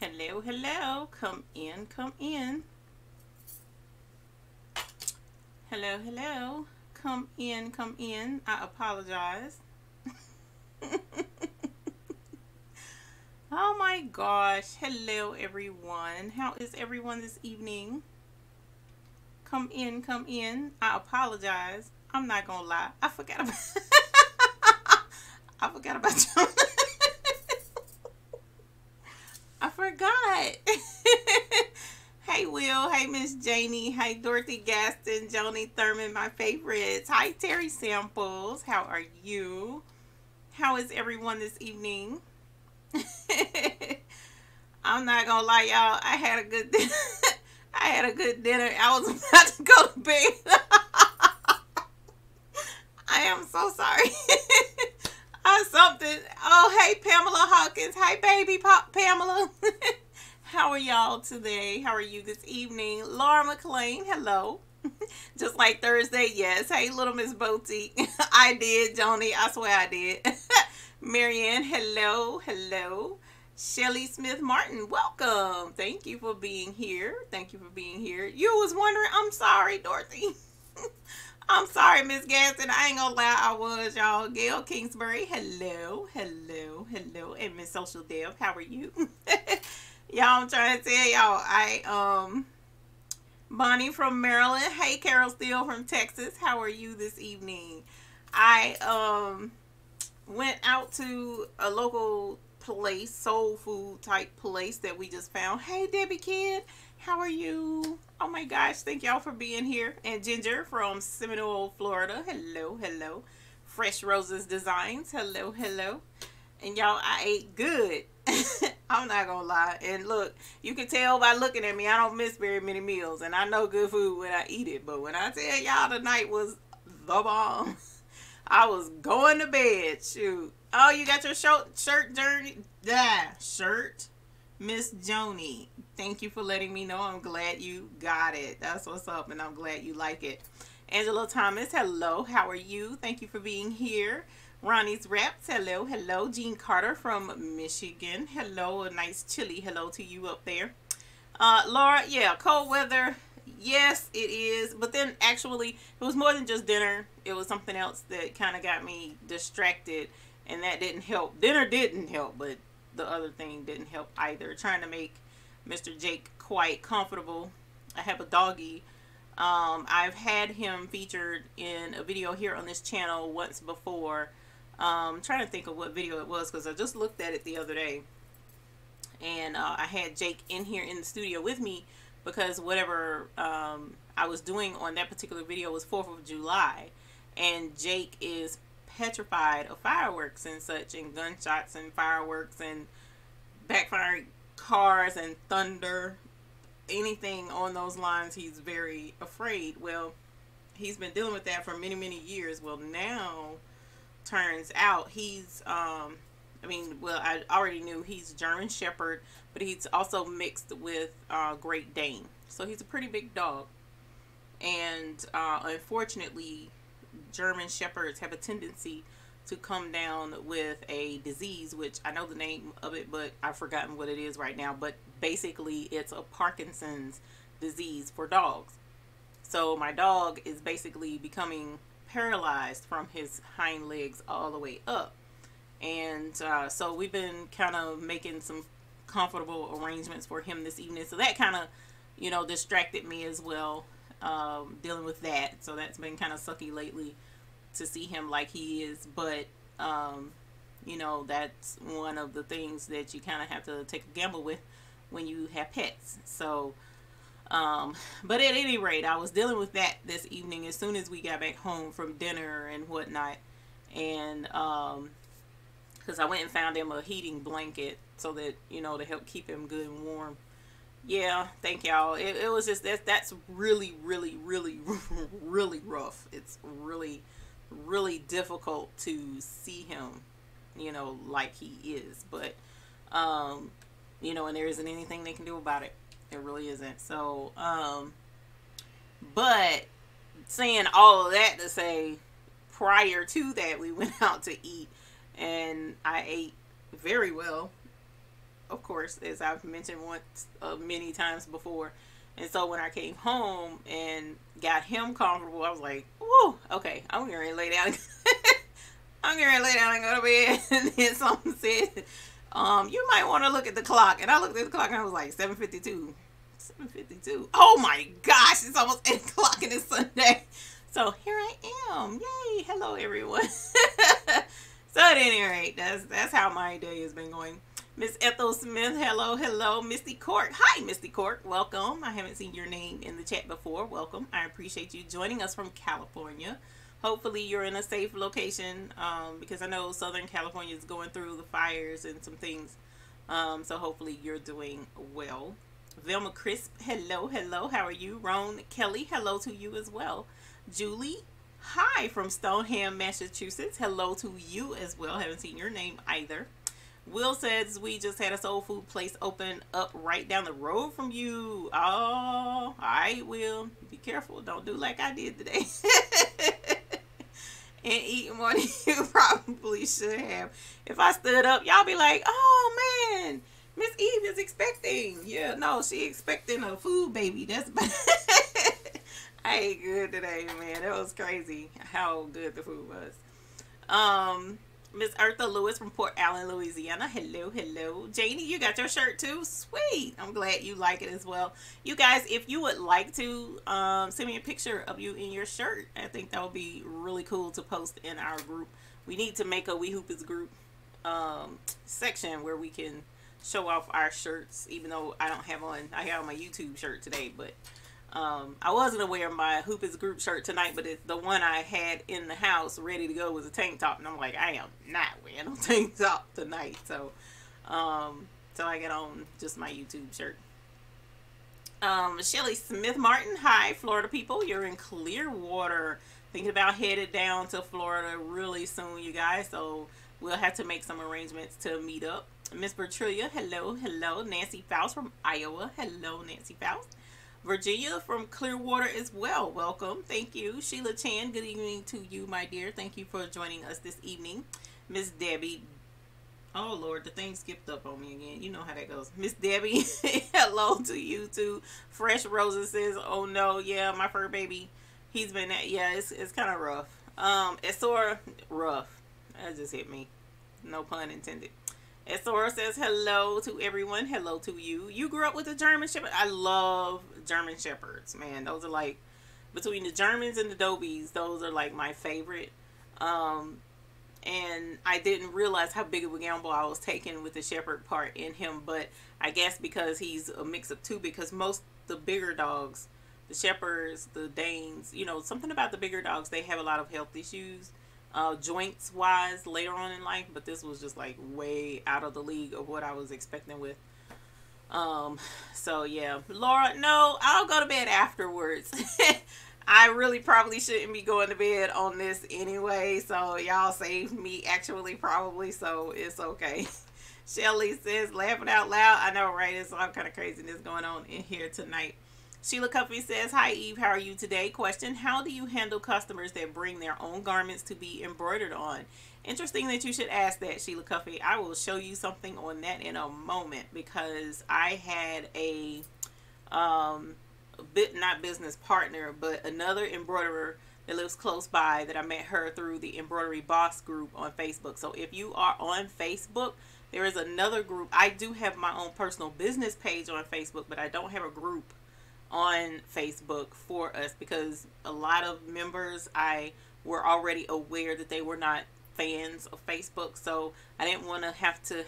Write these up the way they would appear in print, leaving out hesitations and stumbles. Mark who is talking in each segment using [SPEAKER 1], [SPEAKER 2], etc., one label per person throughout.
[SPEAKER 1] Hello, hello. Come in, come in. Hello, hello. Come in, come in. I apologize. Oh my gosh. Hello, everyone. How is everyone this evening? Come in, come in. I apologize. I'm not gonna lie. I forgot about I forgot about you. I forgot. Hey Will, hey Miss Janie, hey Dorothy Gaston, Joni Thurman, my favorites. Hi Terry Samples, how are you? How is everyone this evening? I'm not gonna lie, y'all. I had a good dinner. I had a good dinner. I was about to go to bed. I am so sorry. Something. Oh, hey Pamela Hawkins. Hi baby Pop Pamela. How are y'all today? How are you this evening? Laura McLean, hello. Just like Thursday, yes. Hey, little Miss Boutique. I did, Joni. I swear I did. Marianne, hello, hello. Shelly Smith Martin, welcome. Thank you for being here. Thank you for being here. You was wondering, I'm sorry, Dorothy. I'm sorry, Miss Gaston. I ain't gonna lie, I was, y'all. Gail Kingsbury, hello, hello, hello. And Miss Social Dev, how are you? Y'all, I'm trying to tell y'all, Bonnie from Maryland. Hey, Carol Steele from Texas. How are you this evening? I went out to a local place, soul food type place that we just found. Hey, Debbie Kid. How are you? Oh my gosh, thank y'all for being here. And Ginger from Seminole, Florida. Hello, hello. Fresh Roses Designs. Hello, hello. And y'all, I ate good. I'm not gonna lie. And look, you can tell by looking at me, I don't miss very many meals. And I know good food when I eat it. But when I tell y'all the night was the bomb, I was going to bed. Shoot. Oh, you got your shirt journey? Shirt. Miss Joni. Thank you for letting me know. I'm glad you got it. That's what's up. And I'm glad you like it. Angela Thomas, hello. How are you? Thank you for being here. Ronnie's Raps, hello, hello. Jean Carter from Michigan, hello. A nice chilly hello to you up there. Laura, yeah, cold weather, yes, it is. But then actually, it was more than just dinner. It was something else that kind of got me distracted, and that didn't help. Dinner didn't help, but the other thing didn't help either. Trying to make Mr. Jake quite comfortable. I have a doggy. I've had him featured in a video here on this channel once before. I'm trying to think of what video it was because I just looked at it the other day. And I had Jake in here in the studio with me because whatever I was doing on that particular video was 4th of July. And Jake is petrified of fireworks and such, and gunshots and fireworks and backfiring cars and thunder. Anything on those lines, he's very afraid. Well, he's been dealing with that for many, many years. Well, now turns out he's I already knew he's German Shepherd, but he's also mixed with Great Dane, so he's a pretty big dog. And unfortunately, German Shepherds have a tendency to come down with a disease, which I know the name of it, but I've forgotten what it is right now. But basically, it's a Parkinson's disease for dogs. So my dog is basically becoming paralyzed from his hind legs all the way up. And so we've been kind of making some comfortable arrangements for him this evening. So that kind of, distracted me as well, dealing with that. So that's been kind of sucky lately to see him like he is. But, that's one of the things that you kind of have to take a gamble with when you have pets. So, but at any rate, I was dealing with that this evening as soon as we got back home from dinner and whatnot. And, because I went and found him a heating blanket so that, to help keep him good and warm. Yeah, thank y'all. It was just, that's really, really, really, really rough. It's really, really difficult to see him, like he is. But, and there isn't anything they can do about it. There really isn't. So, but saying all of that to say, prior to that, we went out to eat. And I ate very well. of course, as I've mentioned once, many times before. And so when I came home and got him comfortable, I was like, "Whoa, okay, I'm gonna lay down." I'm gonna lay down and go to bed. And then someone said, you might want to look at the clock. And I looked at the clock and I was like, 7:52. 7:52. Oh my gosh, it's almost 8 o'clock and it's Sunday. So here I am. Yay. Hello, everyone. So at any rate, that's how my day has been going. Miss Ethel Smith, hello, hello. Misty Cork, hi, Misty Cork, welcome. I haven't seen your name in the chat before. Welcome. I appreciate you joining us from California. Hopefully you're in a safe location, because I know Southern California is going through the fires and some things. So hopefully you're doing well. Velma Crisp, hello, hello. How are you? Roan Kelly, hello to you as well. Julie, hi from Stoneham, Massachusetts. Hello to you as well. Haven't seen your name either. Will says we just had a soul food place open up right down the road from you. Oh, all right, Will. Be careful. Don't do like I did today. And eat more than you probably should have. If I stood up, y'all be like, oh, man, Miss Eve is expecting. Yeah, no, she expecting a food baby. That's I ate good today, man. That was crazy how good the food was. Miss Eartha Lewis from Port Allen, Louisiana. Hello, hello. Janie, you got your shirt too? Sweet. I'm glad you like it as well. You guys, if you would like to send me a picture of you in your shirt, I think that would be really cool to post in our group. We need to make a We Hoopers group section where we can show off our shirts, even though I don't have on, I have my YouTube shirt today, but I wasn't aware of my Hoopers group shirt tonight, but the one I had in the house ready to go was a tank top, and I'm like, I am not wearing a tank top tonight, so I get on just my YouTube shirt. Shelly Smith Martin, hi Florida people, you're in Clearwater, thinking about headed down to Florida really soon, you guys, so we'll have to make some arrangements to meet up. Miss Bertrillia, hello, hello. Nancy Faust from Iowa, hello Nancy Faust. Virginia from Clearwater as well. Welcome. Thank you. Sheila Chan, good evening to you, my dear. Thank you for joining us this evening. Miss Debbie. Oh, Lord, the thing skipped up on me again. You know how that goes. Miss Debbie, hello to you, too. Fresh Roses says, oh, no, yeah, my fur baby, he's been, yeah, it's kind of rough. It's sort of rough. That just hit me. No pun intended. Sora says hello to everyone. Hello to you. You grew up with a German Shepherd. I love German Shepherds, man. Those are like, between the Germans and the Dobies, those are like my favorite. And I didn't realize how big of a gamble I was taking with the Shepherd part in him. But I guess because he's a mix of two, because most the bigger dogs, the Shepherds, the Danes, you know, something about the bigger dogs, they have a lot of health issues. Joints wise later on in life, but this was just like way out of the league of what I was expecting with. So yeah, Laura, no, I'll go to bed afterwards. I really probably shouldn't be going to bed on this anyway, so y'all saved me actually probably, so it's okay. Shelly says, laughing out loud. I know, right? There's all kind of craziness going on in here tonight. Sheila Cuffy says, hi Eve, how are you today? Question, how do you handle customers that bring their own garments to be embroidered on? Interesting that you should ask that, Sheila Cuffy. I will show you something on that in a moment, because I had a not business partner, but another embroiderer that lives close by that I met her through the Embroidery Boss group on Facebook. So if you are on Facebook, there is another group. I do have my own personal business page on Facebook, but I don't have a group on Facebook for us, because a lot of members I were already aware that they were not fans of Facebook, so I didn't want to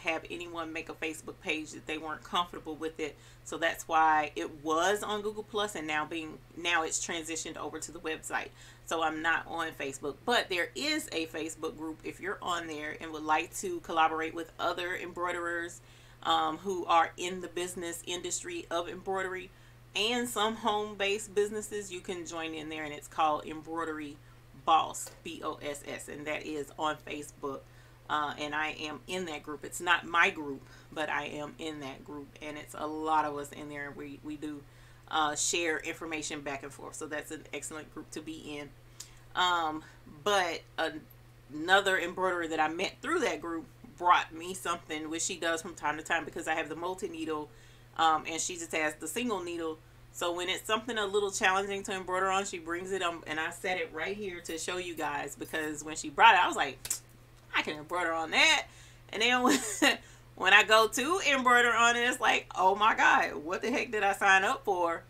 [SPEAKER 1] have anyone make a Facebook page that they weren't comfortable with it. So that's why it was on Google Plus, and now it's transitioned over to the website. So I'm not on Facebook, but there is a Facebook group if you're on there and would like to collaborate with other embroiderers who are in the business industry of embroidery, and some home-based businesses. You can join in there, and it's called Embroidery Boss, B-O-S-S, and that is on Facebook. And I am in that group. It's not my group, but I am in that group, and it's a lot of us in there. We do share information back and forth, so that's an excellent group to be in. But another embroiderer that I met through that group brought me something, which she does from time to time, because I have the multi-needle, and she just has the single needle. So when it's something a little challenging to embroider on, she brings it and I set it right here to show you guys, because when she brought it, I was like, I can embroider on that. And then when I go to embroider on it, it's like, oh my God, what the heck did I sign up for?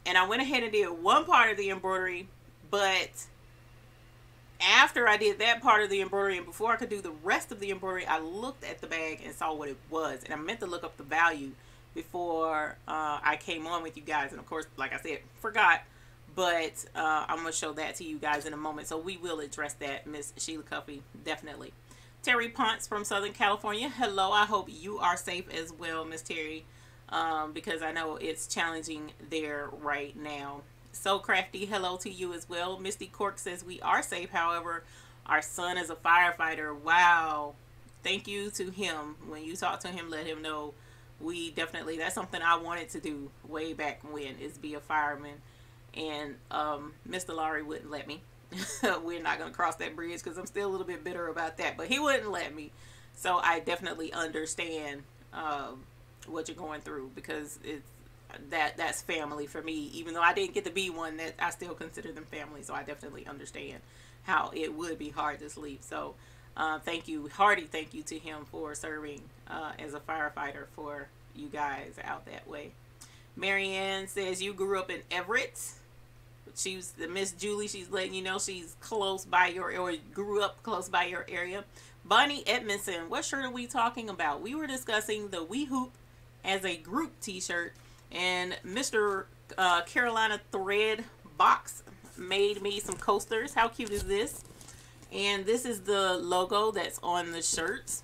[SPEAKER 1] And I went ahead and did one part of the embroidery, but after I did that part of the embroidery and before I could do the rest of the embroidery, I looked at the bag and saw what it was. And I meant to look up the value before I came on with you guys. And of course, like I said, forgot. But I'm going to show that to you guys in a moment. So we will address that, Miss Sheila Cuffey, definitely. Terry Ponce from Southern California. Hello, I hope you are safe as well, Miss Terry, because I know it's challenging there right now. So Crafty, hello to you as well. Misty Cork says we are safe. However, our son is a firefighter. Wow. Thank you to him. When you talk to him, let him know we definitely, that's something I wanted to do way back when, is be a fireman. And Mr. Laurie wouldn't let me. We're not going to cross that bridge because I'm still a little bit bitter about that. But he wouldn't let me. So I definitely understand what you're going through, because it's, that's family for me. Even though I didn't get to be one, that I still consider them family. So I definitely understand how it would be hard to sleep. So thank you, hearty thank you to him for serving as a firefighter for you guys out that way. Marianne says you grew up in Everett. She's the Miss Julie. She's letting you know she's close by your, or grew up close by your area. Bonnie Edmondson, what shirt are we talking about? We were discussing the We Hoop as a group t-shirt, and Mr. Carolina Thread Box made me some coasters. How cute is this? And this is the logo that's on the shirts,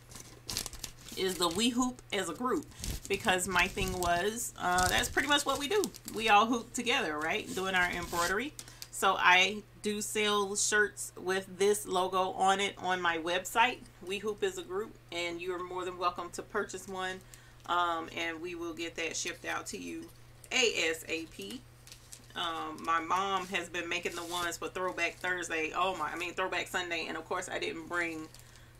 [SPEAKER 1] is the We Hoop as a group, because my thing was that's pretty much what we do. We all hoop together, right, doing our embroidery. So I do sell shirts with this logo on it on my website, We Hoop as a group, and you're more than welcome to purchase one, and we will get that shipped out to you ASAP. My mom has been making the ones for Throwback Thursday. Throwback Sunday. And of course I didn't bring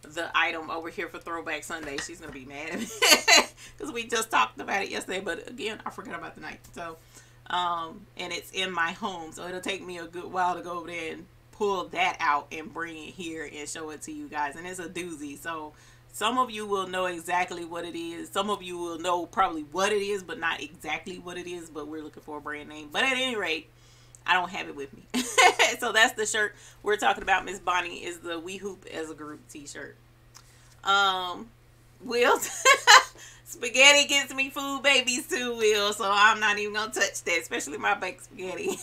[SPEAKER 1] the item over here for Throwback Sunday. She's going to be mad at me because we just talked about it yesterday. But again, I forgot about the night. So, and it's in my home. So it'll take me a good while to go over there and pull that out and bring it here and show it to you guys. And it's a doozy. So some of you will know exactly what it is. Some of you will know probably what it is, but not exactly what it is. But we're looking for a brand name. But at any rate, I don't have it with me. So that's the shirt we're talking about, Miss Bonnie, is the We Hoop as a group t-shirt. Will spaghetti gets me food babies too, Will. So I'm not even going to touch that, especially my baked spaghetti.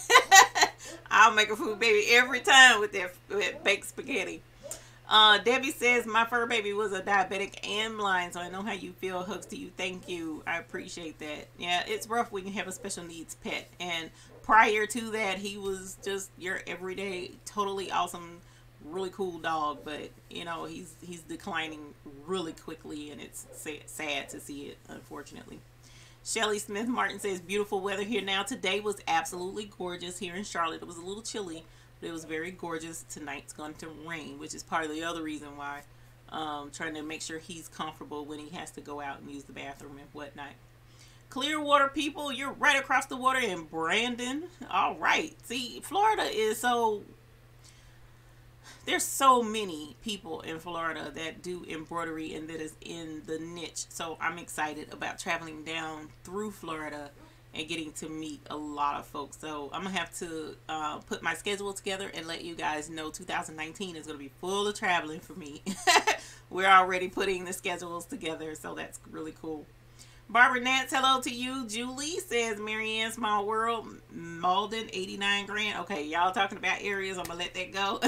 [SPEAKER 1] I'll make a food baby every time with that baked spaghetti. Debbie says, my fur baby was a diabetic and blind, so I know how you feel. Hugs to you. Thank you. I appreciate that. Yeah, it's rough when you have a special needs pet. And prior to that, he was just your everyday, totally awesome, really cool dog. But, you know, he's declining really quickly, and it's sad to see it, unfortunately. Shelly Smith Martin says, beautiful weather here now. Today was absolutely gorgeous here in Charlotte. It was a little chilly, but it was very gorgeous. Tonight's going to rain, which is part of the other reason why trying to make sure he's comfortable when he has to go out and use the bathroom and whatnot. Clearwater people, you're right across the water in Brandon. All right. See, Florida is so... There's so many people in Florida that do embroidery and that is in the niche. So I'm excited about traveling down through Florida and getting to meet a lot of folks. So I'm going to have to put my schedule together and let you guys know 2019 is going to be full of traveling for me. We're already putting the schedules together, so that's really cool. Barbara Nance, hello to you. Julie says, Marianne, Small World, Malden, 89 grand. Okay, y'all talking about areas. I'm going to let that go.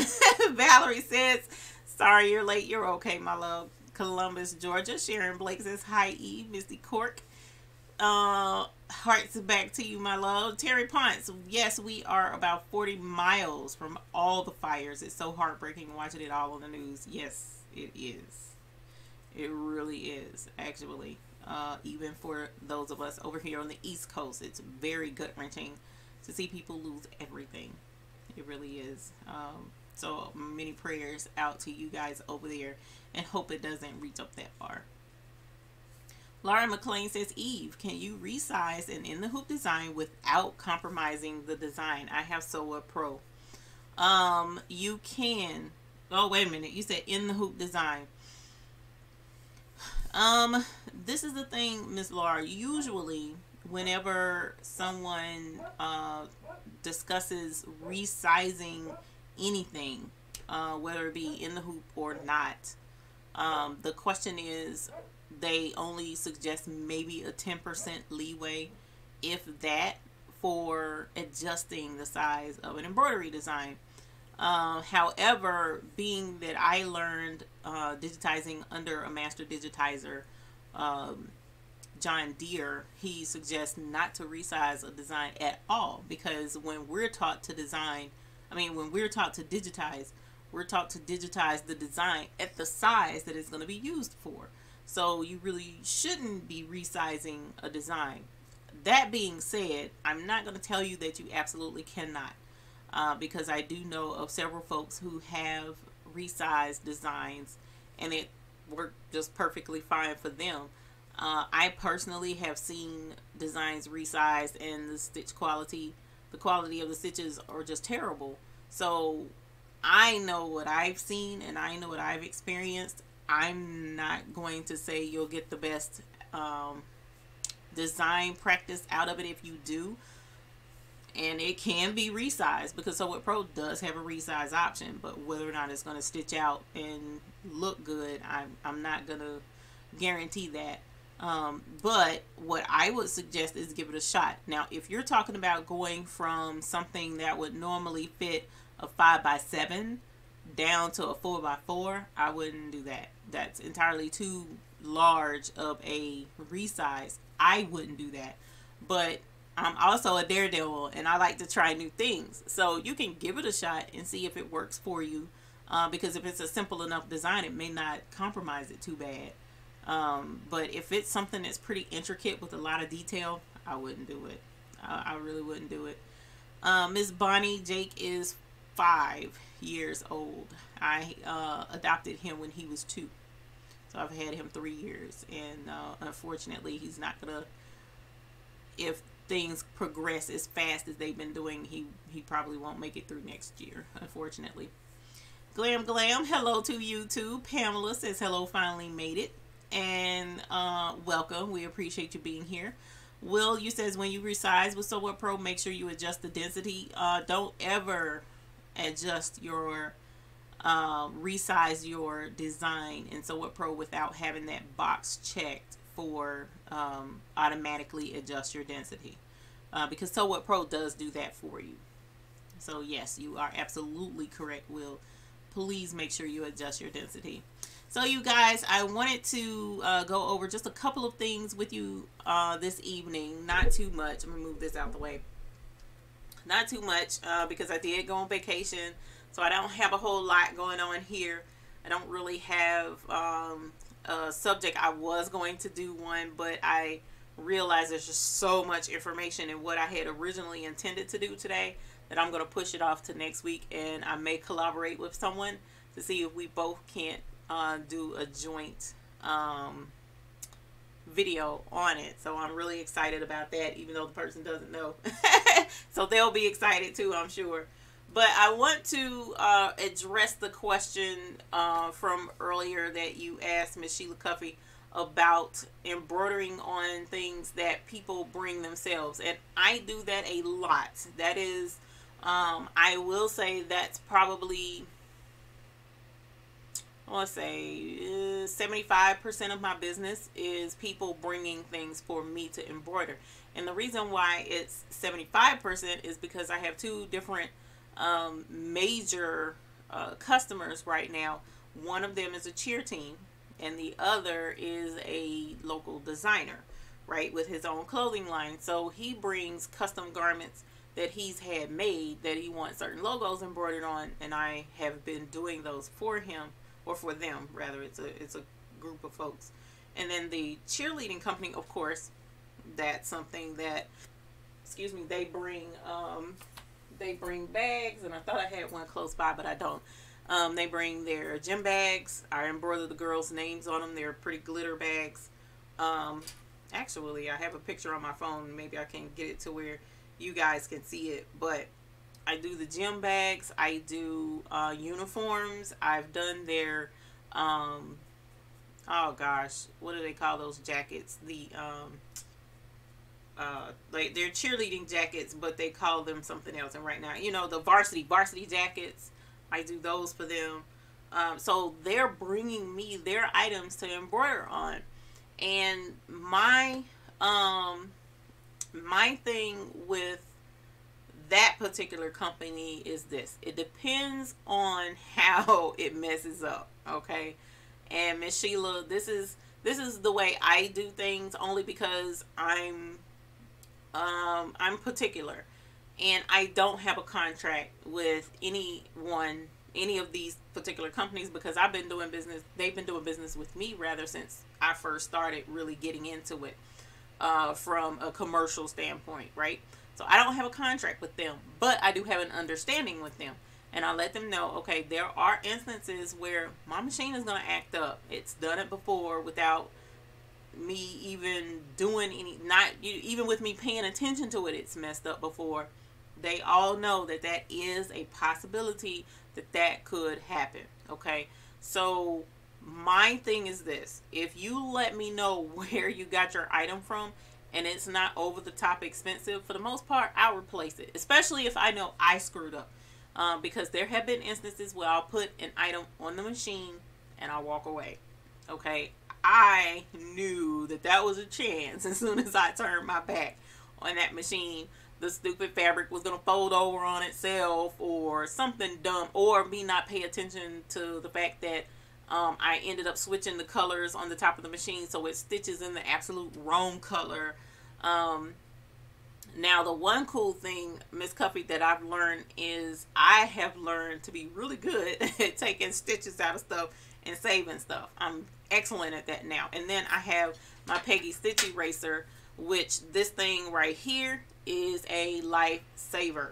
[SPEAKER 1] Valerie says, sorry you're late. You're okay, my love. Columbus, Georgia. Sharon Blake says, hi, Eve. Misty Cork. Hearts back to you, my love. Terry Ponce, yes, we are about 40 miles from all the fires. It's so heartbreaking watching it all on the news. Yes, it is. It really is, actually. Even for those of us over here on the East Coast, it's very gut-wrenching to see people lose everything. It really is. So many prayers out to you guys over there, and hope it doesn't reach up that far. Laura McLean says, Eve, can you resize an in the hoop design without compromising the design? I have Sew Up Pro. You can. Oh, wait a minute. You said in the hoop design. This is the thing, Miss Laura. Usually, whenever someone discusses resizing anything, whether it be in the hoop or not, the question is, they only suggest maybe a 10% leeway, if that, for adjusting the size of an embroidery design. However, being that I learned digitizing under a master digitizer, John Deere, he suggests not to resize a design at all, because when we're taught to design, when we're taught to digitize, we're taught to digitize the design at the size that it's going to be used for. So you really shouldn't be resizing a design. That being said, I'm not going to tell you that you absolutely cannot, because I do know of several folks who have resized designs and it worked just perfectly fine for them. I personally have seen designs resized and the stitch quality, the quality of the stitches are just terrible. So I know what I've seen and I know what I've experienced. I'm not going to say you'll get the best design practice out of it if you do. And it can be resized, because Sew It Pro does have a resize option, but whether or not it's going to stitch out and look good, I'm not going to guarantee that. But what I would suggest is give it a shot. Now, if you're talking about going from something that would normally fit a 5x7 down to a 4x4, I wouldn't do that. That's entirely too large of a resize. I wouldn't do that. But I'm also a daredevil and I like to try new things. So you can give it a shot and see if it works for you. Because if it's a simple enough design, it may not compromise it too bad. But if it's something that's pretty intricate with a lot of detail, I wouldn't do it. I really wouldn't do it. Miss Bonnie, Jake is 5 years old. I adopted him when he was 2. So I've had him 3 years. And unfortunately, he's not going to, if things progress as fast as they've been doing, he probably won't make it through next year, unfortunately. Glam, hello to you too. Pamela says, hello, finally made it. And welcome. We appreciate you being here. Will, you says, when you resize with Sew It Pro, make sure you adjust the density. Don't ever adjust your resize your design in Sew It Pro without having that box checked for automatically adjust your density, because Sew It Pro does do that for you. So yes, you are absolutely correct, Will. Please make sure you adjust your density. So you guys, I wanted to go over just a couple of things with you this evening. Not too much. I'm gonna move this out the way. Not too much because I did go on vacation, so I don't have a whole lot going on here. I don't really have a subject. I was going to do one, but I realized there's just so much information in what I had originally intended to do today that I'm going to push it off to next week, and I may collaborate with someone to see if we both can't do a joint video on it. So I'm really excited about that, even though the person doesn't know. So they'll be excited too, I'm sure. But I want to address the question from earlier that you asked, Miss Sheila Cuffey, about embroidering on things that people bring themselves. And I do that a lot. That is, I will say that's probably, I want to say 75% of my business is people bringing things for me to embroider. And the reason why it's 75% is because I have 2 different major customers right now. One of them is a cheer team and the other is a local designer, right, with his own clothing line. So he brings custom garments that he's had made that he wants certain logos embroidered on, and I have been doing those for him, or for them rather. It's a group of folks. And then the cheerleading company, of course, that's something that, excuse me, they bring they bring bags, and I thought I had one close by, but I don't. They bring their gym bags. I embroider the girls' names on them. They're pretty glitter bags. Actually, I have a picture on my phone. Maybe I can get it to where you guys can see it. But I do the gym bags. I do uniforms. I've done their, oh gosh, what do they call those jackets? Like they're cheerleading jackets, but they call them something else. And right now, you know, the varsity jackets, I do those for them. So they're bringing me their items to embroider on. And my thing with that particular company is this: it depends on how it messes up. Okay, and Miss Sheila, this is the way I do things, only because I'm particular, and I don't have a contract with any of these particular companies, because I've been doing business. They've been doing business with me rather since I first started really getting into it from a commercial standpoint, right? So I don't have a contract with them, but I do have an understanding with them. And I let them know, okay, there are instances where my machine is going to act up. It's done it before without me even doing even with me paying attention to it, it's messed up before. They all know that that is a possibility, that could happen. Okay, so my thing is this: if you let me know where you got your item from and it's not over the top expensive, for the most part I'll replace it, especially if I know I screwed up, because there have been instances where I'll put an item on the machine and I'll walk away. Okay, I knew that was a chance. As soon as I turned my back on that machine, the stupid fabric was going to fold over on itself, or something dumb, or me not pay attention to the fact that I ended up switching the colors on the top of the machine, so it stitches in the absolute wrong color. Now, the one cool thing, Miss Cuffy, that I've learned is I have learned to be really good at taking stitches out of stuff and saving stuff. I'm excellent at that now. And then I have my Peggy Stitch Eraser, which this thing right here is a lifesaver.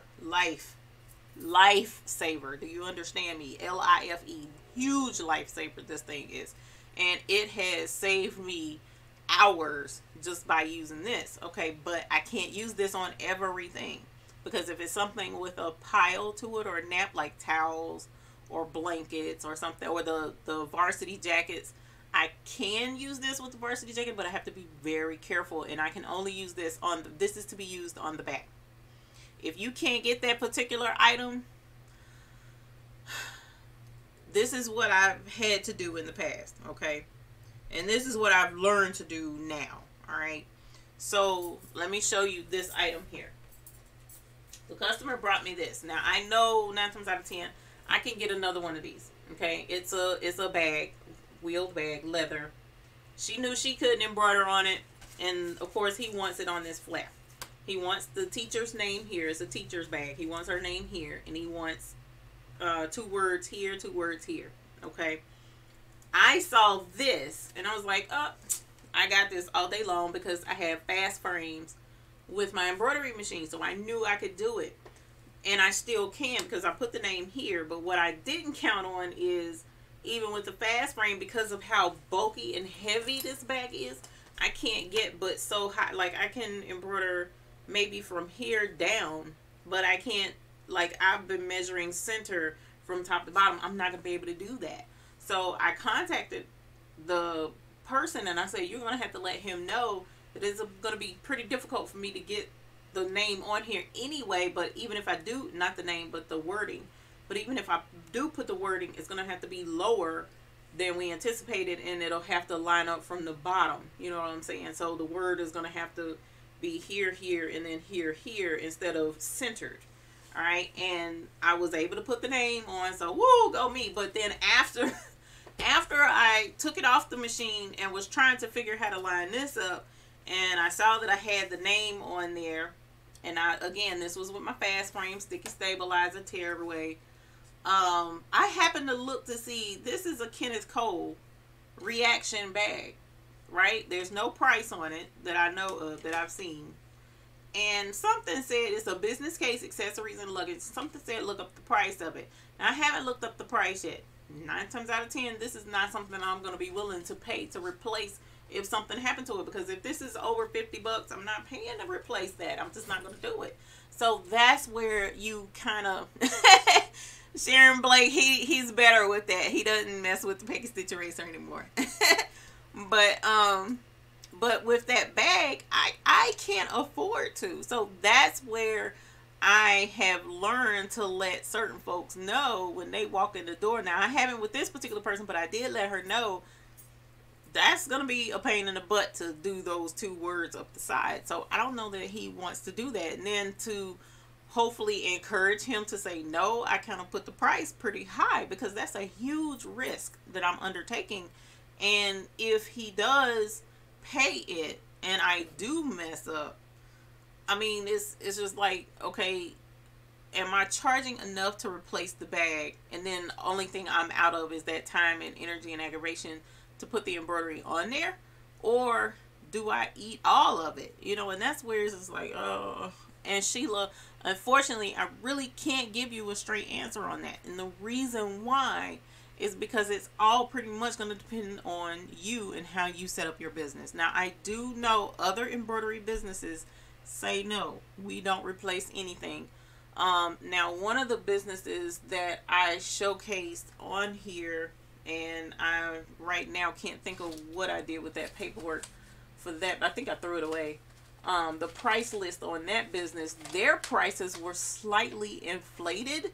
[SPEAKER 1] Lifesaver. Do you understand me? L-I-F-E. Huge lifesaver this thing is. And it has saved me hours just by using this. Okay, but I can't use this on everything, because if it's something with a pile to it, or a nap, like towels or blankets or something, or the varsity jackets, I can use this with the varsity jacket, but I have to be very careful, and I can only use this on this is to be used on the back. If you can't get that particular item, this is what I've had to do in the past, okay? And this is what I've learned to do now, all right? So let me show you this item here. The customer brought me this. Now, I know 9 times out of 10, I can get another one of these, okay? It's a bag, wheeled bag, leather. She knew she couldn't embroider on it, and of course he wants it on this flap. He wants the teacher's name here. It's a teacher's bag. He wants her name here, and he wants 2 words here, 2 words here, okay? I saw this, and I was like, oh, I got this all day long, because I have fast frames with my embroidery machine, so I knew I could do it. And I still can, because I put the name here. But what I didn't count on is, even with the fast frame, because of how bulky and heavy this bag is, I can't get but so high. Like, I can embroider maybe from here down, but I can't, like, I've been measuring center from top to bottom. I'm not going to be able to do that. So I contacted the person, and I said, you're going to have to let him know that it's going to be pretty difficult for me to get the name on here anyway. But even if I do, not the name, but the wording. But even if I do put the wording, it's going to have to be lower than we anticipated, and it'll have to line up from the bottom. You know what I'm saying? So the word is going to have to be here, here, and then here, here, instead of centered. All right. And I was able to put the name on. So, woo, go me. But then after I took it off the machine and was trying to figure how to line this up, and I saw that I had the name on there, and again, this was with my fast frame, sticky stabilizer, tearaway. I happened to look to see, this is a Kenneth Cole reaction bag, right? There's no price on it that I know of, that I've seen. and something said it's a business case, accessories, and luggage. Something said look up the price of it. Now, I haven't looked up the price yet. 9 times out of 10, this is not something I'm going to be willing to pay to replace if something happened to it. Because if this is over $50, I'm not paying to replace that. I'm just not going to do it. So that's where you kind of... Sharon Blake, he's better with that. He doesn't mess with the Peggy Stitch eraser anymore. But with that bag, I can't afford to. So that's where I have learned to let certain folks know when they walk in the door. Now, I haven't with this particular person, but I did let her know that's going to be a pain in the butt to do those 2 words up the side. So I don't know that he wants to do that. And then to hopefully encourage him to say no, I kind of put the price pretty high, because that's a huge risk that I'm undertaking. And if he does pay it and I do mess up, I mean, it's just like, okay, am I charging enough to replace the bag, and then the only thing I'm out of is that time and energy and aggravation to put the embroidery on there, or do I eat all of it? You know, and that's where it's just like, oh. And Sheila, unfortunately, I really can't give you a straight answer on that. And the reason why is because it's all pretty much going to depend on you and how you set up your business. Now, I do know other embroidery businesses say no, we don't replace anything. Now, one of the businesses that I showcased on here, and I right now can't think of what I did with that paperwork for that, but I think I threw it away. The price list on that business, their prices were slightly inflated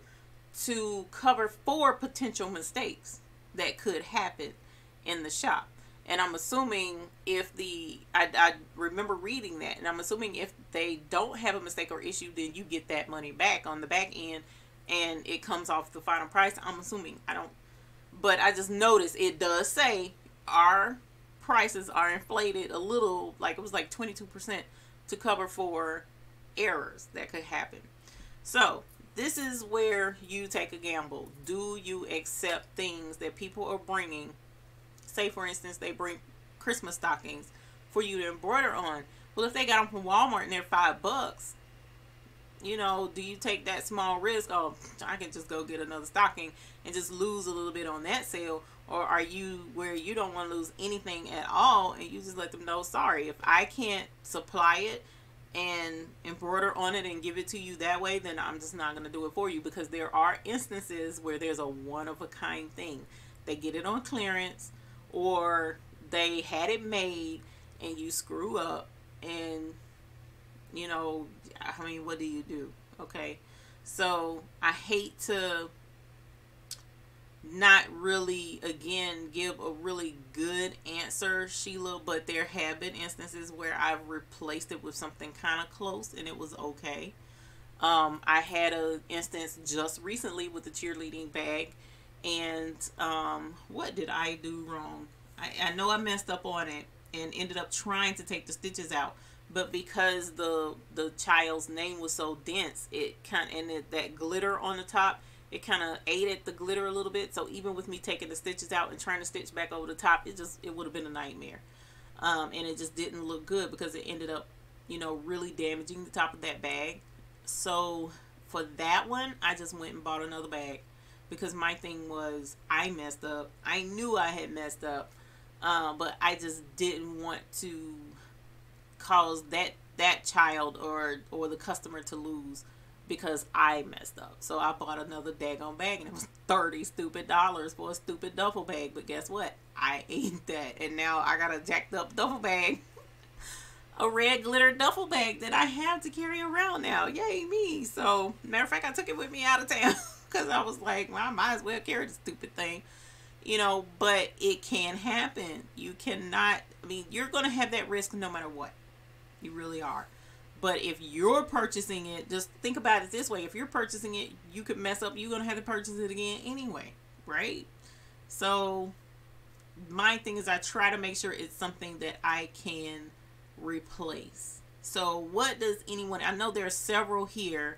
[SPEAKER 1] to cover for potential mistakes that could happen in the shop. And I'm assuming if I remember reading that, and I'm assuming if they don't have a mistake or issue, then you get that money back on the back end and it comes off the final price. I'm assuming. But I just noticed it does say our prices are inflated a little, like it was like 22% to cover for errors that could happen. So this is where you take a gamble. Do you accept things that people are bringing? Say, for instance, they bring Christmas stockings for you to embroider on. Well, if they got them from Walmart and they're $5, you know, do you take that small risk? Oh, I can just go get another stocking and just lose a little bit on that sale. Or are you where you don't want to lose anything at all, and you just let them know, sorry, if I can't supply it and embroider on it and give it to you that way, then I'm just not going to do it for you. Because there are instances where there's a one-of-a-kind thing. They get it on clearance, or they had it made and you screw up, and you know, I mean, what do you do? Okay, so I hate to not really, again, give a really good answer, Sheila, but there have been instances where I've replaced it with something kind of close and it was okay. I had an instance just recently with the cheerleading bag, and what did I do wrong? I know I messed up on it and ended up trying to take the stitches out, but because the child's name was so dense, it kind of, and that glitter on the top, it kind of aided the glitter a little bit. So even with me taking the stitches out and trying to stitch back over the top, it would have been a nightmare. And it just didn't look good because it ended up, you know, really damaging the top of that bag. So for that one, I just went and bought another bag, because my thing was, I messed up. I knew I had messed up, but I just didn't want to cause that child or the customer to lose because I messed up. So I bought another daggone bag, and it was $30 stupid dollars for a stupid duffel bag. But guess what? I ate that, and now I got a jacked up duffel bag, a red glitter duffel bag that I have to carry around now. Yay me. So matter of fact, I took it with me out of town because I was like, well, I might as well carry the stupid thing, you know. But it can happen. You cannot, I mean, you're going to have that risk no matter what. You really are. But if you're purchasing it, just think about it this way. If you're purchasing it, you could mess up. You're going to have to purchase it again anyway, right? So my thing is, I try to make sure it's something that I can replace. So what does anyone, I know there are several here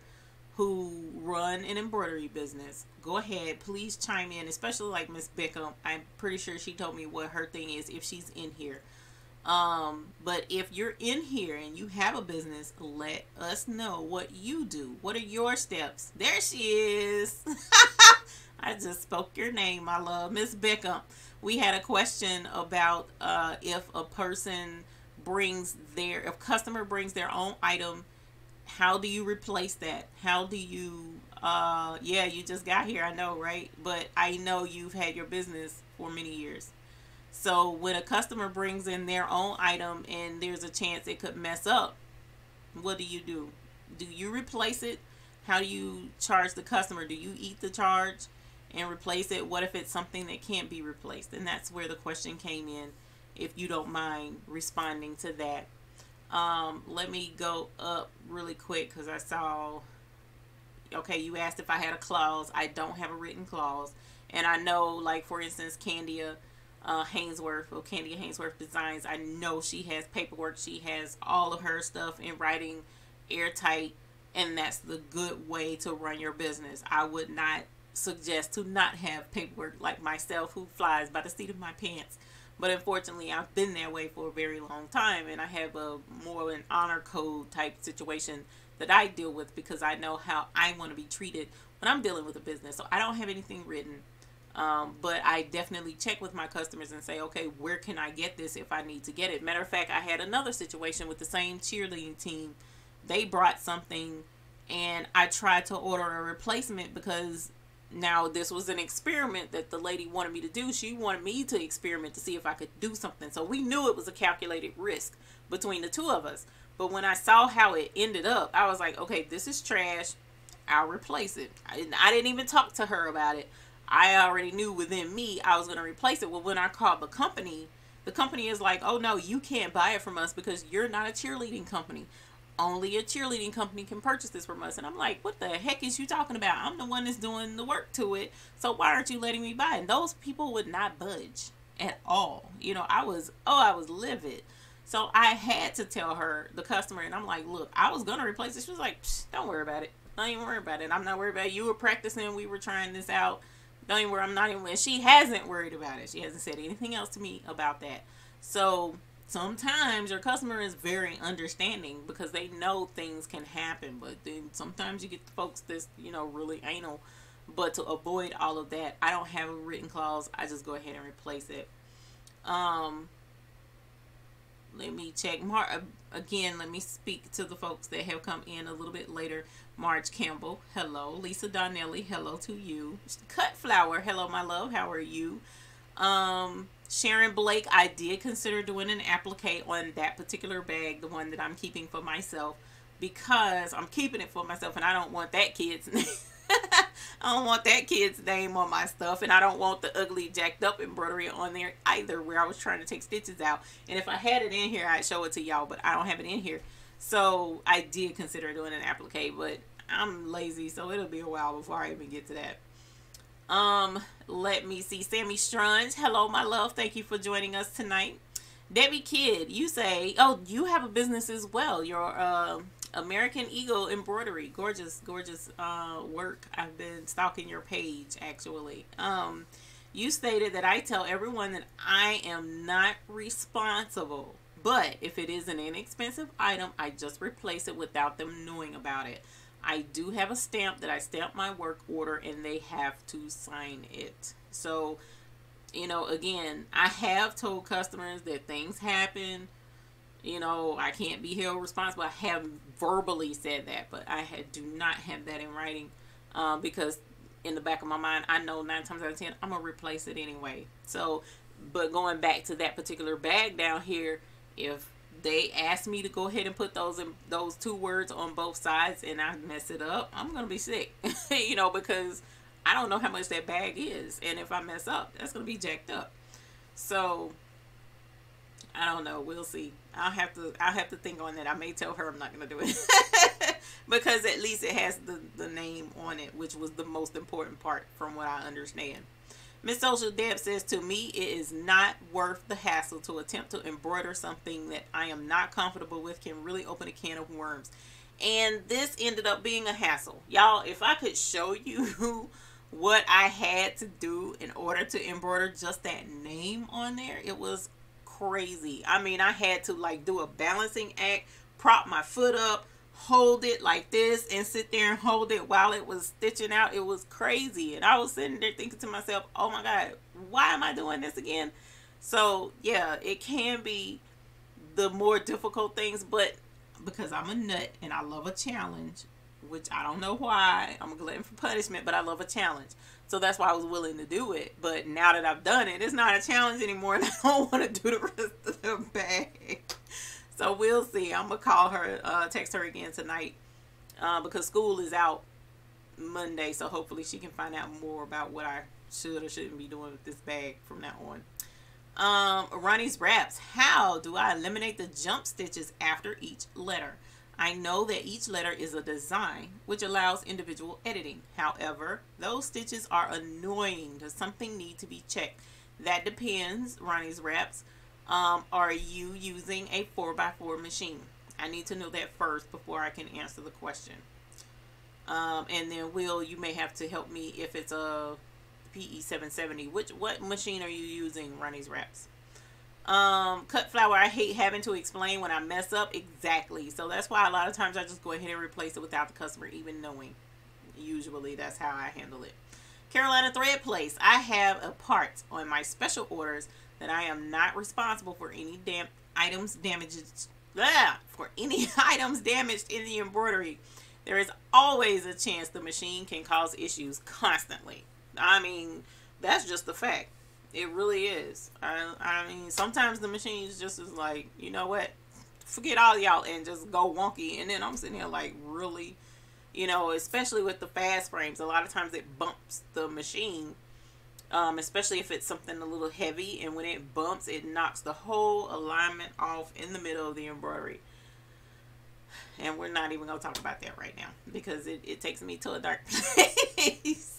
[SPEAKER 1] who run an embroidery business. Go ahead, please chime in, especially like Miss Beckham. I'm pretty sure she told me what her thing is if she's in here. But if you're in here and you have a business, let us know what you do. What are your steps? There she is. I just spoke your name, my love, Miss Beckham. We had a question about if a person if customer brings their own item, how do you replace that? How do you, yeah, you just got here, I know, right? But I know you've had your business for many years. So when a customer brings in their own item and there's a chance it could mess up, what do you do? Do you replace it? How do you charge the customer? Do you eat the charge and replace it? What if it's something that can't be replaced? And that's where the question came in, if you don't mind responding to that. Let me go up really quick because I saw, okay, you asked if I had a clause. I don't have a written clause. And I know, like, for instance, Candia Hainsworth, or Candia Hainsworth Designs, I know she has paperwork. She has all of her stuff in writing, airtight, and that's the good way to run your business. I would not suggest to not have paperwork, like myself, who flies by the seat of my pants. But unfortunately, I've been that way for a very long time, and I have a more an honor code type situation that I deal with because I know how I want to be treated when I'm dealing with a business. So I don't have anything written, but I definitely check with my customers and say, okay, where can I get this if I need to get it? Matter of fact, I had another situation with the same cheerleading team. They brought something, and I tried to order a replacement because now this was an experiment that the lady wanted me to do. She wanted me to experiment to see if I could do something. So we knew it was a calculated risk between the two of us. But when I saw how it ended up, I was like, okay, this is trash. I'll replace it. I didn't even talk to her about it. I already knew within me I was going to replace it. Well, when I called the company is like, oh no, you can't buy it from us because you're not a cheerleading company. Only a cheerleading company can purchase this from us. And I'm like, what the heck is you talking about? I'm the one that's doing the work to it. So why aren't you letting me buy it? And those people would not budge at all. You know, I was livid. So I had to tell her, the customer, and I'm like, look, I was going to replace it. She was like, don't worry about it. Don't even worry about it. I'm not worried about it. You were practicing. We were trying this out. Don't even worry. I'm not even. She hasn't worried about it. She hasn't said anything else to me about that. So sometimes your customer is very understanding because they know things can happen, but then sometimes you get the folks that's, you know, really anal. But to avoid all of that, I don't have a written clause. I just go ahead and replace it. Let me check. Again, let me speak to the folks that have come in a little bit later. Marge Campbell, hello. Lisa Donnelly, hello to you. Cut Flower, hello, my love. How are you? Sharon Blake, I did consider doing an applique on that particular bag, the one that I'm keeping for myself, because I'm keeping it for myself and I don't want that kid's name. I don't want that kid's name on my stuff, and I don't want the ugly jacked up embroidery on there either, where I was trying to take stitches out. And if I had it in here, I'd show it to y'all, but I don't have it in here. So I did consider doing an applique, but I'm lazy, so it'll be a while before I even get to that. Let me see. Sammy Strunge, hello, my love. Thank you for joining us tonight. Debbie Kidd, you say, oh, you have a business as well. Your American Eagle embroidery, gorgeous work. I've been stalking your page, actually. You stated that I tell everyone that I am not responsible, but if it is an inexpensive item, I just replace it without them knowing about it. I do have a stamp that I stamp my work order, and they have to sign it. So, you know, again, I have told customers that things happen. You know, I can't be held responsible. I have verbally said that, but I do not have that in writing, because in the back of my mind, I know 9 times out of 10, I'm going to replace it anyway. So, but going back to that particular bag down here, if they ask me to go ahead and put those 2 words on both sides and I mess it up, I'm going to be sick, you know, because I don't know how much that bag is. And if I mess up, that's going to be jacked up. So I don't know. We'll see. I'll have to think on that. I may tell her I'm not going to do it because at least it has the name on it, which was the most important part from what I understand. Miss Social Deb says, to me, it is not worth the hassle to attempt to embroider something that I am not comfortable with. Can really open a can of worms. And this ended up being a hassle. Y'all, if I could show you what I had to do in order to embroider just that name on there, it was crazy. I mean, I had to like do a balancing act, prop my foot up, hold it like this, and sit there and hold it while it was stitching out. It was crazy. And I was sitting there thinking to myself, oh my God, why am I doing this again? So yeah, it can be the more difficult things, but because I'm a nut and I love a challenge, which I don't know why, I'm a glutton for punishment, but I love a challenge. So that's why I was willing to do it. But now that I've done it, it's not a challenge anymore, and I don't want to do the rest of the bag. So we'll see. I'm going to call her, text her again tonight, because school is out Monday, so hopefully she can find out more about what I should or shouldn't be doing with this bag from now on. Ronnie's Wraps. How do I eliminate the jump stitches after each letter? I know that each letter is a design, which allows individual editing. However, those stitches are annoying. Does something need to be checked? That depends, Ronnie's Wraps. Are you using a 4x4 machine? I need to know that first before I can answer the question. And then Will, you may have to help me if it's a PE 770. What machine are you using, Ronnie's Wraps? Cut flower, I hate having to explain when I mess up. Exactly. So that's why a lot of times I just go ahead and replace it without the customer even knowing. Usually that's how I handle it. Carolina Thread Place. I have a part on my special orders that I am not responsible for any items damaged in the embroidery. There is always a chance the machine can cause issues constantly. I mean, that's just the fact. It really is. I mean, sometimes the machines just is like, you know what? Forget all y'all and just go wonky. And then I'm sitting here like, really? You know, especially with the fast frames, a lot of times it bumps the machine. Especially if it's something a little heavy. And when it bumps, it knocks the whole alignment off in the middle of the embroidery. And we're not even going to talk about that right now, because it takes me to a dark place.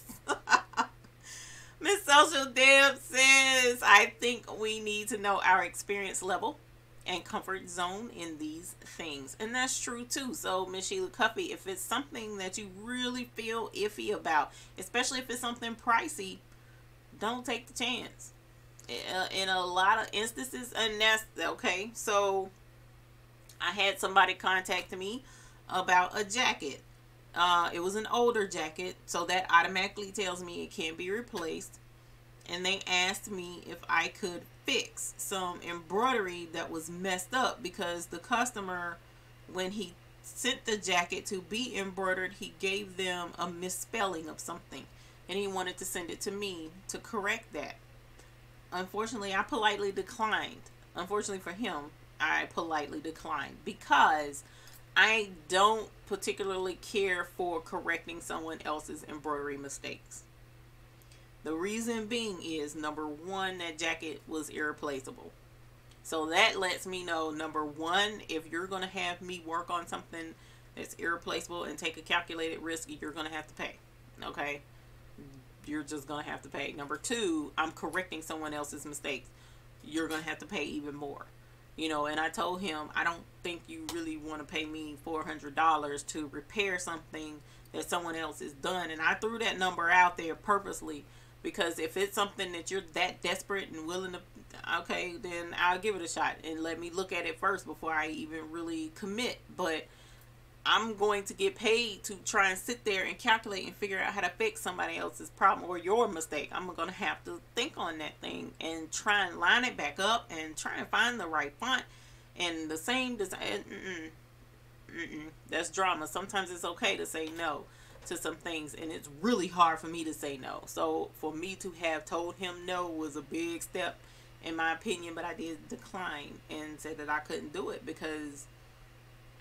[SPEAKER 1] Miss Social Deb says, I think we need to know our experience level and comfort zone in these things. And that's true too. So Miss Sheila Cuffey, if it's something that you really feel iffy about, especially if it's something pricey, don't take the chance. In a lot of instances, and that's okay. So I had somebody contact me about a jacket. It was an older jacket, so that automatically tells me it can't be replaced. And they asked me if I could fix some embroidery that was messed up, because the customer, when he sent the jacket to be embroidered, he gave them a misspelling of something, and he wanted to send it to me to correct that. Unfortunately, I politely declined. Unfortunately for him, I politely declined, because I don't particularly care for correcting someone else's embroidery mistakes. The reason being is, number one, that jacket was irreplaceable. So that lets me know, number one, if you're going to have me work on something that's irreplaceable and take a calculated risk, you're going to have to pay. Okay? You're just going to have to pay. Number two, I'm correcting someone else's mistakes. You're going to have to pay even more. You know, and I told him, I don't think you really want to pay me $400 to repair something that someone else has done. And I threw that number out there purposely, because if it's something that you're that desperate and willing to, okay, then I'll give it a shot and let me look at it first before I even really commit. But I'm going to get paid to try and sit there and calculate and figure out how to fix somebody else's problem or your mistake. I'm going to have to think on that thing and try and line it back up and try and find the right font and the same design. That's drama. Sometimes it's okay to say no to some things, and it's really hard for me to say no. So for me to have told him no was a big step in my opinion, but I did decline and said that I couldn't do it, because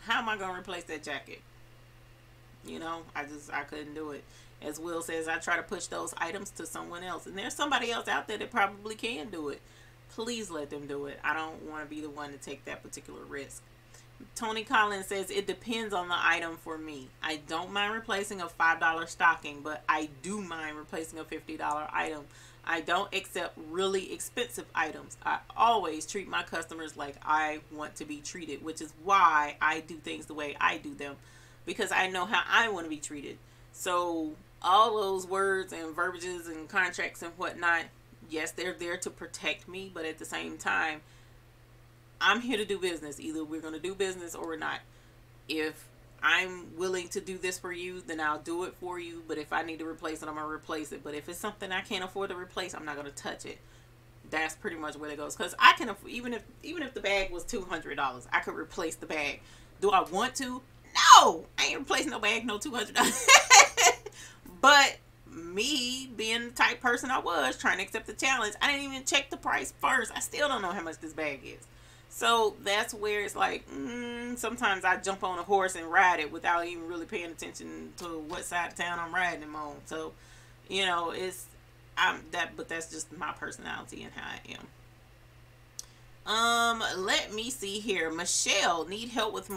[SPEAKER 1] how am I going to replace that jacket? You know, I couldn't do it. As Will says, I try to push those items to someone else, and there's somebody else out there that probably can do it. Please let them do it. I don't want to be the one to take that particular risk. Tony Collins says, it depends on the item for me. I don't mind replacing a $5 stocking, but I do mind replacing a $50 item. I don't accept really expensive items. I always treat my customers like I want to be treated, which is why I do things the way I do them, because I know how I want to be treated. So all those words and verbiages and contracts and whatnot, yes, they're there to protect me, but at the same time, I'm here to do business. Either we're going to do business or we're not. If I'm willing to do this for you, then I'll do it for you. But if I need to replace it, I'm going to replace it. But if it's something I can't afford to replace, I'm not going to touch it. That's pretty much where it goes. Because I can, even if the bag was $200, I could replace the bag. Do I want to? No, I ain't replacing no bag, no $200. But me being the type person I was, trying to accept the challenge, I didn't even check the price first. I still don't know how much this bag is. So that's where it's like, sometimes I jump on a horse and ride it without even really paying attention to what side of town I'm riding them on. So, but that's just my personality and how I am. Let me see here. Michelle, need help with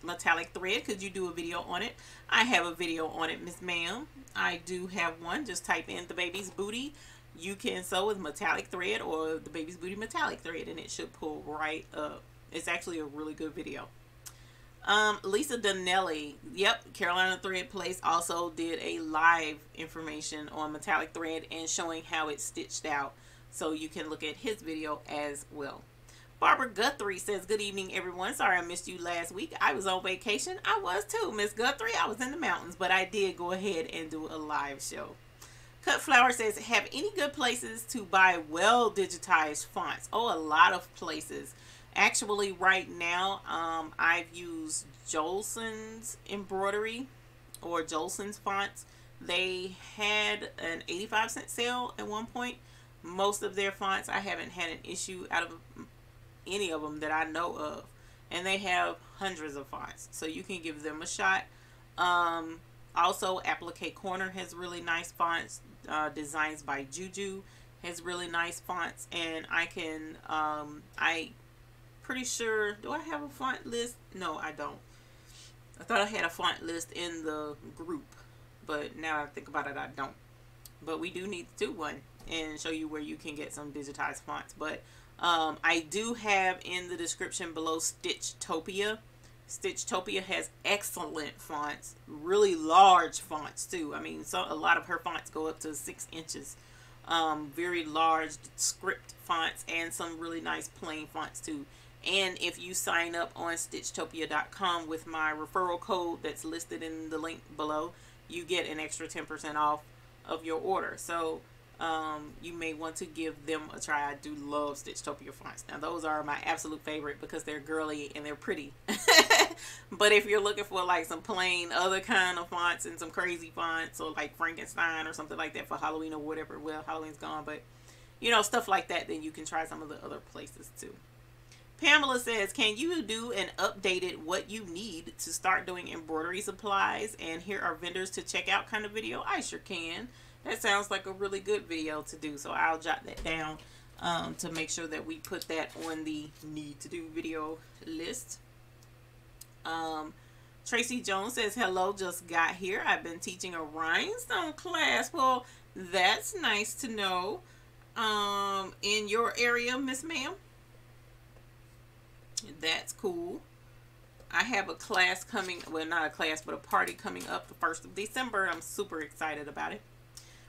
[SPEAKER 1] metallic thread? Could you do a video on it? I have a video on it, Miss Ma'am. I do have one. Just type in the baby's booty. You can sew with metallic thread or the baby's booty metallic thread, and it should pull right up. It's actually a really good video. Lisa Donnelly, yep, Carolina Thread Place also did a live information on metallic thread and showing how it's stitched out. So you can look at his video as well. Barbara Guthrie says, good evening, everyone. Sorry I missed you last week. I was on vacation. I was too, Miss Guthrie. I was in the mountains, but I did go ahead and do a live show. Cut Flower says, have any good places to buy well digitized fonts? Oh, a lot of places. Actually, right now, I've used Jolson's embroidery or Jolson's fonts. They had an 85-cent sale at one point. Most of their fonts, I haven't had an issue out of any of them that I know of. And they have hundreds of fonts, so you can give them a shot. Also, Applique Corner has really nice fonts. Designs by Juju has really nice fonts, and I can pretty sure, do I have a font list? No, I don't. I thought I had a font list in the group, but now I think about it, I don't. But we do need to do one and show you where you can get some digitized fonts. But I do have in the description below Stitchtopia. Stitchtopia has excellent fonts, really large fonts too. I mean, a lot of her fonts go up to 6 inches. Very large script fonts and some really nice plain fonts too. And if you sign up on stitchtopia.com with my referral code that's listed in the link below, you get an extra 10% off of your order. So you may want to give them a try. I do love Stitchtopia fonts. Now those are my absolute favorite because they're girly and they're pretty. But if you're looking for like some plain other kind of fonts and some crazy fonts, or like Frankenstein or something like that for Halloween or whatever, well, Halloween's gone, but stuff like that, then you can try some of the other places too. Pamela says, can you do an updated what you need to start doing embroidery supplies and here are vendors to check out kind of video? I sure can. That sounds like a really good video to do, so I'll jot that down to make sure that we put that on the need to do video list. Tracy Jones says, hello, just got here. I've been teaching a rhinestone class. Well, that's nice to know. In your area, Miss Ma'am. That's cool. I have a class coming, well, not a class, but a party coming up the 1st of December. I'm super excited about it.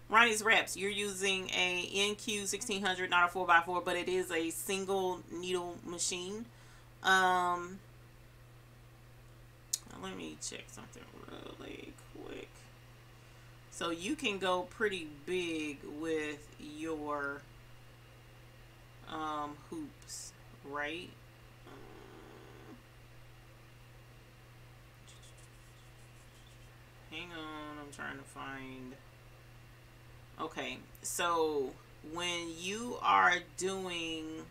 [SPEAKER 1] Ronnie's Wraps, you're using a NQ 1600, not a 4x4, but it is a single needle machine. Let me check something really quick. So you can go pretty big with your hoops, right? Hang on, I'm trying to find. Okay, so when you are doing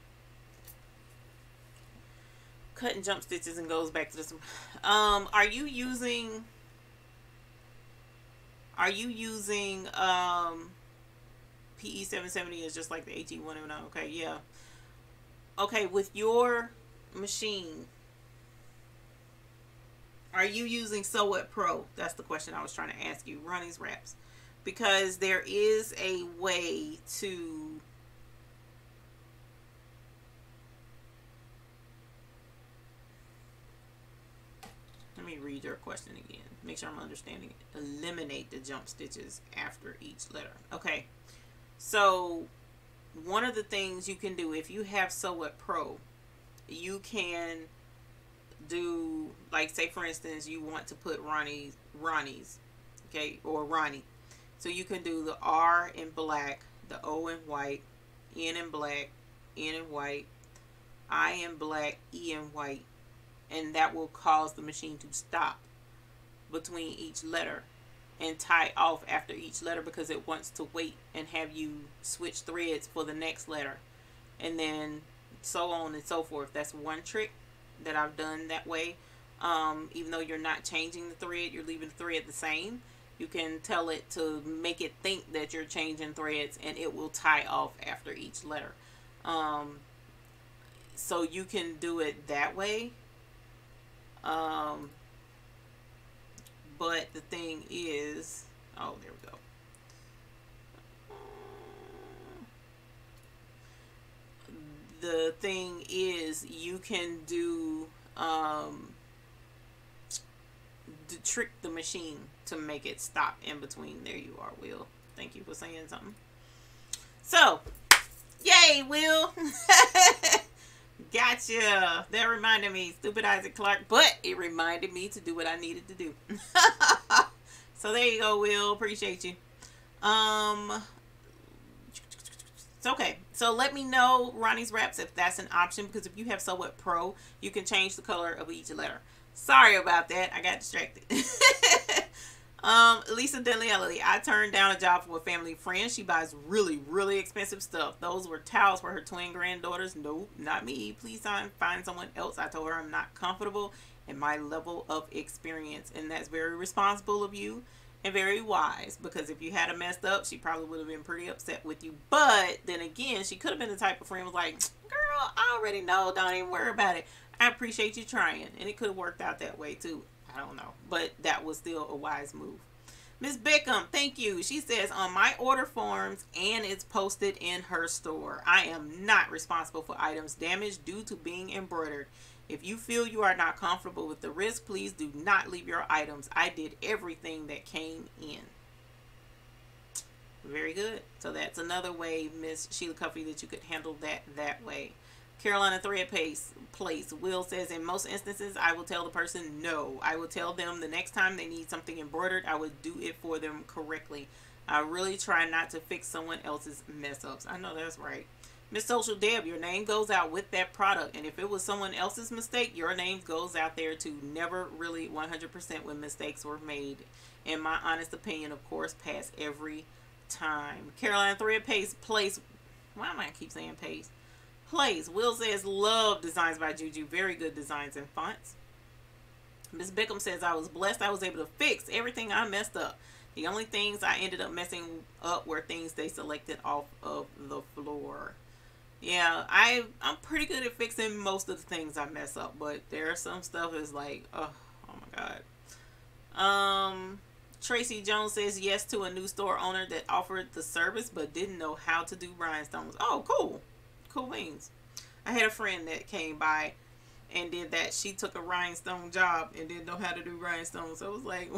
[SPEAKER 1] cut and jump stitches, and goes back to this, are you using PE 770 is just like the AT 109? Okay, yeah. Okay, with your machine, are you using Sew It Pro? That's the question I was trying to ask you. Ronnie's Wraps. Because there is a way to let me read your question again. Make sure I'm understanding it. Eliminate the jump stitches after each letter. Okay. So one of the things you can do if you have Sew It Pro you can do, like, say for instance, you want to put Ronnie's, okay, or Ronnie. So you can do the R in black, the O in white, N in black, N in white, I in black, E in white, and that will cause the machine to stop between each letter and tie off after each letter, because it wants to wait and have you switch threads for the next letter, and then so on and so forth. That's one trick that I've done that way. Even though you're not changing the thread, you're leaving the thread the same. You can tell it to make it think that you're changing threads, and it will tie off after each letter. So you can do it that way. But the thing is, oh, there we go. The thing is, you can do trick the machine to make it stop in between. There you are, Will. Thank you for saying something. So, yay, Will. Gotcha. That reminded me, stupid Isaac Clarke, but it reminded me to do what I needed to do. So there you go, Will. Appreciate you. It's okay. So let me know, Ronnie's Wraps, if that's an option, because if you have Sew What Pro, you can change the color of each letter. Sorry about that. I got distracted. Lisa Delielli, I turned down a job from a family friend. She buys really, really expensive stuff. Those were towels for her twin granddaughters. Nope, not me. Please find someone else. I told her I'm not comfortable in my level of experience. And that's very responsible of you and very wise, because if you had a messed up, she probably would have been pretty upset with you. But then again, she could have been the type of friend who was like, girl, I already know. Don't even worry about it. I appreciate you trying. And it could have worked out that way too. I don't know, but that was still a wise move. Miss Beckham, thank you. She says, on my order forms, and it's posted in her store. I am not responsible for items damaged due to being embroidered. If you feel you are not comfortable with the risk, please do not leave your items. I did everything that came in. Very good. So that's another way, Miss Sheila Cuffey, that you could handle that way. Carolina Thread Place. Will says, in most instances, I will tell the person no. I will tell them the next time they need something embroidered, I would do it for them correctly. I really try not to fix someone else's mess ups. I know that's right. Miss Social Deb, your name goes out with that product. And if it was someone else's mistake, your name goes out there too. Never really 100% when mistakes were made. In my honest opinion, of course, pass every time. Carolina Thread Place. Why am I keep saying Pace? Place. Will says, love designs by Juju. Very good designs and fonts. Miss Beckham says, I was blessed I was able to fix everything I messed up. The only things I ended up messing up were things they selected off of the floor. Yeah, I'm pretty good at fixing most of the things I mess up, but there's some stuff that's like, oh my God. Tracy Jones says yes to a new store owner that offered the service but didn't know how to do rhinestones. Oh, cool. Cool beans. I had a friend that came by and did that. She took a rhinestone job and didn't know how to do rhinestones. So I was like,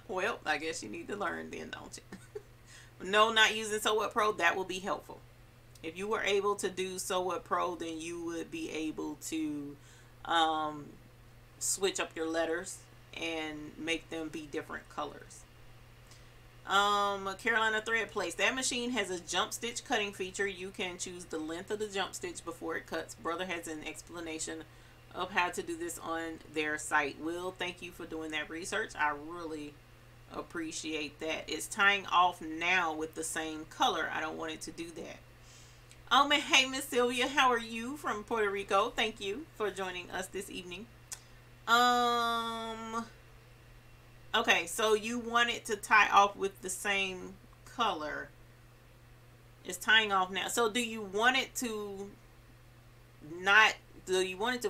[SPEAKER 1] well, I guess you need to learn then, don't you? No, not using Sew What Pro. That will be helpful. If you were able to do Sew What Pro, then you would be able to switch up your letters and make them be different colors. Carolina Thread Place. That machine has a jump stitch cutting feature. You can choose the length of the jump stitch before it cuts. Brother has an explanation of how to do this on their site. Will, thank you for doing that research. I really appreciate that. It's tying off now with the same color. I don't want it to do that. And hey, Miss Sylvia, how are you from Puerto Rico? Thank you for joining us this evening. Okay, so you want it to tie off with the same color. It's tying off now. So do you want it to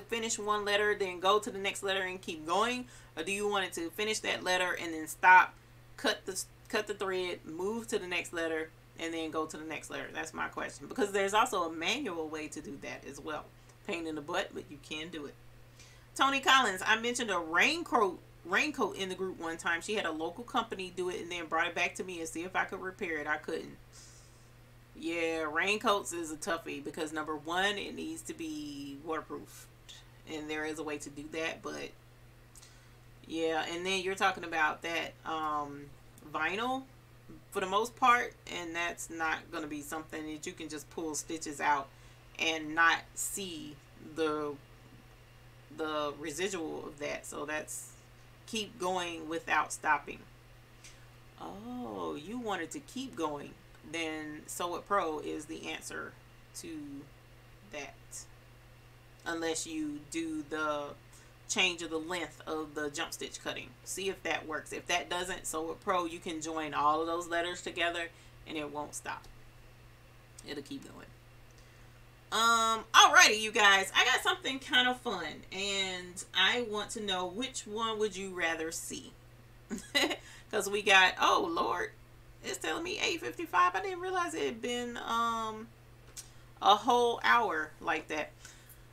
[SPEAKER 1] finish one letter, then go to the next letter and keep going? Or do you want it to finish that letter and then stop, cut the thread, move to the next letter, and then go to the next letter? That's my question. Because there's also a manual way to do that as well. Pain in the butt, but you can do it. Tony Collins, I mentioned a raincoat in the group one time. She had a local company do it and then brought it back to me and see if I could repair it. I couldn't. Yeah, raincoats is a toughie because number one, it needs to be waterproof. and there is a way to do that. But yeah, and then you're talking about that vinyl for the most part, and that's not going to be something that you can just pull stitches out and not see the residual of that. So that's keep going without stopping. Oh, you wanted to keep going. Then Sew It Pro is the answer to that. Unless you do the change of the length of the jump stitch cutting. See if that works. If that doesn't, Sew It Pro, you can join all of those letters together and it won't stop. It'll keep going. Alrighty, you guys, I got something kind of fun, and I want to know which one would you rather see? Because we got, oh Lord, it's telling me 8:55. I didn't realize it had been a whole hour like that,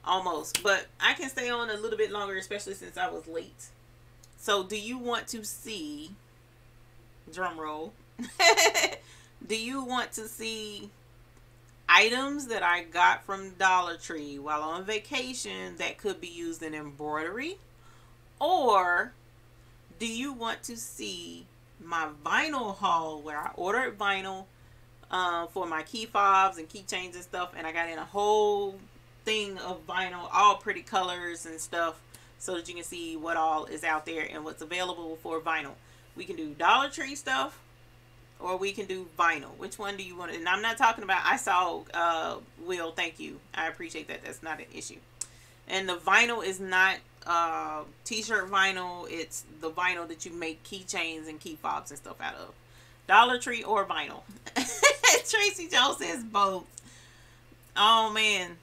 [SPEAKER 1] almost. But I can stay on a little bit longer, especially since I was late. So, do you want to see? Drum roll. Do you want to see items that I got from Dollar Tree while on vacation that could be used in embroidery? Or do you want to see my vinyl haul where I ordered vinyl for my key fobs and keychains and stuff, and I got in a whole thing of vinyl, all pretty colors and stuff, so that you can see what all is out there and what's available for vinyl? We can do Dollar Tree stuff, or we can do vinyl. Which one do you want to? And I'm not talking about, I saw, Will, thank you. I appreciate that. That's not an issue. And the vinyl is not t-shirt vinyl. It's the vinyl that you make keychains and key fobs and stuff out of. Dollar Tree or vinyl. Tracy Joe says both. Oh, man.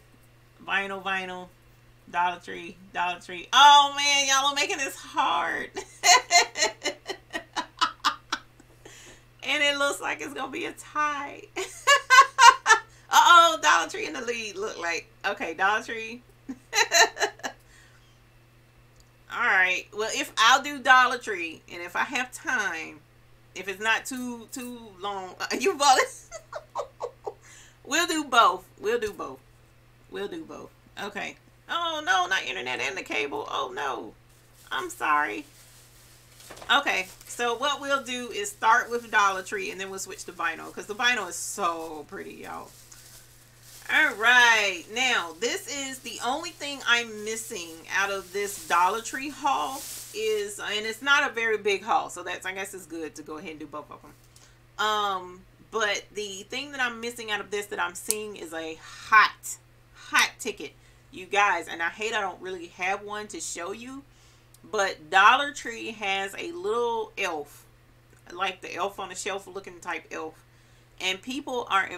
[SPEAKER 1] Vinyl. Dollar Tree. Oh, man. Y'all are making this hard. And it looks like it's going to be a tie. Uh-oh, Dollar Tree in the lead, look like. Okay, Dollar Tree. Alright, well, if I'll do Dollar Tree, and if I have time, if it's not too long, you both. We'll do both. Okay. Oh, no, not internet and the cable. Oh, no. I'm sorry. Okay, so what we'll do is start with Dollar Tree and then we'll switch to vinyl, because the vinyl is so pretty, y'all. Alright, now this is the only thing I'm missing out of this Dollar Tree haul is, and it's not a very big haul, so that's, I guess it's good to go ahead and do both of them. But the thing that I'm missing out of this that I'm seeing is a hot ticket, you guys, and I hate I don't really have one to show you. But Dollar Tree has a little elf, like the elf on the shelf looking type elf. And people are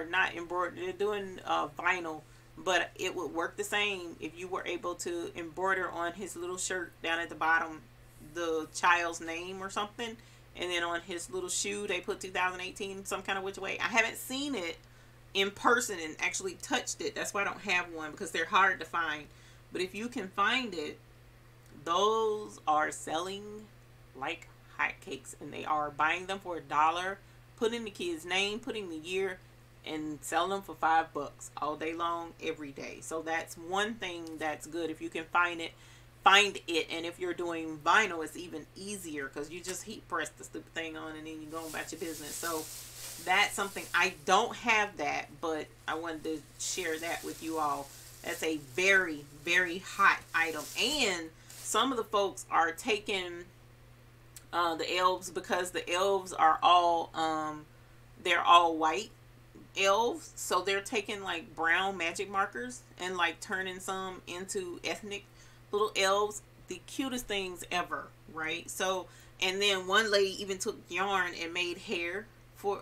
[SPEAKER 1] not embroidered. They're doing vinyl, but it would work the same if you were able to embroider on his little shirt down at the bottom the child's name or something. And then on his little shoe, they put 2018 some kind of which way. I haven't seen it in person and actually touched it. That's why I don't have one, because they're hard to find. But if you can find it, those are selling like hotcakes, and they are buying them for $1, putting the kid's name, putting the year, and selling them for $5 all day long, every day. So that's one thing that's good. If you can find it. And if you're doing vinyl, it's even easier, because you just heat press the stupid thing on and then you go about your business. So that's something. I don't have that, but I wanted to share that with you all. That's a very, very hot item. And some of the folks are taking the elves, because the elves are all they're all white elves, so they're taking like brown magic markers and like turning some into ethnic little elves. The cutest things ever, right? So, and then one lady even took yarn and made hair for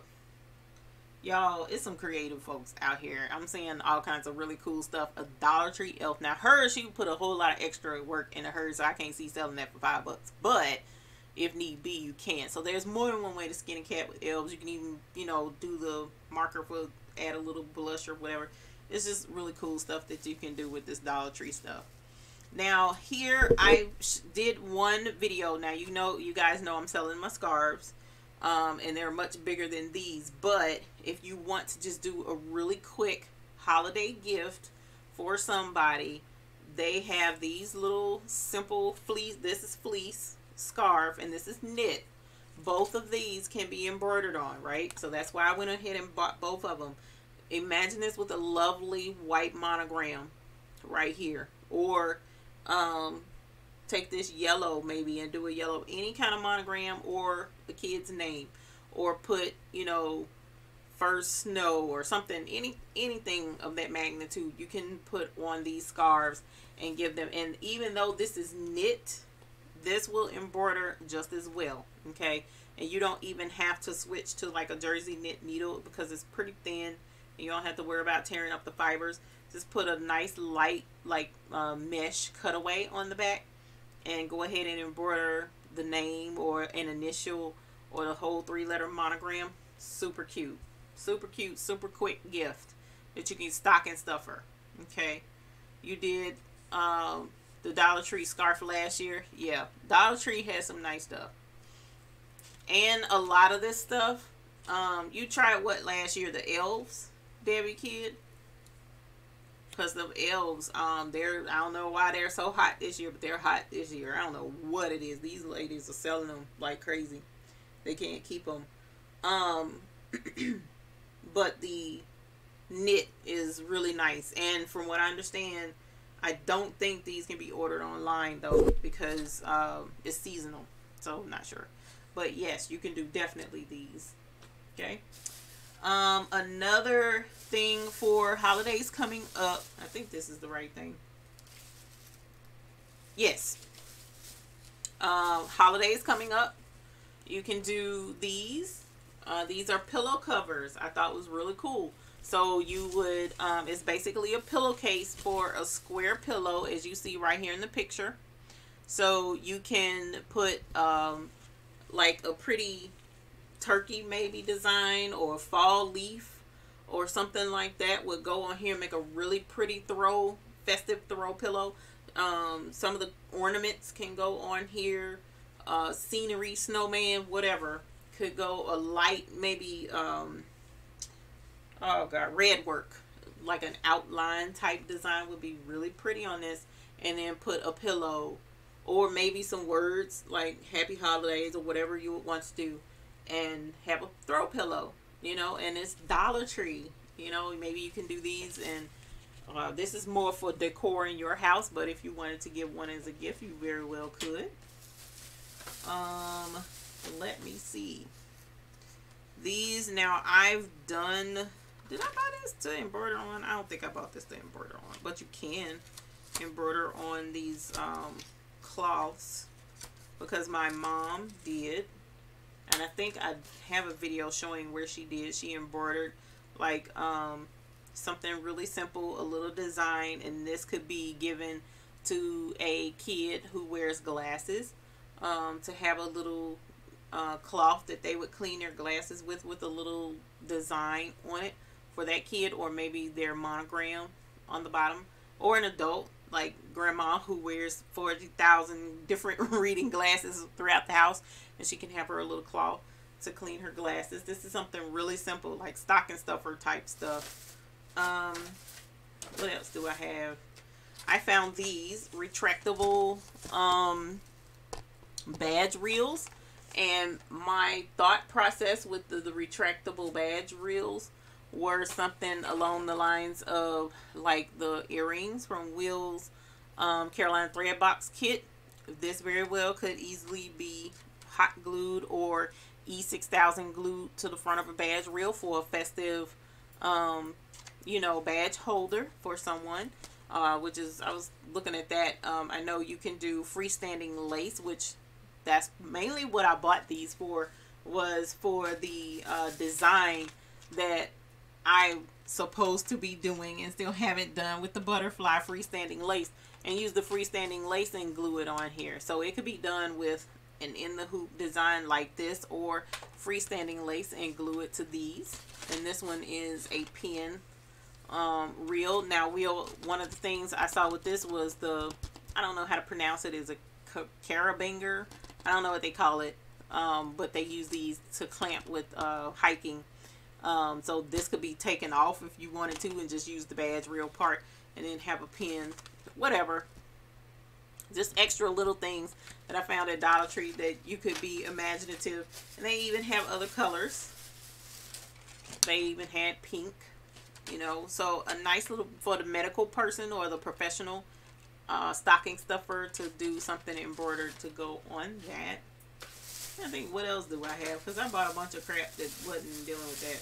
[SPEAKER 1] y'all. It's some creative folks out here. I'm seeing all kinds of really cool stuff. A Dollar Tree elf. Now hers, she put a whole lot of extra work into hers, so I can't see selling that for $5. But if need be, you can. So there's more than one way to skin a cat with elves. You can even, you know, do the marker for, add a little blush or whatever. It's just really cool stuff that you can do with this Dollar Tree stuff. Now here I did one video. Now you guys know I'm selling my scarves. And they're much bigger than these, but if you want to just do a really quick holiday gift for somebody, they have these little simple fleece. This is fleece scarf, and this is knit. Both of these can be embroidered on, right? So that's why I went ahead and bought both of them. Imagine this with a lovely white monogram right here. Or take this yellow maybe and do a yellow, any kind of monogram or the kid's name. Or put, you know, first snow or something, anything of that magnitude you can put on these scarves and give them. And even though this is knit, this will embroider just as well, okay? And you don't even have to switch to like a jersey knit needle because it's pretty thin and you don't have to worry about tearing up the fibers. Just put a nice light like mesh cutaway on the back and go ahead and embroider the name or an initial or the whole 3-letter monogram. Super cute, super cute, super quick gift that you can stocking stuffer. Okay, you did the Dollar Tree scarf last year. Yeah, Dollar Tree has some nice stuff. And a lot of this stuff, you tried what last year? The elves, Debbie Kid? Because the elves, I don't know why they're so hot this year, but they're hot this year. I don't know what it is. These ladies are selling them like crazy. They can't keep them. But the knit is really nice. And from what I understand, I don't think these can be ordered online though, because it's seasonal. So I'm not sure. But yes, you can do definitely these. Okay. Another thing for holidays coming up. I think this is the right thing. Yes. Holidays coming up. You can do these. These are pillow covers. I thought was really cool. So you would, it's basically a pillowcase for a square pillow, as you see right here in the picture. So you can put like a pretty turkey maybe design or a fall leaf or something like that would go on here and make a really pretty throw, festive throw pillow. Some of the ornaments can go on here. Scenery, snowman, whatever could go. A light maybe oh god, red work, like an outline type design would be really pretty on this. And then put a pillow or maybe some words like happy holidays or whatever you would want to do, and have a throw pillow, you know. And it's Dollar Tree, you know. Maybe you can do these. And this is more for decor in your house, but if you wanted to give one as a gift, you very well could. Let me see. These, now I've done, did I buy this to embroider on? I don't think I bought this to embroider on, but you can embroider on these cloths because my mom did. And I think I have a video showing where she did. She embroidered like something really simple, a little design, and this could be given to a kid who wears glasses, to have a little cloth that they would clean their glasses with a little design on it for that kid, or maybe their monogram on the bottom, or an adult like grandma who wears 40,000 different reading glasses throughout the house, and she can have her little cloth to clean her glasses. This is something really simple, like stocking stuffer type stuff. What else do I have? I found these retractable badge reels, and my thought process with the retractable badge reels were something along the lines of like the earrings from Will's Carolina Thread Box kit. This very well could easily be hot glued or E6000 glued to the front of a badge reel for a festive you know, badge holder for someone, which is, I was looking at that. I know you can do freestanding lace, which that's mainly what I bought these for, was for the design that I'm supposed to be doing and still haven't done with the butterfly freestanding lace, and use the freestanding lace and glue it on here. So it could be done with an in the hoop design like this, or freestanding lace and glue it to these. And this one is a pin reel. Now one of the things I saw with this was the, I don't know how to pronounce it, is a carabinger. I don't know what they call it, but they use these to clamp with hiking. So this could be taken off if you wanted to and just use the badge reel part, and then have a pin whatever. Just extra little things that I found at Dollar Tree that you could be imaginative. And they even have other colors. They even had pink, you know. So a nice little, for the medical person or the professional stocking stuffer to do something embroidered to go on that. I think, what else do I have? Because I bought a bunch of crap that wasn't dealing with that.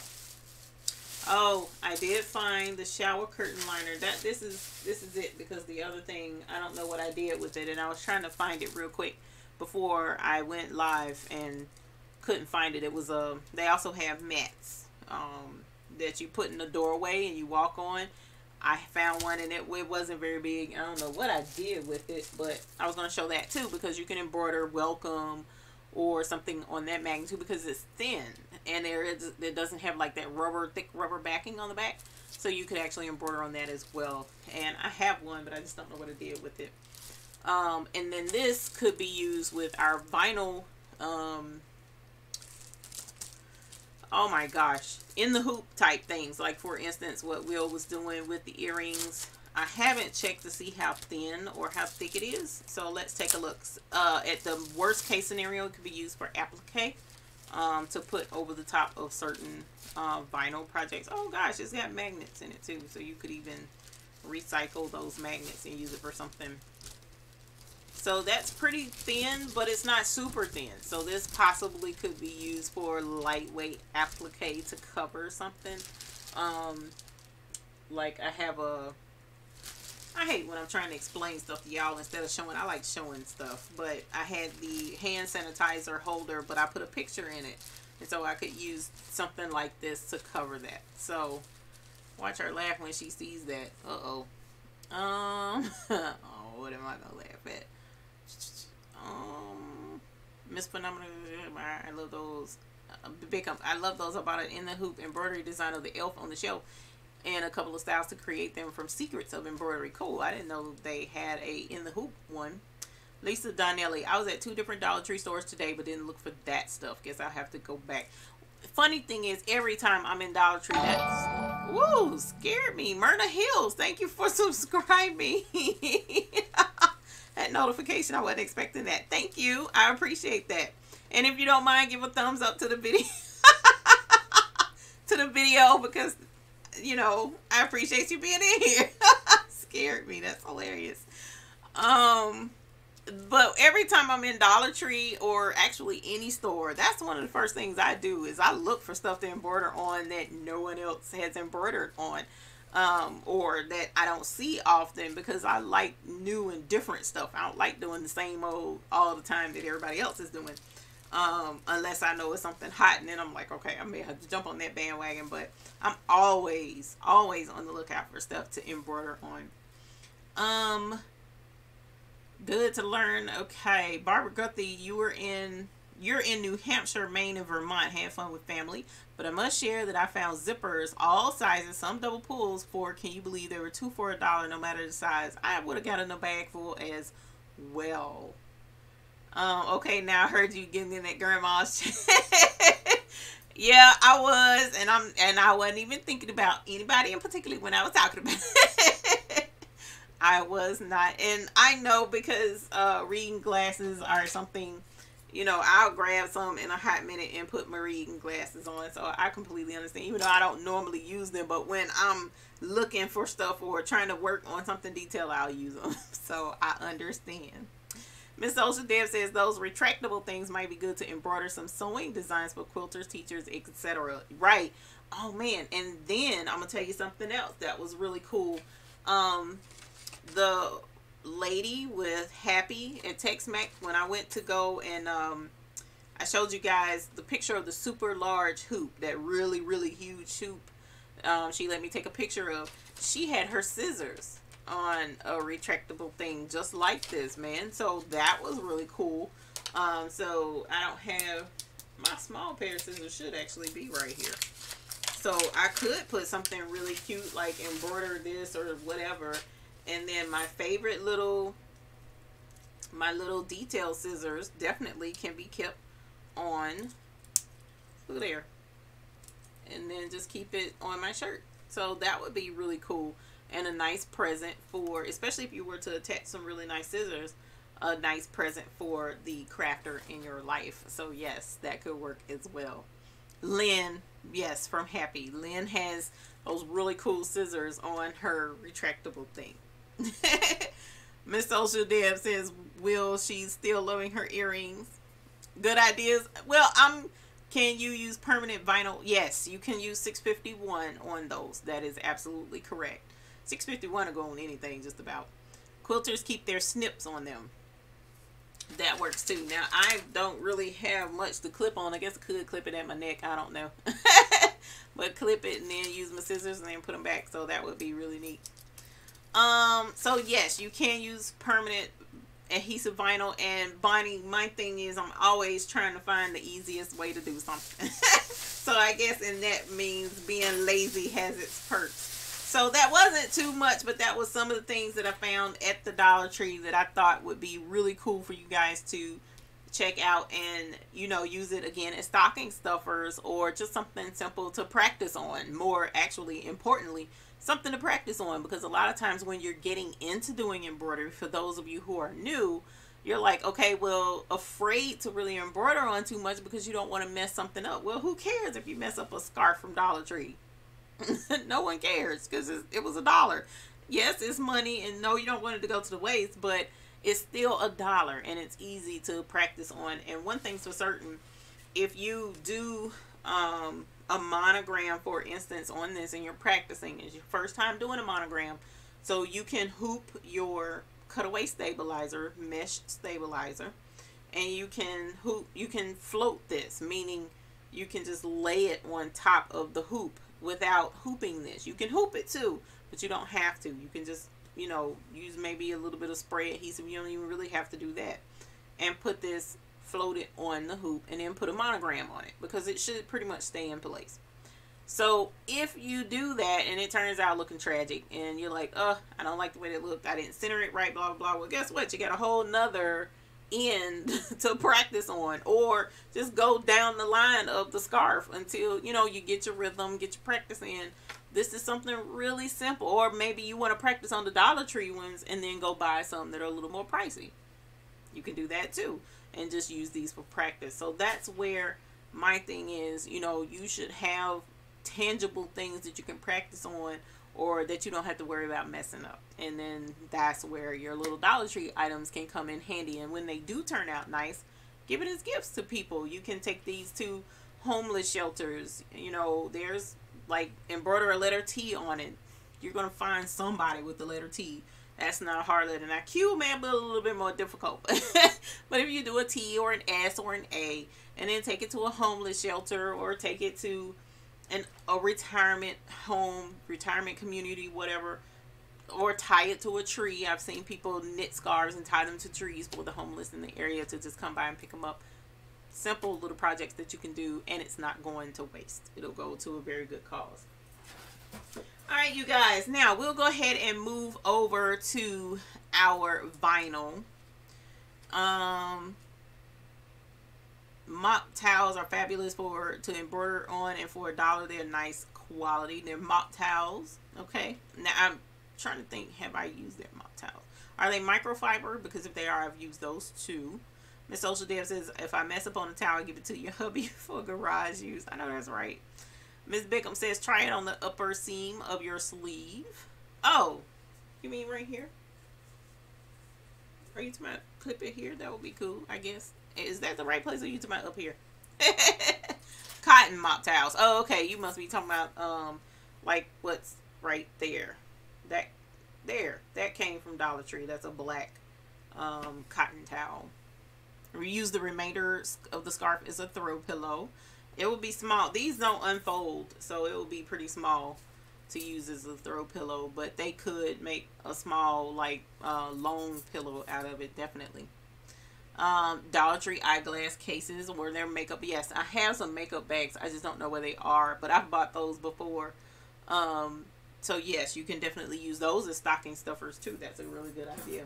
[SPEAKER 1] Oh, I did find the shower curtain liner. This is it, because the other thing, I don't know what I did with it, and I was trying to find it real quick before I went live and couldn't find it. It was they also have mats that you put in the doorway and you walk on. I found one and it wasn't very big. I don't know what I did with it, but I was going to show that too, because you can embroider welcome or something on that magnitude, because it's thin and it doesn't have like that thick rubber backing on the back, so you could actually embroider on that as well. And I have one, but I just don't know what I did with it. And then this could be used with our vinyl, oh my gosh, in the hoop type things, like for instance what Will was doing with the earrings. I haven't checked to see how thin or how thick it is, so let's take a look. At the worst case scenario, it could be used for applique, to put over the top of certain vinyl projects. Oh gosh, it's got magnets in it too, so you could even recycle those magnets and use it for something. So that's pretty thin, but it's not super thin, so this possibly could be used for lightweight applique to cover something. Like I hate when I'm trying to explain stuff to y'all instead of showing. I like showing stuff, but I had the hand sanitizer holder, but I put a picture in it, and so I could use something like this to cover that. So watch her laugh when she sees that. Oh, what am I gonna laugh at? Miss Phenomenal. I love those. I love those. I bought it in the hoop embroidery design of the elf on the shelf, and a couple of styles to create them from Secrets of Embroidery. Cool. I didn't know they had a in the hoop one. Lisa Donnelly. I was at 2 different Dollar Tree stores today, but didn't look for that stuff. Guess I'll have to go back. Funny thing is, every time I'm in Dollar Tree, that's, woo, scared me. Myrna Hills, thank you for subscribing. That notification, I wasn't expecting that. Thank you. I appreciate that. And if you don't mind, give a thumbs up to the video. To the video, because, you know, I appreciate you being in here. Scared me. That's hilarious. But every time I'm in Dollar Tree or actually any store, that's one of the first things I do is I look for stuff to embroider on that no one else has embroidered on, or that I don't see often, because I like new and different stuff. I don't like doing the same old all the time that everybody else is doing, unless I know it's something hot, and then I'm like, okay, I may have to jump on that bandwagon. But I'm always on the lookout for stuff to embroider on. Good to learn. Okay, Barbara Guthrie, you're in New Hampshire, Maine, and Vermont. Have fun with family. But I must share that I found zippers, all sizes, some double pulls for, can you believe, there were 2 for $1, no matter the size. I would have gotten a bag full as well. Okay, now I heard you getting in that grandma's Yeah, I was, and I wasn't even thinking about anybody in particular when I was talking about it. I was not, and I know, because reading glasses are something, you know, I'll grab some in a hot minute and put my reading glasses on, so I completely understand, even though I don't normally use them, but when I'm looking for stuff or trying to work on something detailed, I'll use them. So I understand. Miss Social Dev says those retractable things might be good to embroider some sewing designs for quilters, teachers, etc. Right. Oh man, and then I'm gonna tell you something else that was really cool. The lady with Happy at Tex-Mex, when I went to go and I showed you guys the picture of the super large hoop, that really huge hoop, she let me take a picture of. She had her scissors on a retractable thing just like this, man. So that was really cool. So I don't have my small pair of scissors, should actually be right here. So I could put something really cute, like embroider this or whatever. And then my favorite little detail scissors definitely can be kept on. Look there. And then just keep it on my shirt. So that would be really cool. and a nice present for, especially if you were to attach some really nice scissors, a nice present for the crafter in your life. So yes, that could work as well. Lynn, yes, from Happy. Lynn has those really cool scissors on her retractable thing. Miss Social Deb says, will she's still loving her earrings? Good ideas. Well, can you use permanent vinyl? Yes, you can use 651 on those. That is absolutely correct. 651 will go on anything just about. Quilters keep their snips on them. That works too. Now, I don't really have much to clip on. I guess I could clip it at my neck. I don't know. But clip it and then use my scissors and then put them back. So that would be really neat. So yes, you can use permanent adhesive vinyl. And Bonnie, my thing is I'm always trying to find the easiest way to do something. So I guess, and that means being lazy has its perks. So that wasn't too much, but that was some of the things that I found at the Dollar Tree that I thought would be really cool for you guys to check out and, you know, use it again as stocking stuffers or just something simple to practice on. More actually, importantly, something to practice on, because a lot of times when you're getting into doing embroidery, for those of you who are new, you're like, okay, well, afraid to really embroider on too much because you don't want to mess something up. Well, who cares if you mess up a scarf from Dollar Tree? No one cares because it was $1. Yes, it's money, and no, you don't want it to go to the waste, but it's still $1 and it's easy to practice on. And one thing's for certain, if you do a monogram, for instance, on this, and you're practicing, it's your first time doing a monogram, so you can hoop your cutaway stabilizer, mesh stabilizer, and you can float this, meaning you can just lay it on top of the hoop without hooping this. You can hoop it too, but you don't have to. You can just, you know, use maybe a little bit of spray adhesive. You don't even really have to do that. And put this, float it on the hoop, and then put a monogram on it, because it should pretty much stay in place. So if you do that and it turns out looking tragic and you're like, oh, I don't like the way it looked, I didn't center it right, blah, blah, blah. Well, guess what? You got a whole nother end to practice on, or just go down the line of the scarf until, you know, you get your rhythm, get your practice in. This is something really simple. Or maybe you want to practice on the Dollar Tree ones and then go buy some that are a little more pricey. You can do that too and just use these for practice. So that's where my thing is, you know, you should have tangible things that you can practice on, or that you don't have to worry about messing up. And then that's where your little Dollar Tree items can come in handy. And when they do turn out nice, give it as gifts to people. You can take these to homeless shelters. You know, there's like embroider a letter T on it. You're going to find somebody with the letter T. That's not a hard letter. Now Q may be a little bit more difficult. But if you do a T or an S or an A, and then take it to a homeless shelter, or take it to a retirement home, retirement community, whatever, or tie it to a tree. I've seen people knit scarves and tie them to trees for the homeless in the area to just come by and pick them up. Simple little projects that you can do, and it's not going to waste. It'll go to a very good cause. All right, you guys, now we'll go ahead and move over to our vinyl. Mop towels are fabulous to embroider on, and for $1 they're nice quality. They're mop towels. Okay, now I'm trying to think, have I used their mop towels? Are they microfiber? Because if they are, I've used those too. Miss Social Dev says, if I mess up on the towel, give it to your hubby for garage use. I know that's right. Miss Bickham says, try it on the upper seam of your sleeve. Oh, you mean right here? Are you talking about clip it here? That would be cool, I guess. Is that the right place, or are you talking about up here? Cotton mop towels. Oh, okay. You must be talking about like what's right there. That came from Dollar Tree. That's a black cotton towel. Reuse the remainder of the scarf as a throw pillow. It will be small. These don't unfold, so it will be pretty small to use as a throw pillow, but they could make a small, like, long pillow out of it, definitely. Dollar Tree eyeglass cases, or their makeup. Yes, I have some makeup bags. I just don't know where they are, but I've bought those before. So yes, you can definitely use those as stocking stuffers too. That's a really good idea.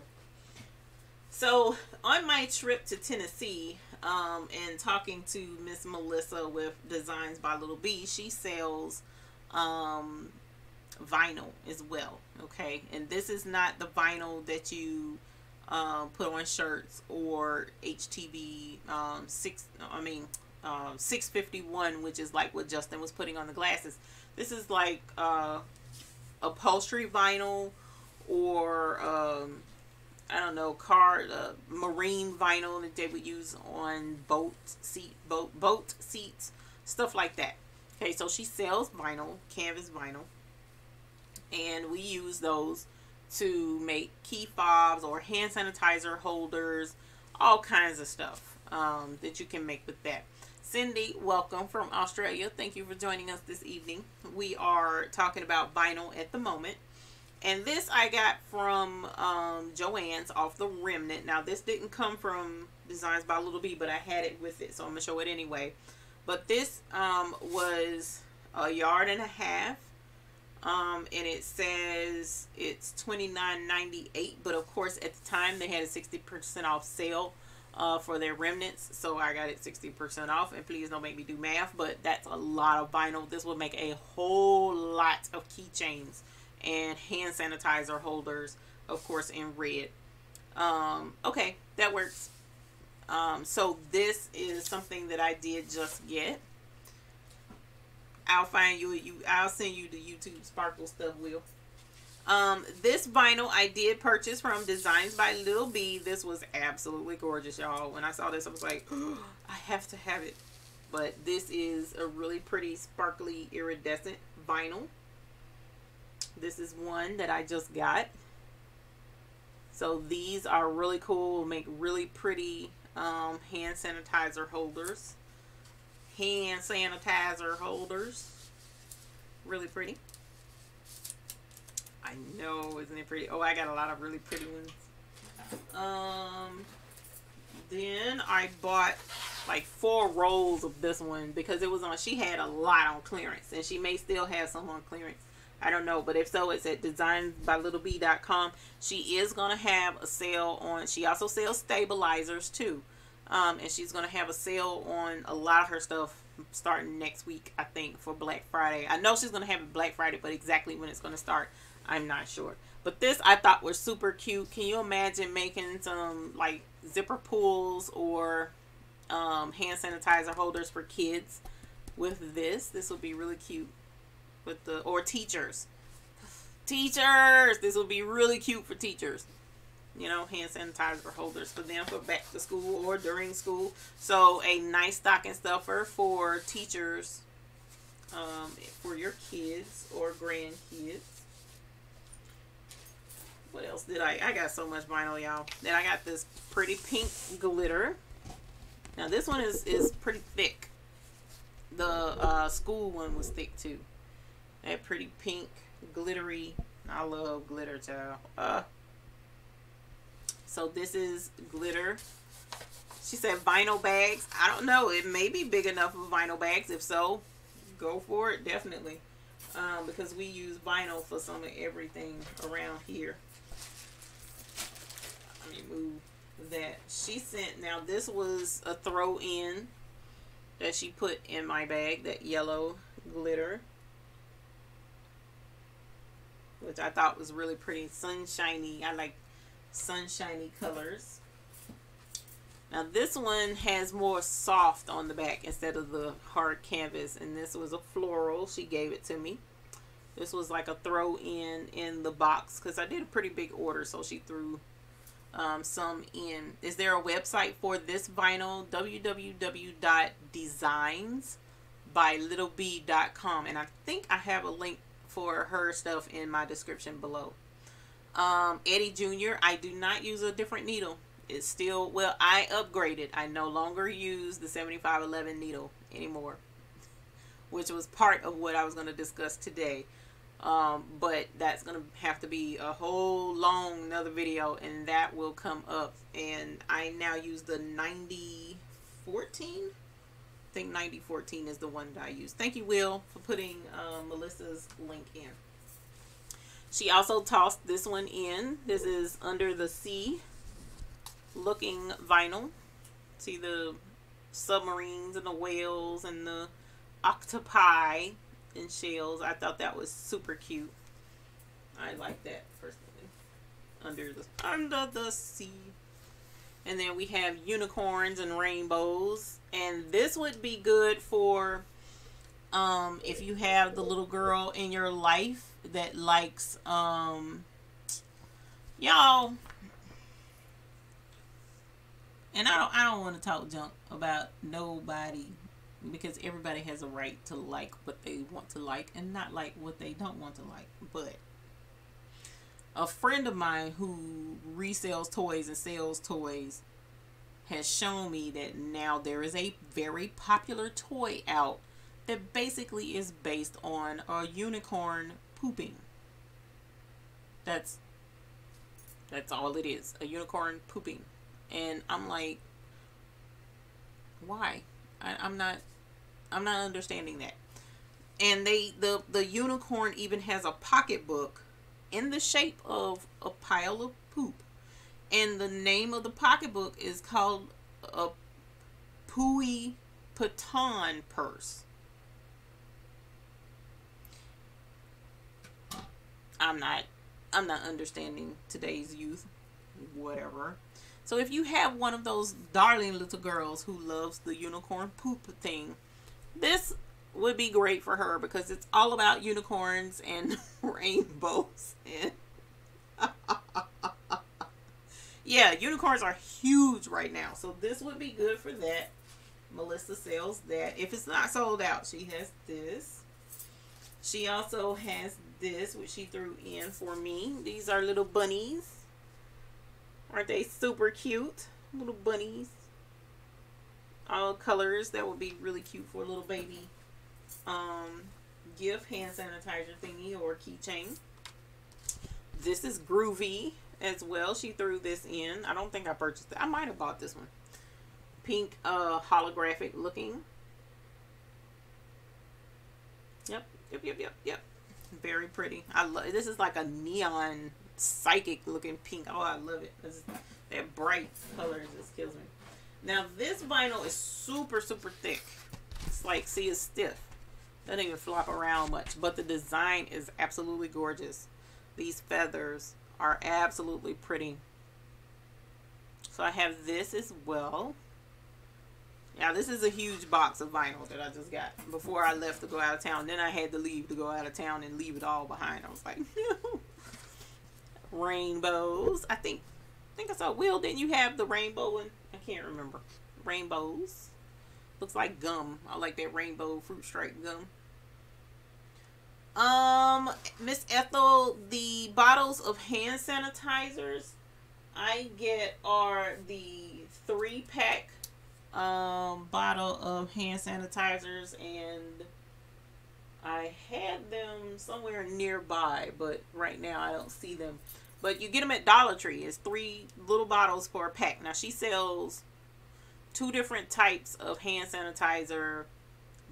[SPEAKER 1] So on my trip to Tennessee, and talking to Miss Melissa with Designs by Little B, she sells vinyl as well. Okay, and this is not the vinyl that you put on shirts or HTV 651, which is like what Justin was putting on the glasses. This is like upholstery vinyl, or I don't know, marine vinyl that they would use on boat seats, stuff like that. Okay, so she sells vinyl, canvas vinyl, and we use those to make key fobs or hand sanitizer holders, all kinds of stuff that you can make with that. Cindy, welcome from Australia. Thank you for joining us this evening. We are talking about vinyl at the moment. And this I got from Joann's off the Remnant. Now, this didn't come from Designs by Little B, but I had it with it, so I'm going to show it anyway. But this was a yard and a half. And it says it's $29.98, but of course at the time they had a 60% off sale for their remnants, so I got it 60% off. And please don't make me do math, but that's a lot of vinyl. This will make a whole lot of keychains and hand sanitizer holders, of course in red. Okay, that works. So this is something that I did just get. I'll find you. I'll send you the YouTube sparkle stuff, Will. This vinyl I did purchase from Designs by Little B. This was absolutely gorgeous, y'all. When I saw this, I was like, oh, I have to have it. But this is a really pretty, sparkly, iridescent vinyl. This is one that I just got. So these are really cool. Make really pretty hand sanitizer holders. Hand sanitizer holders. Really pretty. I know, isn't it pretty? Oh, I got a lot of really pretty ones. Then I bought like 4 rolls of this one because it was on, she had a lot on clearance, and she may still have some on clearance. I don't know, but if so, it's at designsbylittleb.com. She is going to have a sale on, she also sells stabilizers too. And she's going to have a sale on a lot of her stuff starting next week, I think, for Black Friday. I know she's going to have it Black Friday, but exactly when it's going to start, I'm not sure. But this I thought was super cute. Can you imagine making some like zipper pulls or hand sanitizer holders for kids with this? This would be really cute. With the, or teachers. Teachers! This would be really cute for teachers. You know, hand sanitizer holders for them for back to school or during school. So a nice stocking stuffer for teachers, for your kids or grandkids. What else did I got so much vinyl, y'all. Then I got this pretty pink glitter. Now this one is pretty thick. The school one was thick too. That pretty pink glittery. I love glitter, child. So this is glitter. She said vinyl bags. I don't know. It may be big enough for vinyl bags. If so, go for it. Definitely. Because we use vinyl for some of everything around here. Let me move that. She sent, now this was a throw in that she put in my bag. That yellow glitter, which I thought was really pretty. Sunshiny. I like sunshiny colors. Now this one has more soft on the back instead of the hard canvas, and this was a floral. She gave it to me. This was like a throw in the box because I did a pretty big order, so she threw some in. Is there a website for this vinyl? www.designsbylittleb.com, and I think I have a link for her stuff in my description below. Eddie Jr., I do not use a different needle. It's still, well, I upgraded. I no longer use the 7511 needle anymore, which was part of what I was going to discuss today. But that's going to have to be a whole long another video, and that will come up. And I now use the 9014. I think 9014 is the one that I use. Thank you, Will, for putting Melissa's link in. She also tossed this one in. This is Under the Sea looking vinyl. See the submarines and the whales and the octopi and shells. I thought that was super cute. I like that personally. Under the sea. And then we have unicorns and rainbows. And this would be good for if you have the little girl in your life that likes y'all. And I don't want to talk junk about nobody, because everybody has a right to like what they want to like and not like what they don't want to like. But a friend of mine who resells toys and sells toys has shown me that now there is a very popular toy out that basically is based on a unicorn pooping. That's all it is, a unicorn pooping. And I'm like, why? I'm not understanding that. And the unicorn even has a pocketbook in the shape of a pile of poop. And the name of the pocketbook is called a Pooey Paton purse. I'm not understanding today's youth. Whatever. So if you have one of those darling little girls who loves the unicorn poop thing, this would be great for her, because it's all about unicorns and rainbows. And yeah, unicorns are huge right now. So this would be good for that. Melissa sells that. If it's not sold out, she has this. She also has this, which she threw in for me. These are little bunnies. Aren't they super cute? Little bunnies. All colors. That would be really cute for a little baby gift hand sanitizer thingy or keychain. This is groovy as well. She threw this in. I don't think I purchased it. I might have bought this one. Pink holographic looking. Yep. Very pretty. I love this. Is like a neon psychic looking pink. Oh, I love it. That bright color just kills me. Now this vinyl is super thick. It's like, see, it's stiff. Doesn't even flop around much, but the design is absolutely gorgeous. These feathers are absolutely pretty. So I have this as well. Now this is a huge box of vinyl that I just got before I left to go out of town. Then I had to leave to go out of town and leave it all behind. I was like, no. Rainbows. I think I saw, Will, didn't you have the rainbow one? I can't remember. Rainbows. Looks like gum. I like that rainbow fruit stripe gum. Miss Ethel, the bottles of hand sanitizers I get are the 3-pack bottle of hand sanitizers, and I had them somewhere nearby, but right now I don't see them. But you get them at Dollar Tree. It's 3 little bottles for a pack. Now she sells 2 different types of hand sanitizer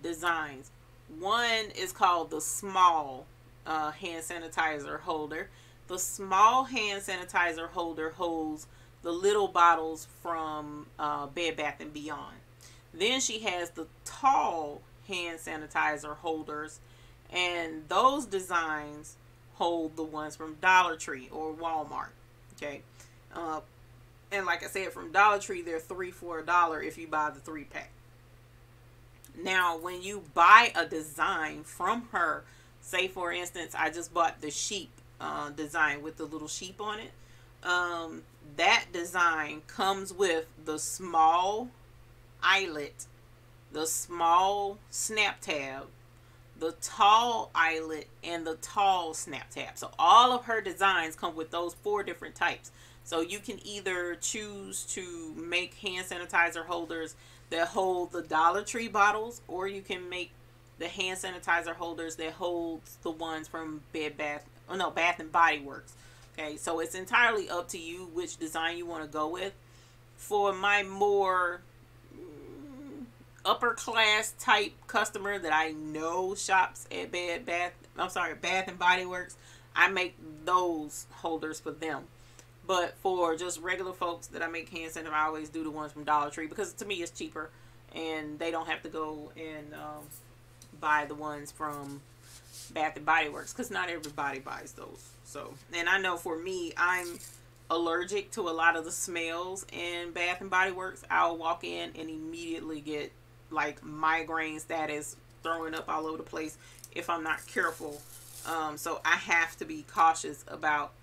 [SPEAKER 1] designs. One is called the small hand sanitizer holder. The small hand sanitizer holder holds the little bottles from Bed Bath & Beyond. Then she has the tall hand sanitizer holders, and those designs hold the ones from Dollar Tree or Walmart. Okay. And like I said, from Dollar Tree, they're 3 for $1 if you buy the 3-pack. Now, when you buy a design from her, say for instance, I just bought the sheep design with the little sheep on it. That design comes with the small eyelet, the small snap tab, the tall eyelet, and the tall snap tab. So all of her designs come with those 4 different types. So you can either choose to make hand sanitizer holders that hold the Dollar Tree bottles, or you can make the hand sanitizer holders that hold the ones from Bath and Body Works. Okay, so it's entirely up to you which design you want to go with. For my more upper class type customer that I know shops at Bath and Body Works, I make those holders for them. But for just regular folks that I make hand sanitizer, I always do the ones from Dollar Tree, because to me it's cheaper, and they don't have to go and buy the ones from Bath and Body Works, because not everybody buys those. So, and I know for me, I'm allergic to a lot of the smells in Bath and Body Works. I'll walk in and immediately get like migraine status, throwing up all over the place if I'm not careful. So I have to be cautious about,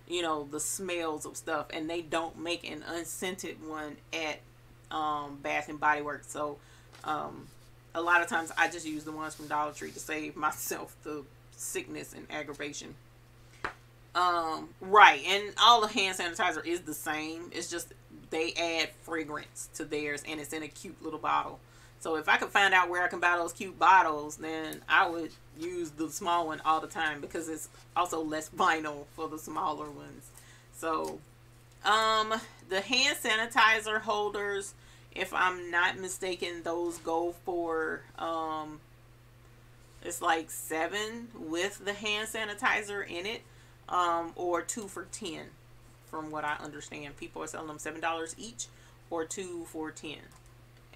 [SPEAKER 1] you know, the smells of stuff, and they don't make an unscented one at Bath and Body Works. So a lot of times I just use the ones from Dollar Tree to save myself the sickness and aggravation. Right, and all the hand sanitizer is the same. It's just they add fragrance to theirs, and it's in a cute little bottle. So if I could find out where I can buy those cute bottles, then I would use the small one all the time, because it's also less vinyl for the smaller ones. So, the hand sanitizer holders, if I'm not mistaken, those go for, it's like 7 with the hand sanitizer in it, or 2 for $10. From what I understand, people are selling them $7 each, or 2 for $10.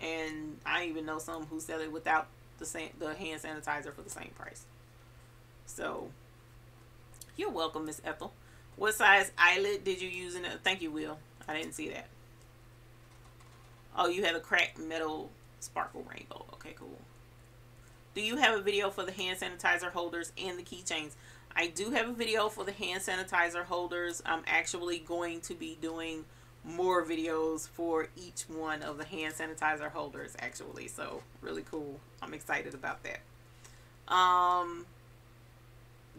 [SPEAKER 1] And I even know some who sell it without the hand sanitizer for the same price. So, you're welcome, Miss Ethel. What size eyelet did you use in it? Thank you, Will. I didn't see that. Oh, you had a cracked metal sparkle rainbow. Okay, cool. Do you have a video for the hand sanitizer holders and the keychains? I do have a video for the hand sanitizer holders. I'm actually going to be doing more videos for each one of the hand sanitizer holders, actually. So, really cool. I'm excited about that.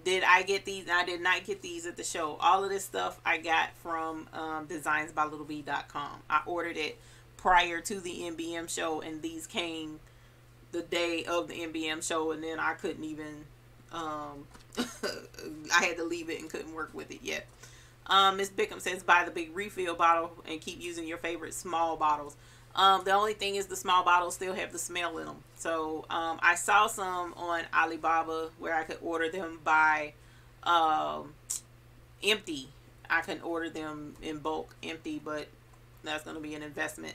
[SPEAKER 1] Did I get these? I did not get these at the show. All of this stuff I got from designsbylittleb.com. I ordered it prior to the NBM show, and these came the day of the NBM show, and then I couldn't even I had to leave it and couldn't work with it yet. Miss Bickham says buy the big refill bottle and keep using your favorite small bottles. The only thing is the small bottles still have the smell in them. So I saw some on Alibaba where I could order them by empty. I can order them in bulk empty, but that's going to be an investment.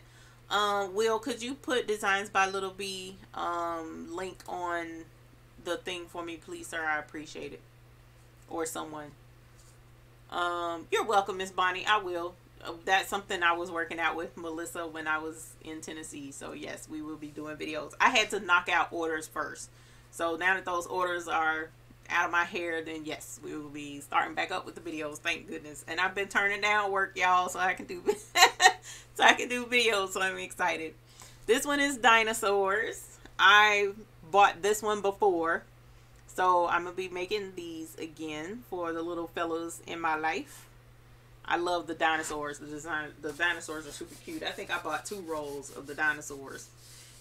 [SPEAKER 1] Will, could you put Designs by Little B link on the thing for me, please, sir? I appreciate it. Or someone. You're welcome, Miss Bonnie. I will. That's something I was working out with Melissa when I was in Tennessee. So yes, we will be doing videos. I had to knock out orders first. So now that those orders are out of my hair, then yes, we will be starting back up with the videos. Thank goodness. And I've been turning down work, y'all, so I can do videos. So I'm excited. This one is dinosaurs. I bought this one before, so I'm gonna be making these again for the little fellows in my life. I love the dinosaurs. The dinosaurs are super cute. I think I bought 2 rolls of the dinosaurs.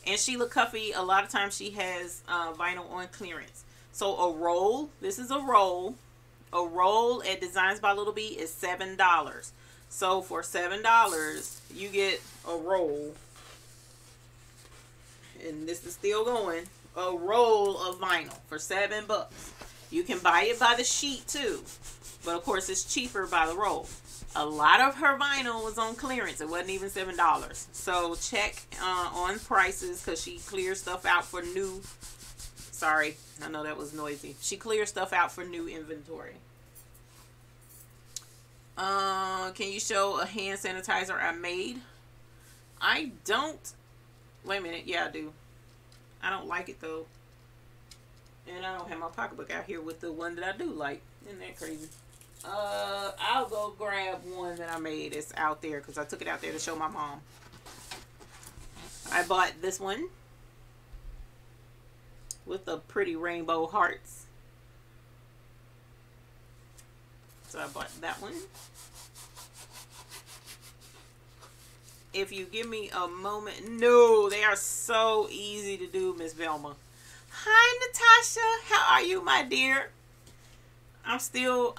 [SPEAKER 1] And Sheila Cuffey, a lot of times she has vinyl on clearance. So a roll, this is a roll. A roll at Designs by Little B is $7. So for $7, you get a roll. And this is still going. A roll of vinyl for $7. You can buy it by the sheet too. But of course it's cheaper by the roll. A lot of her vinyl was on clearance. It wasn't even $7. So check on prices, because she clears stuff out for new. Sorry, I know that was noisy. She clears stuff out for new inventory. Can you show a hand sanitizer I made? I don't. Wait a minute. Yeah, I do. I don't like it though. And I don't have my pocketbook out here with the one that I do like. Isn't that crazy? I'll go grab one that I made. It's out there because I took it out there to show my mom. I bought this one with the pretty rainbow hearts. So I bought that one. If you give me a moment. No, they are so easy to do, Miss Velma. Hi, Natasha. How are you, my dear? I'm still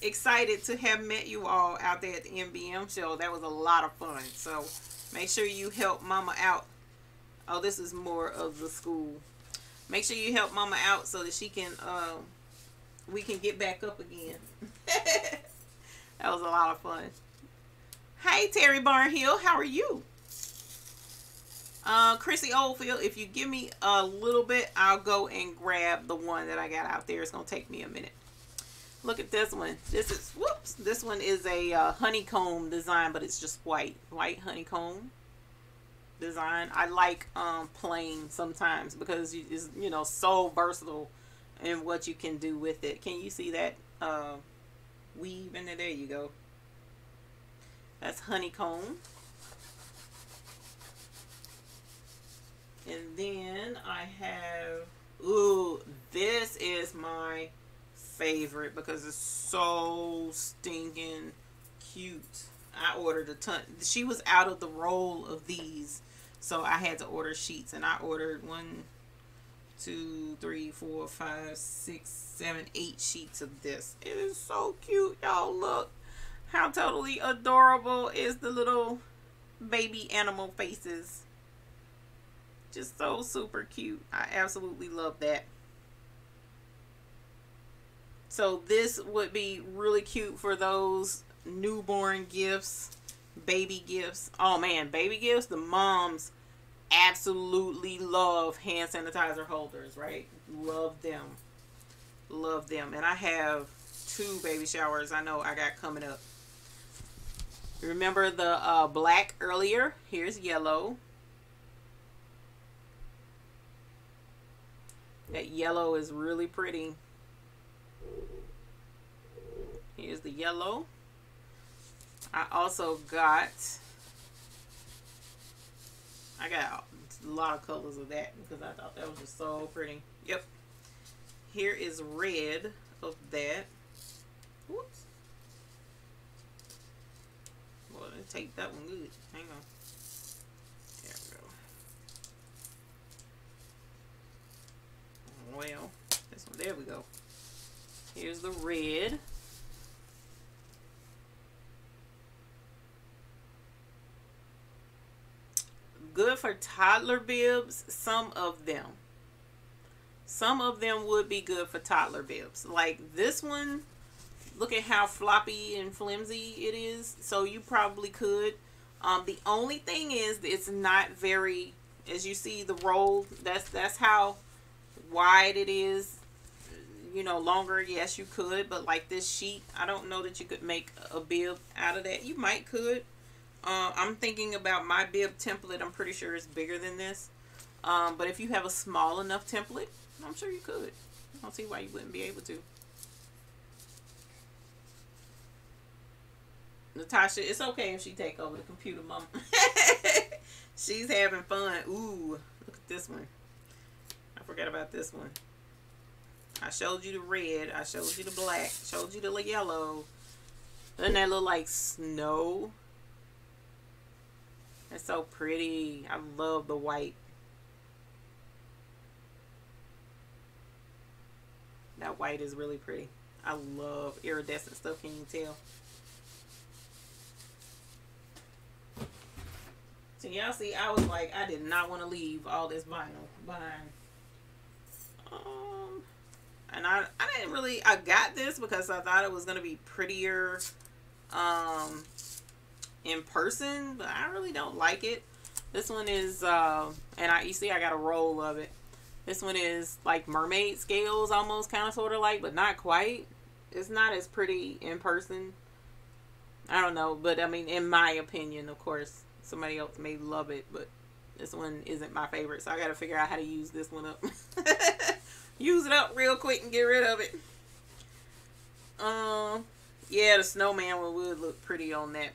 [SPEAKER 1] excited to have met you all out there at the NBM show. That was a lot of fun. So make sure you help Mama out. Oh, this is more of the school. Make sure you help Mama out so that she can, we can get back up again. That was a lot of fun. Hey, Terry Barnhill. How are you? Chrissy Oldfield, if you give me a little bit, I'll go and grab the one that I got out there. It's going to take me a minute. Look at this one. This is, whoops, this one is a honeycomb design, but it's just white honeycomb design. I like plain sometimes because it's, you know, so versatile in what you can do with it. Can you see that weave in there? There you go. That's honeycomb. And then I have, ooh, this is my favorite because it's so stinking cute. I ordered a ton. She was out of the roll of these, so I had to order sheets, and I ordered 1, 2, 3, 4, 5, 6, 7, 8 sheets of this. It is so cute, y'all. Look how totally adorable is the little baby animal faces. Just so super cute. I absolutely love that. So this would be really cute for those newborn gifts, baby gifts. Oh man, baby gifts, the moms absolutely love hand sanitizer holders, right? Love them. Love them. And I have 2 baby showers I know I got coming up. Remember the black earlier? Here's yellow. That yellow is really pretty. Here's the yellow. I also got, I got a lot of colors of that because I thought that was just so pretty. Yep. Here is red of that. Whoops. Well, let's take that one good. Hang on. There we go. Well, this one, there we go. Here's the red. Good for toddler bibs, some of them. Some of them would be good for toddler bibs. Like this one, look at how floppy and flimsy it is. So you probably could. The only thing is it's not very, as you see the roll, that's how wide it is. You know, longer, yes you could, but like this sheet, I don't know that you could make a bib out of that. You might could. I'm thinking about my bib template. I'm pretty sure it's bigger than this. But if you have a small enough template, I'm sure you could. I don't see why you wouldn't be able to. Natasha, it's okay if she take over the computer, mama. She's having fun. Ooh, look at this one. I forgot about this one. I showed you the red. I showed you the black. Showed you the yellow. Doesn't that look like snow? It's so pretty. I love the white. That white is really pretty. I love iridescent stuff. Can you tell? So y'all see, I was like, I did not want to leave all this vinyl behind. And I didn't really, I got this because I thought it was going to be prettier in person, but I really don't like it. This one is, you see I got a roll of it. This one is like mermaid scales, almost, kind of, sort of like, but not quite. It's not as pretty in person. I don't know, but I mean, in my opinion, of course, somebody else may love it, but this one isn't my favorite, so I got to figure out how to use this one up. Use it up real quick and get rid of it. Yeah, the snowman one would look pretty on that.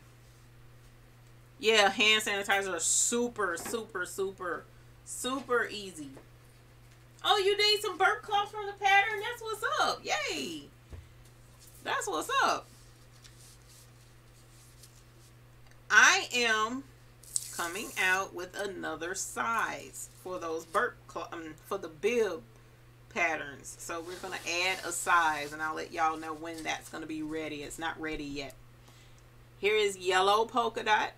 [SPEAKER 1] Yeah, hand sanitizer are super, super, super, super easy. Oh, you need some burp cloth from the pattern? That's what's up. Yay. That's what's up. I am coming out with another size for those burp cloth, for the bib patterns. So we're going to add a size, and I'll let y'all know when that's going to be ready. It's not ready yet. Here is yellow polka dot.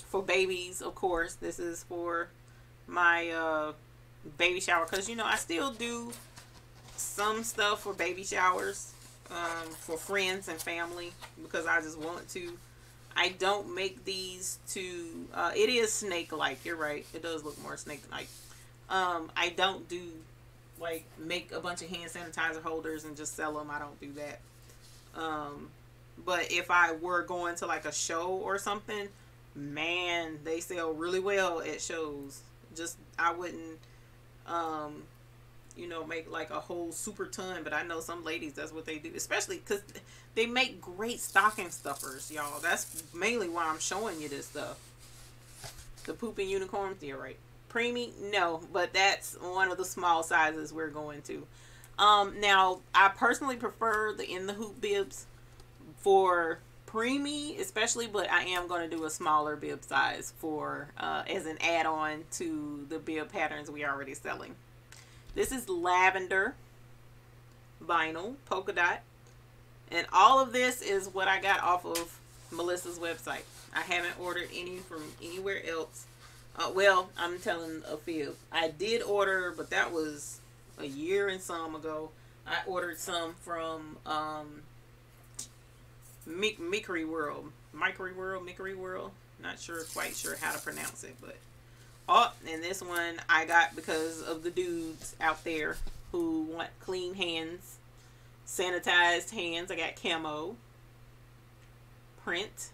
[SPEAKER 1] For babies, of course. This is for my baby shower, because you know I still do some stuff for baby showers for friends and family because I just want to. I don't make these to, it is snake-like, you're right. It does look more snake-like. I don't do, like, make a bunch of hand sanitizer holders and just sell them. I don't do that. But if I were going to, like, a show or something, man, they sell really well at shows. Just, I wouldn't, you know, make like a whole super ton, but I know some ladies, that's what they do, especially because they make great stocking stuffers, y'all. That's mainly why I'm showing you this stuff. The pooping unicorns, yeah, right. Preemie, no, but that's one of the small sizes we're going to. Now, I personally prefer the in the hoop bibs for preemie, especially, but I am going to do a smaller bib size for as an add-on to the bib patterns we already selling. This is lavender vinyl polka dot, and all of this is what I got off of Melissa's website. I haven't ordered any from anywhere else. Well, I'm telling a fib. I did order, but that was a year and some ago. I ordered some from Mickery World. Not sure, quite sure how to pronounce it, but oh, and this one I got because of the dudes out there who want clean hands, sanitized hands. I got camo print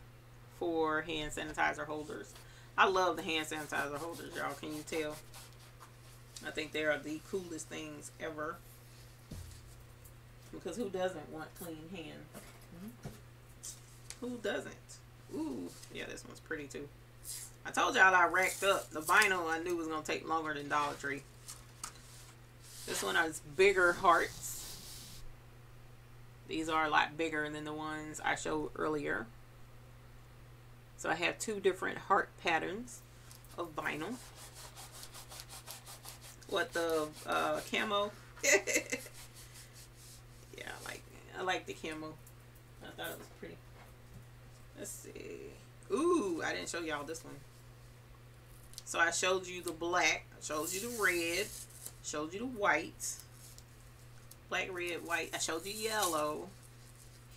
[SPEAKER 1] for hand sanitizer holders. I love the hand sanitizer holders, y'all. Can you tell? I think they are the coolest things ever. Because who doesn't want clean hands? Who doesn't? Ooh, yeah, this one's pretty too. I told y'all I racked up. The vinyl I knew was going to take longer than Dollar Tree. This one has bigger hearts. These are a lot bigger than the ones I showed earlier. So I have two different heart patterns of vinyl. What, the camo? Yeah, I like the camo. I thought it was pretty. Let's see. Ooh, I didn't show y'all this one. So I showed you the black, I showed you the red, showed you the white, black, red, white. I showed you yellow.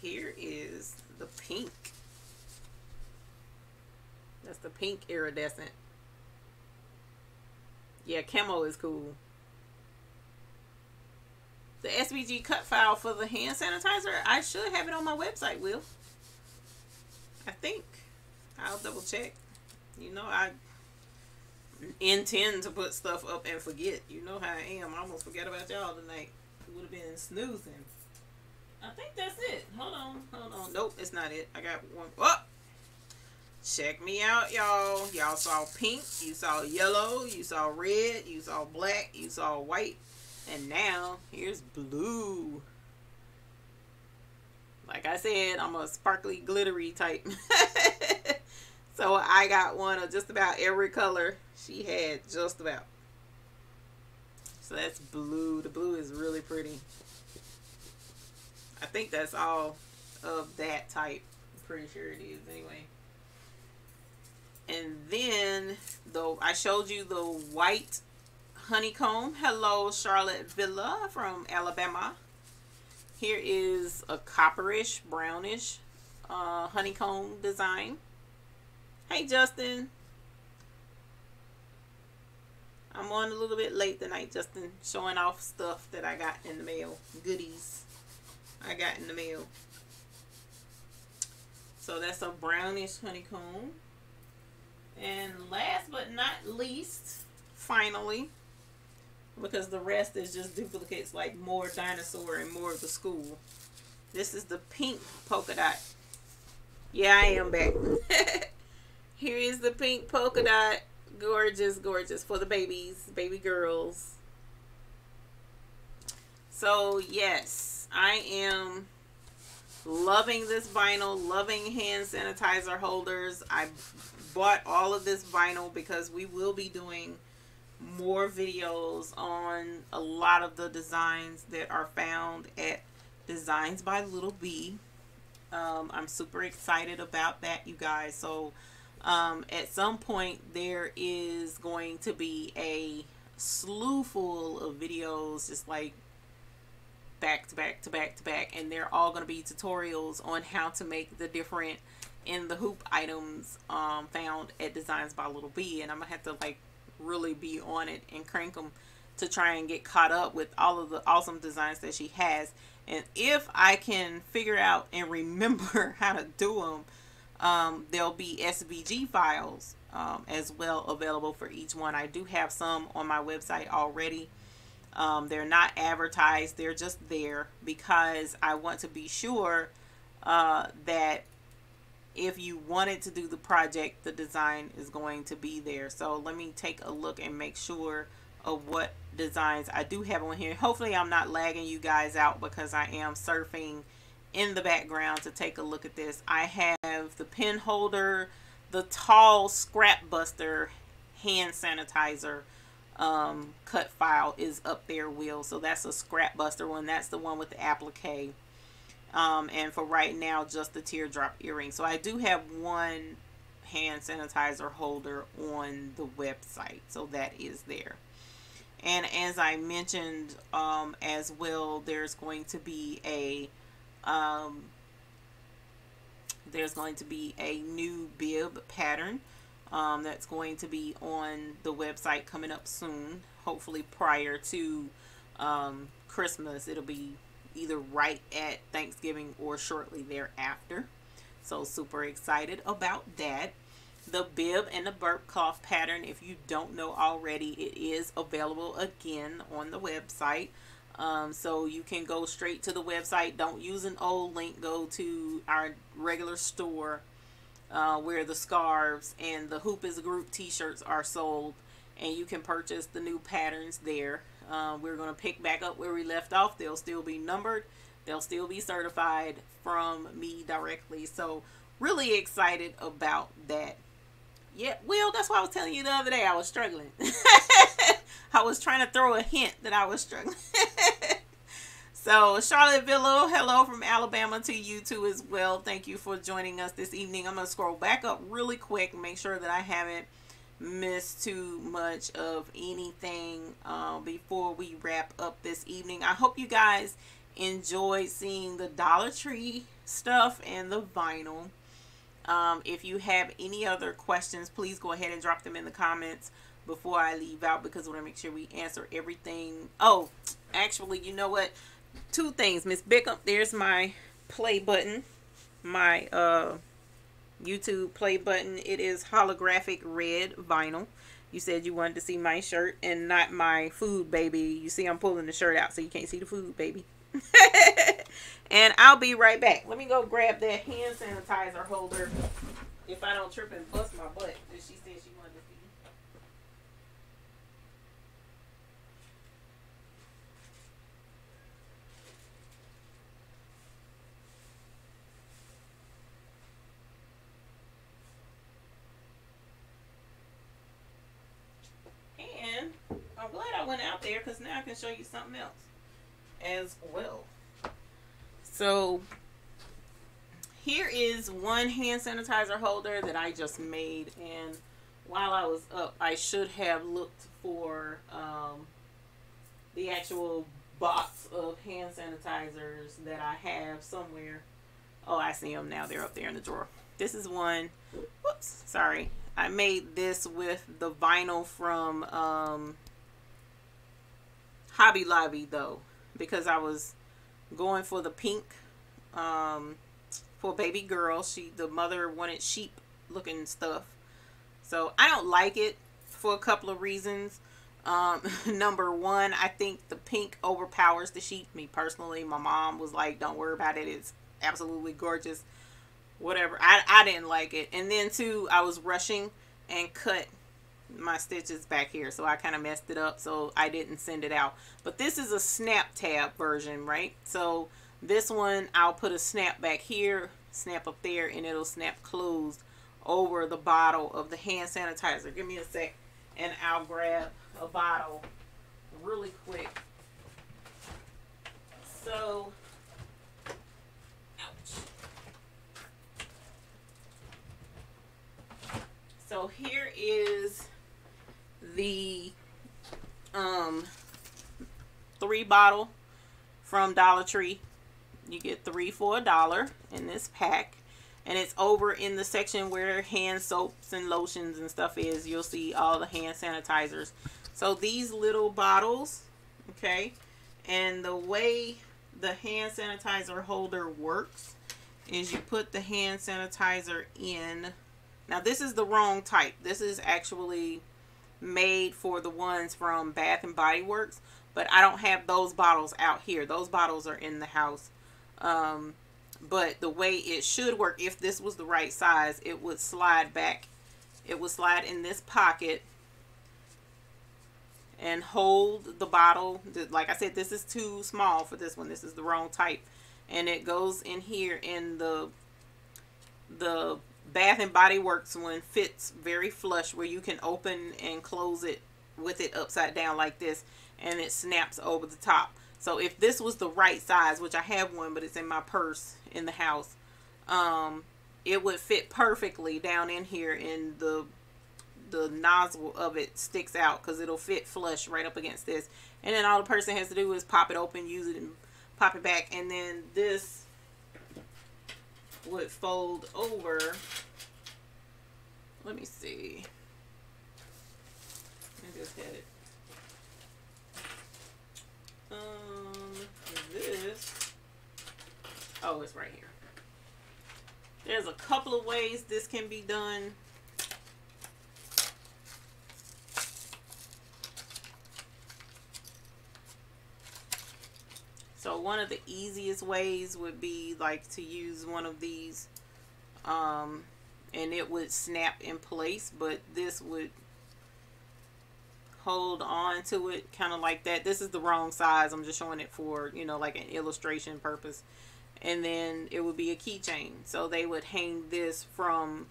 [SPEAKER 1] Here is the pink. That's the pink iridescent. Yeah, camo is cool. The SVG cut file for the hand sanitizer, I should have it on my website, Will. I think. I'll double check. You know, I intend to put stuff up and forget. You know how I am. I almost forgot about y'all tonight. It would have been snoozing. I think that's it. Hold on. Nope, it's not it. I got one. Oh! Check me out, y'all. Y'all saw pink. You saw yellow. You saw red. You saw black. You saw white. And now, here's blue. Like I said, I'm a sparkly, glittery type. So I got one of just about every color she had, just about. So that's blue. The blue is really pretty. I think that's all of that type. I'm pretty sure it is anyway. And then, though, I showed you the white honeycomb. Hello, Charlotte Villa from Alabama. Here is a copperish, brownish honeycomb design. Hey, Justin. I'm on a little bit late tonight, Justin. Showing off stuff that I got in the mail. Goodies I got in the mail. So that's a brownish honeycomb. And last but not least, finally, because the rest is just duplicates, like more dinosaur and more of the school. This is the pink polka dot. Yeah, I am back. Here is the pink polka dot. Gorgeous, gorgeous for the babies, baby girls. So yes, I am loving this vinyl, loving hand sanitizer holders. I bought all of this vinyl because we will be doing more videos on a lot of the designs that are found at Designs by Little B. I'm super excited about that, you guys. So at some point there is going to be a slew full of videos, just like back to back to back to back, and they're all going to be tutorials on how to make the different in the hoop items found at Designs by Little B, and I'm gonna have to like really be on it and crank them to try and get caught up with all of the awesome designs that she has. And if I can figure out and remember how to do them, there'll be SVG files as well available for each one. I do have some on my website already. They're not advertised, they're just there because I want to be sure that if you wanted to do the project, the design is going to be there. So let me take a look and make sure of what designs I do have on here. Hopefully I'm not lagging you guys out because I am surfing in the background to take a look at this. I have the pen holder, the tall scrap buster hand sanitizer cut file is up there, Will. So that's a scrap buster one. That's the one with the applique. And for right now, just the teardrop earring. So I do have one hand sanitizer holder on the website. So that is there. And as I mentioned as well, there's going to be a new bib pattern that's going to be on the website coming up soon. Hopefully prior to Christmas. It'll be either right at Thanksgiving or shortly thereafter. So super excited about that. The bib and the burp cloth pattern, if you don't know already, it is available again on the website. So you can go straight to the website. Don't use an old link. Go to our regular store where the scarves and the Hoop is a Group t-shirts are sold, and you can purchase the new patterns there. We're going to pick back up where we left off. They'll still be numbered. They'll still be certified from me directly. So really excited about that. Yeah, Will, that's why I was telling you the other day I was struggling. I was trying to throw a hint that I was struggling. So Charlotte Villo, hello from Alabama to you too as well. Thank you for joining us this evening. I'm going to scroll back up really quick and make sure that I haven't missed too much of anything before we wrap up this evening. I hope you guys enjoyed seeing the Dollar Tree stuff and the vinyl. If you have any other questions, please go ahead and drop them in the comments before I leave out, because I want to make sure we answer everything. Oh, actually, you know what? Two things, Miss Bickham. There's my play button, my YouTube play button. It is holographic red vinyl. You said you wanted to see my shirt and not my food baby. You see I'm pulling the shirt out so you can't see the food baby. And I'll be right back. Let me go grab that hand sanitizer holder if I don't trip and bust my butt that she said she wanted to see. And I'm glad I went out there because now I can show you something else as well. So here is one hand sanitizer holder that I just made, and while I was up I should have looked for the actual box of hand sanitizers that I have somewhere. Oh, I see them now. They're up there in the drawer. This is one. Whoops, sorry. I made this with the vinyl from Hobby Lobby though, because I was going for the pink for baby girl. The mother wanted sheep looking stuff, so I don't like it for a couple of reasons. Number one, I think the pink overpowers the sheep. Me personally, my mom was like, don't worry about it, it's absolutely gorgeous, whatever. I didn't like it. And then two, I was rushing and cut my stitches back here, so I kind of messed it up, so I didn't send it out. But this is a snap tab version, right? So this one, I'll put a snap back here, snap up there, and it'll snap closed over the bottle of the hand sanitizer. Give me a sec, and I'll grab a bottle really quick. So, ouch. So here is the 3 bottle from Dollar Tree. You get 3 for $1 in this pack. and it's over in the section where hand soaps and lotions and stuff is. You'll see all the hand sanitizers. So these little bottles, okay, and the way the hand sanitizer holder works is you put the hand sanitizer in. Now this is the wrong type. This is actually made for the ones from Bath and Body Works, but I don't have those bottles out here. Those bottles are in the house. But the way it should work, if this was the right size, it would slide back. It would slide in this pocket and hold the bottle. Like I said, this is too small for this one. This is the wrong type. And it goes in here, in the Bath and Body Works one fits very flush, where you can open and close it with it upside down like this, and it snaps over the top. So if this was the right size, which I have one, but it's in my purse in the house, it would fit perfectly down in here, and the nozzle of it sticks out because it'll fit flush right up against this. And then all the person has to do is pop it open, use it, and pop it back. And then this would fold over. Let me see. I just had it. This. Oh, it's right here. There's a couple of ways this can be done. So one of the easiest ways would be like to use one of these, and it would snap in place, but this would hold on to it kind of like that. This is the wrong size. I'm just showing it for, you know, like an illustration purpose. And then it would be a keychain. So they would hang this from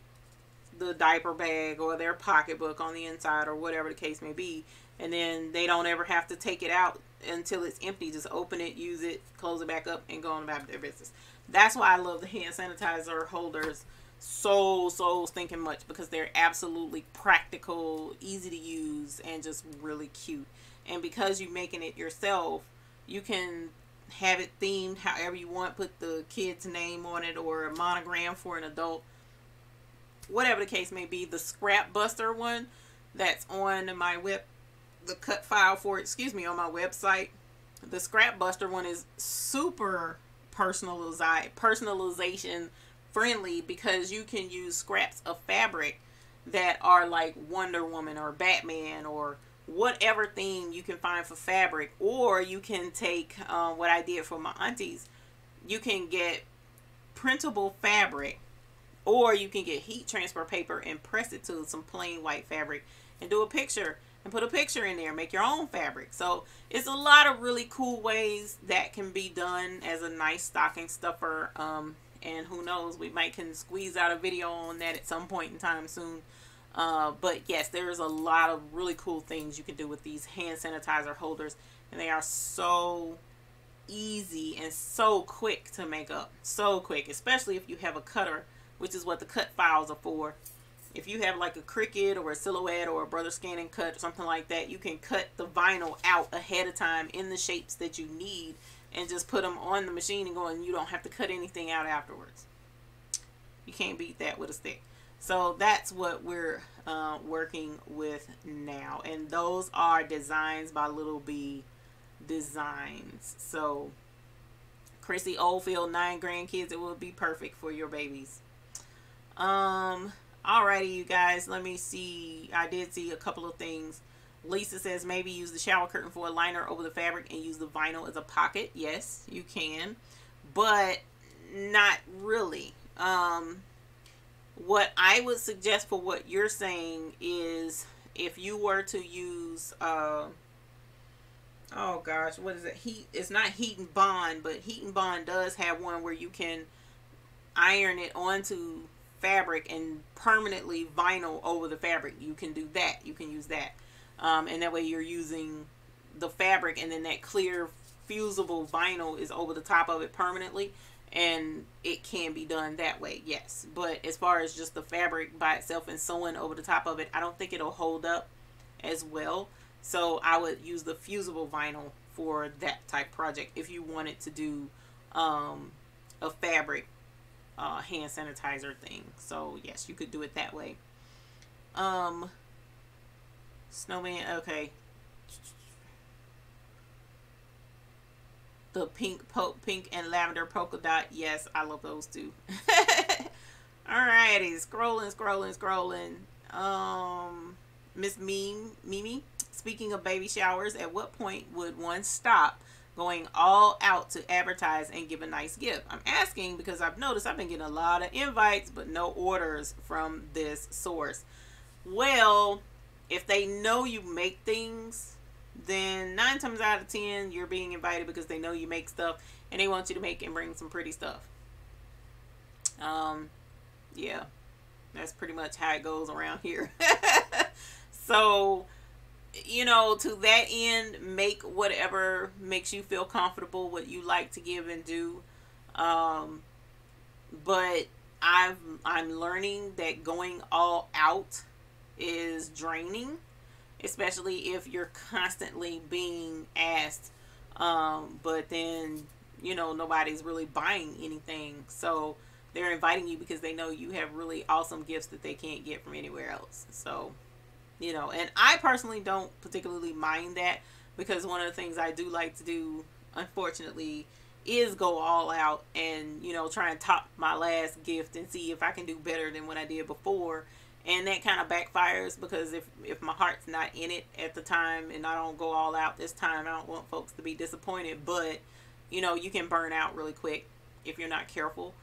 [SPEAKER 1] the diaper bag or their pocketbook on the inside, or whatever the case may be. And then they don't ever have to take it out until it's empty. Just open it, use it, close it back up, and go on about their business. That's why I love the hand sanitizer holders so stinking much, because they're absolutely practical, easy to use, and just really cute. And because you're making it yourself, you can have it themed however you want. Put the kid's name on it, or a monogram for an adult, whatever the case may be. The Scrap Buster one that's on my the cut file for it, excuse me, on my website, the Scrap Buster one is super personalization friendly, because you can use scraps of fabric that are like Wonder Woman or Batman or whatever theme you can find for fabric. Or you can take what I did for my aunties. You can get printable fabric, or you can get heat transfer paper and press it to some plain white fabric and do a picture and put a picture in there, make your own fabric. So it's a lot of really cool ways that can be done as a nice stocking stuffer. And who knows, we might can squeeze out a video on that at some point in time soon. But yes, there's a lot of really cool things you can do with these hand sanitizer holders, and they are so easy and so quick to make up. So quick, especially if you have a cutter, which is what the cut files are for. If you have like a Cricut or a Silhouette or a Brother Scan and Cut or something like that, you can cut the vinyl out ahead of time in the shapes that you need, and just put them on the machine and go, and you don't have to cut anything out afterwards. You can't beat that with a stick. So that's what we're working with now. And those are designs by Little B Designs. So Chrissy Oldfield, 9 grandkids, it will be perfect for your babies. Alrighty, you guys, let me see. I did see a couple of things. Lisa says maybe use the shower curtain for a liner over the fabric and use the vinyl as a pocket. Yes, you can, but not really. What I would suggest for what you're saying is, if you were to use, oh gosh, what is it? It's not Heat and Bond, but Heat and Bond does have one where you can iron it onto fabric and permanently vinyl over the fabric. You can do that. You can use that. And that way you're using the fabric, and then that clear fusible vinyl is over the top of it permanently, and it can be done that way, yes. But as far as just the fabric by itself and sewing over the top of it, I don't think it'll hold up as well. So I would use the fusible vinyl for that type project if you wanted to do a fabric hand sanitizer thing. So yes, you could do it that way. Snowman, okay. The pink and lavender polka dot. Yes, I love those too. Alrighty, scrolling. Miss Mimi, speaking of baby showers, at what point would one stop going all out to advertise and give a nice gift? I'm asking because I've noticed I've been getting a lot of invites, but no orders from this source. Well, if they know you make things, then 9 times out of 10 you're being invited because they know you make stuff and they want you to make and bring some pretty stuff. Yeah, that's pretty much how it goes around here. So, you know, to that end, make whatever makes you feel comfortable, what you like to give and do. But I'm learning that going all out is draining, especially if you're constantly being asked, but then, you know, nobody's really buying anything. So they're inviting you because they know you have really awesome gifts that they can't get from anywhere else. So, you know, and I personally don't particularly mind that, because one of the things I do like to do, unfortunately, is go all out and, you know, try and top my last gift and see if I can do better than what I did before. And that kind of backfires, because if my heart's not in it at the time and I don't go all out this time, I don't want folks to be disappointed. But, you know, you can burn out really quick if you're not careful.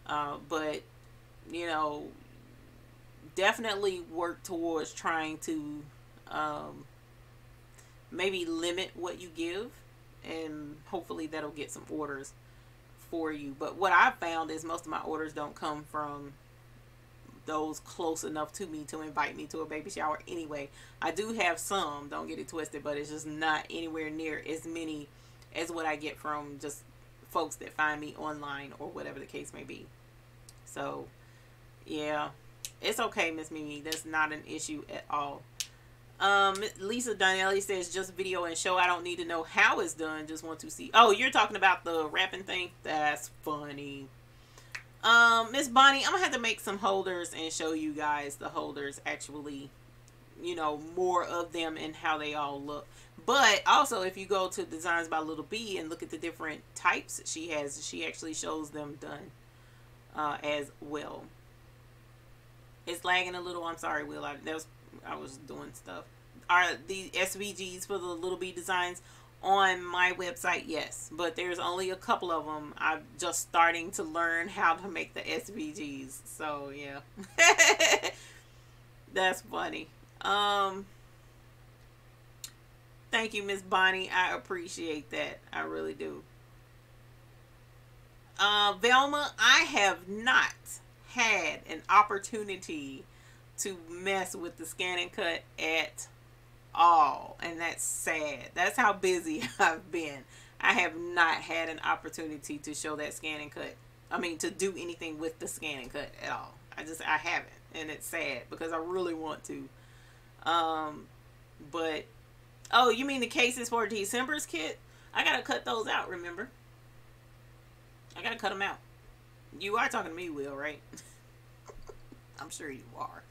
[SPEAKER 1] But, you know, definitely work towards trying to maybe limit what you give, and hopefully that'll get some orders for you. But what I've found is most of my orders don't come from those close enough to me to invite me to a baby shower anyway. I do have some, don't get it twisted, but it's just not anywhere near as many as what I get from just folks that find me online or whatever the case may be. So yeah, it's okay, Miss Mimi, that's not an issue at all. Lisa Donnelly says, just video and show. I don't need to know how it's done, just want to see. Oh, you're talking about the wrapping thing? That's funny. Miss Bonnie, I'm gonna have to make some holders and show you guys the holders, actually, you know, more of them and how they all look. But also, if you go to Designs by Little B and look at the different types she has, she actually shows them done as well. It's lagging a little. I'm sorry, Will. I was doing stuff. Are the SVGs for the Little B designs on my website? Yes, but there's only a couple of them. I'm just starting to learn how to make the SVGs, so yeah. That's funny. Thank you, Miss Bonnie, I appreciate that, I really do. Velma, I have not had an opportunity to mess with the scan and cut at all, and that's sad. That's how busy I've been. I have not had an opportunity to show that scan and cut. I mean, to do anything with the scan and cut at all. I haven't, and it's sad because I really want to. But oh, you mean the cases for December's kit? I gotta cut those out, remember? I gotta cut them out. You are talking to me, Will, right? I'm sure you are.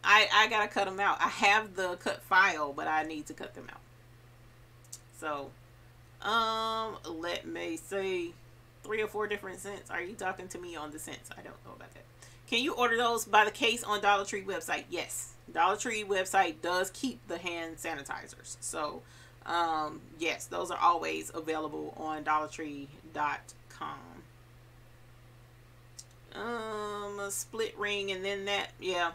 [SPEAKER 1] I gotta cut them out. I have the cut file, but I need to cut them out. So, let me see. 3 or 4 different scents. Are you talking to me on the scents? I don't know about that. Can you order those by the case on Dollar Tree website? Yes. Dollar Tree website does keep the hand sanitizers. So, yes, those are always available on dollartree.com. A split ring and then that, yeah.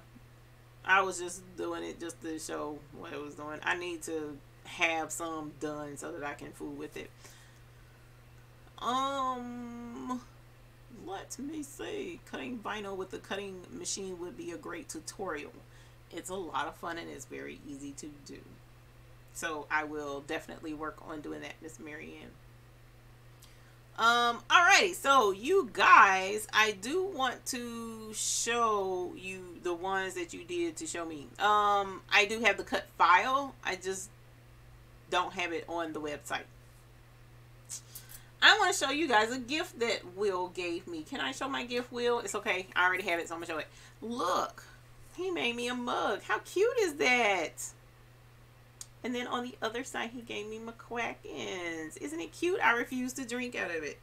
[SPEAKER 1] I was just doing it just to show what it was doing. I need to have some done so that I can fool with it. Let me see. Cutting vinyl with the cutting machine would be a great tutorial. It's a lot of fun and it's very easy to do. So I will definitely work on doing that, Miss Marianne. Alrighty, so you guys, I do want to show you the ones that you did to show me. I do have the cut file. I just don't have it on the website. I want to show you guys a gift that Will gave me. Can I show my gift, Will? It's okay. I already have it, so I'm going to show it. Look. He made me a mug. How cute is that? And then on the other side, he gave me McQuackins. Isn't it cute? I refuse to drink out of it.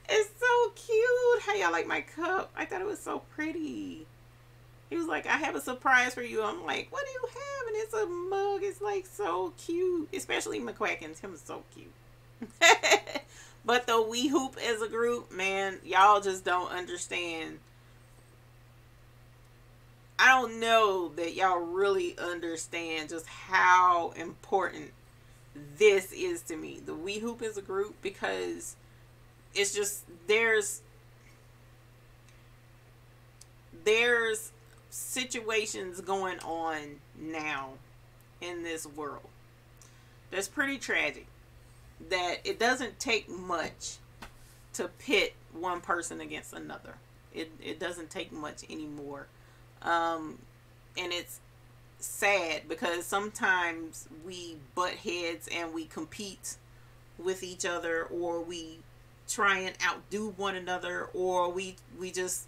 [SPEAKER 1] It's so cute. How y'all like my cup? I thought it was so pretty. He was like, I have a surprise for you. I'm like, what do you have? And it's a mug. It's like so cute. Especially McQuackins. Him is so cute. But the We Hoop as a group, man, y'all just don't understand. I don't know that y'all really understand just how important this is to me. The We Hoop as a group, because it's just there's situations going on now in this world that's pretty tragic, that it doesn't take much to pit one person against another. It doesn't take much anymore. And it's sad because sometimes we butt heads and we compete with each other, or we try and outdo one another, or we just,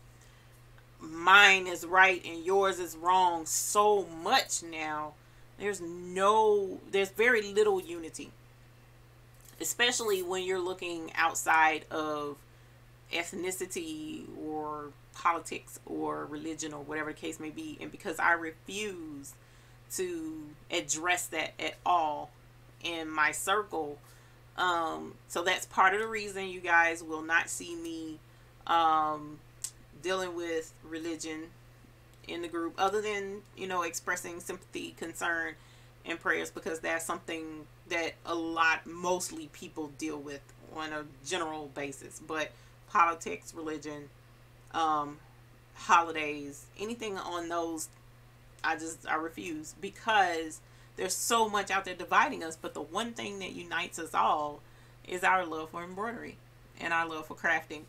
[SPEAKER 1] mine is right and yours is wrong so much now. There's very little unity, especially when you're looking outside of ethnicity or politics or religion or whatever the case may be. And because I refuse to address that at all in my circle, so that's part of the reason you guys will not see me dealing with religion in the group, other than, you know, expressing sympathy, concern, and prayers, because that's something that mostly people deal with on a general basis. But politics, religion, holidays, anything on those, I refuse, because there's so much out there dividing us. But the one thing that unites us all is our love for embroidery and our love for crafting.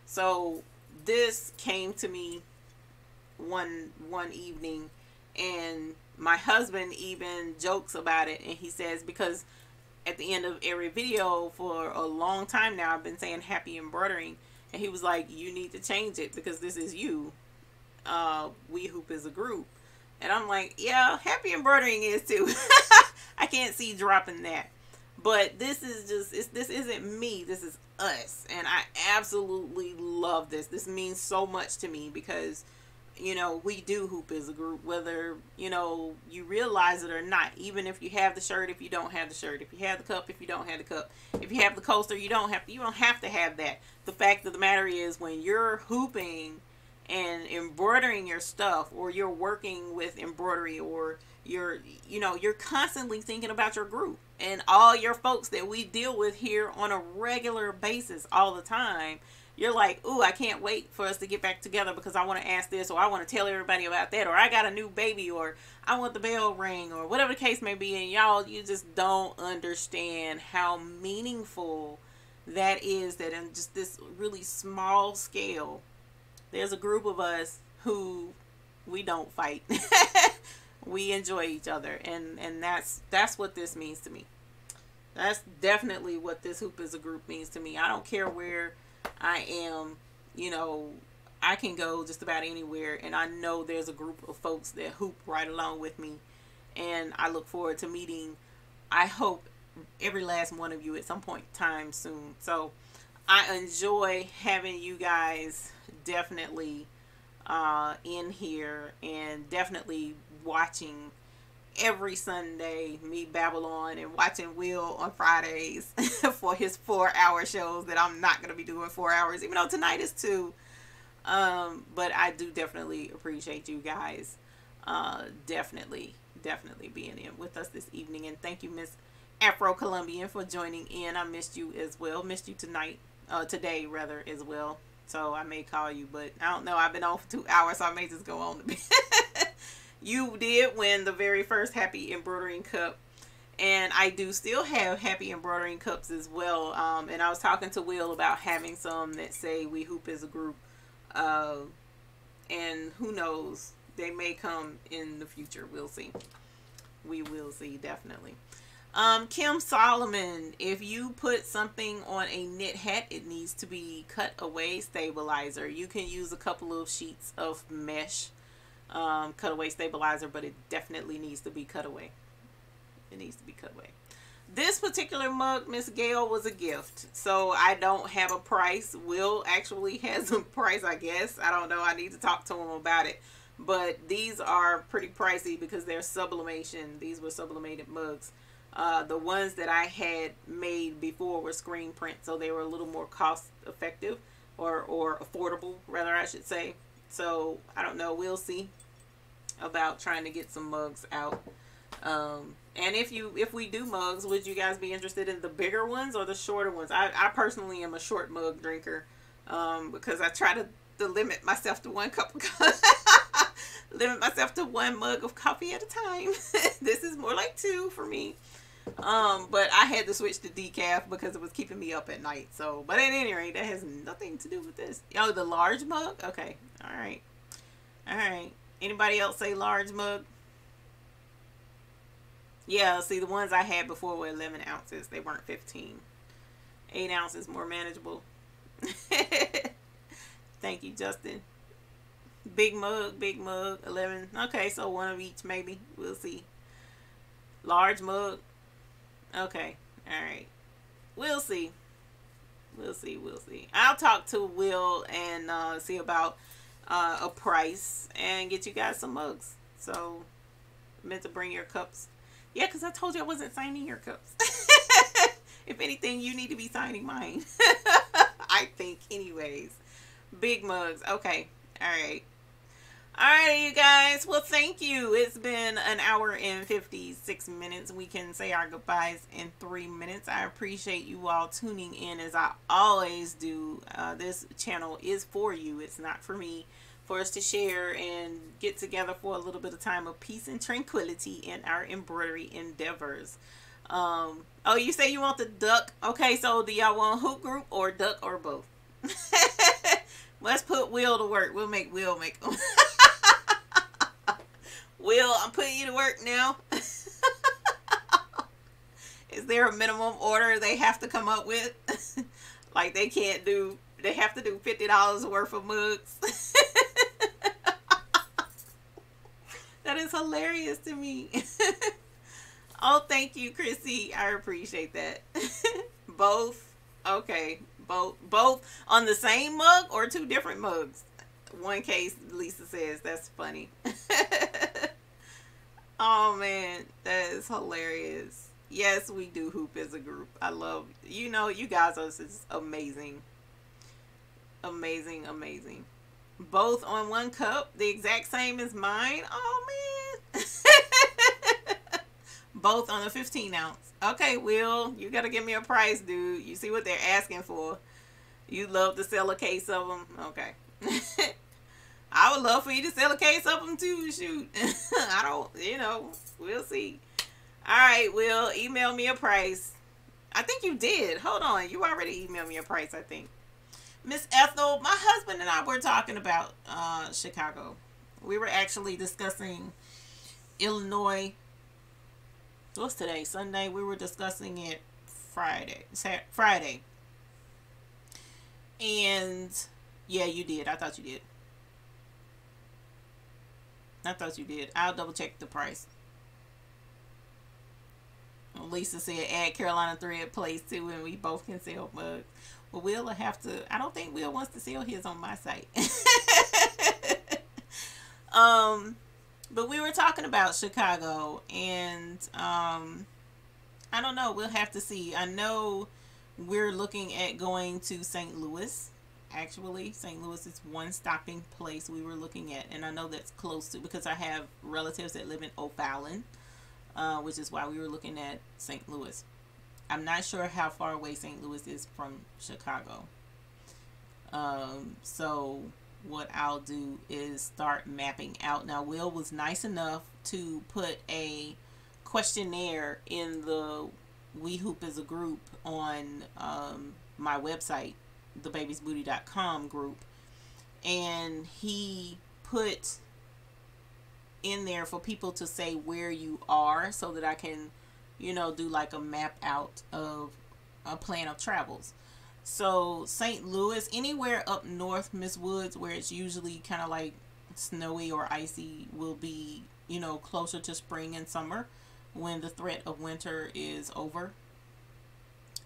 [SPEAKER 1] So this came to me one evening, and my husband even jokes about it, and he says, because at the end of every video for a long time now I've been saying happy embroidering, and he was like, you need to change it because this is you. We Hoop is a group. And I'm like, yeah, happy embroidering is too. I can't see dropping that. But this is just, this isn't me. This is us. And I absolutely love this. This means so much to me because, you know, we do hoop as a group, whether, you know, you realize it or not. Even if you have the shirt, if you don't have the shirt, if you have the cup, if you don't have the cup, if you have the coaster, you don't have to have that. The fact of the matter is, when you're hooping and embroidering your stuff, or you're working with embroidery, or you're constantly thinking about your group and all your folks that we deal with here on a regular basis all the time. You're like, ooh, I can't wait for us to get back together because I want to ask this, or I want to tell everybody about that, or I got a new baby, or I want the bell ring, or whatever the case may be. And y'all, you just don't understand how meaningful that is, that in just this really small scale, there's a group of us who we don't fight. We enjoy each other. And that's what this means to me. That's definitely what this hoop as a group means to me. I don't care where I am, you know, I can go just about anywhere, and I know there's a group of folks that hoop right along with me, and I look forward to meeting, I hope, every last one of you at some point in time soon. So I enjoy having you guys definitely in here, and definitely watching every Sunday, me babble on, and watching Will on Fridays for his 4-hour shows that I'm not going to be doing 4 hours, even though tonight is 2. But I do definitely appreciate you guys definitely being in with us this evening. And thank you, Miss Afro Colombian, for joining in. I missed you as well. Missed you today rather, as well. So I may call you, but I don't know. I've been on for 2 hours, so I may just go on a bit. You did win the very first Happy Embroidering Cup, and I do still have Happy Embroidering Cups as well. And I was talking to Will about having some that say we hoop as a group, and who knows, they may come in the future. We'll see. We will see, definitely. Kim Solomon, if you put something on a knit hat, it needs to be cut away stabilizer. You can use a couple of sheets of mesh cutaway stabilizer, but it definitely needs to be cut away. It needs to be cut away. This particular mug, Miss Gail, was a gift, so I don't have a price. Will actually has a price, I guess. I don't know. I need to talk to him about it. But these are pretty pricey because they're sublimation. These were sublimated mugs. The ones that I had made before were screen print, so they were a little more cost effective or affordable, rather, I should say. So I don't know. We'll see about trying to get some mugs out. And if we do mugs, would you guys be interested in the bigger ones or the shorter ones? I personally am a short mug drinker, because I try to limit myself to one cup of limit myself to one mug of coffee at a time. This is more like two for me. But I had to switch to decaf because it was keeping me up at night. So, but at any rate, that has nothing to do with this. Oh, the large mug? Okay. All right. All right. Anybody else say large mug? Yeah, see, the ones I had before were 11 ounces. They weren't 15. 8 ounces more manageable. Thank you, Justin. Big mug, 11. Okay, so one of each maybe. We'll see. Large mug. Okay, all right. We'll see. We'll see. I'll talk to Will and see about a price and get you guys some mugs. So, meant to bring your cups. Yeah, because I told you I wasn't signing your cups. If anything, you need to be signing mine. I think, anyways. Big mugs. Okay. All right. All right, you guys. Well, thank you. It's been an hour and 56 minutes. We can say our goodbyes in 3 minutes. I appreciate you all tuning in as I always do. This channel is for you. It's not for me. For us to share and get together for a little bit of time of peace and tranquility in our embroidery endeavors. Oh, you say you want the duck? Okay, so do y'all want hoop group or duck or both? Let's put Will to work. We'll make Will make them. Will, I'm putting you to work now. Is there a minimum order they have to come up with? Like they have to do $50 worth of mugs. That is hilarious to me. Oh, thank you, Chrissy. I appreciate that. Both. Okay. Both on the same mug or two different mugs? One case, Lisa says. That's funny. Oh, man. That is hilarious. Yes, we do hoop as a group. I love, you guys are just amazing. Amazing. Both on one cup, the exact same as mine. Oh, man. Both on a 15 ounce. Okay, Will, you got to give me a price, dude. You see what they're asking for. You'd love to sell a case of them. Okay. I would love for you to sell a case of them too. Shoot. I don't, we'll see. All right, Will, email me a price. I think you did. Hold on. You already emailed me a price, I think. Miss Ethel, my husband and I were talking about Chicago. We were actually discussing Illinois. What's today? Sunday. We were discussing it Friday. And yeah, you did. I thought you did. I'll double check the price. Lisa said add Carolina thread place too, and we both can sell mugs. Well, Will will have to. I don't think Will wants to sell his on my site. But we were talking about Chicago, and I don't know. We'll have to see. I know we're looking at going to St. Louis. Actually, St. Louis is one stopping place we were looking at, and I know that's close to, because I have relatives that live in O'Fallon, which is why we were looking at St. Louis. I'm not sure how far away St. Louis is from Chicago. So what I'll do is start mapping out. Now, Will was nice enough to put a questionnaire in the We Hoop as a group on my website, thebabiesbooty.com group, and he put in there for people to say where you are so that I can you know, do like a map out of a plan of travels. So St. Louis, anywhere up north, Miss Woods, where it's usually kind of like snowy or icy, will be, you know, closer to spring and summer when the threat of winter is over.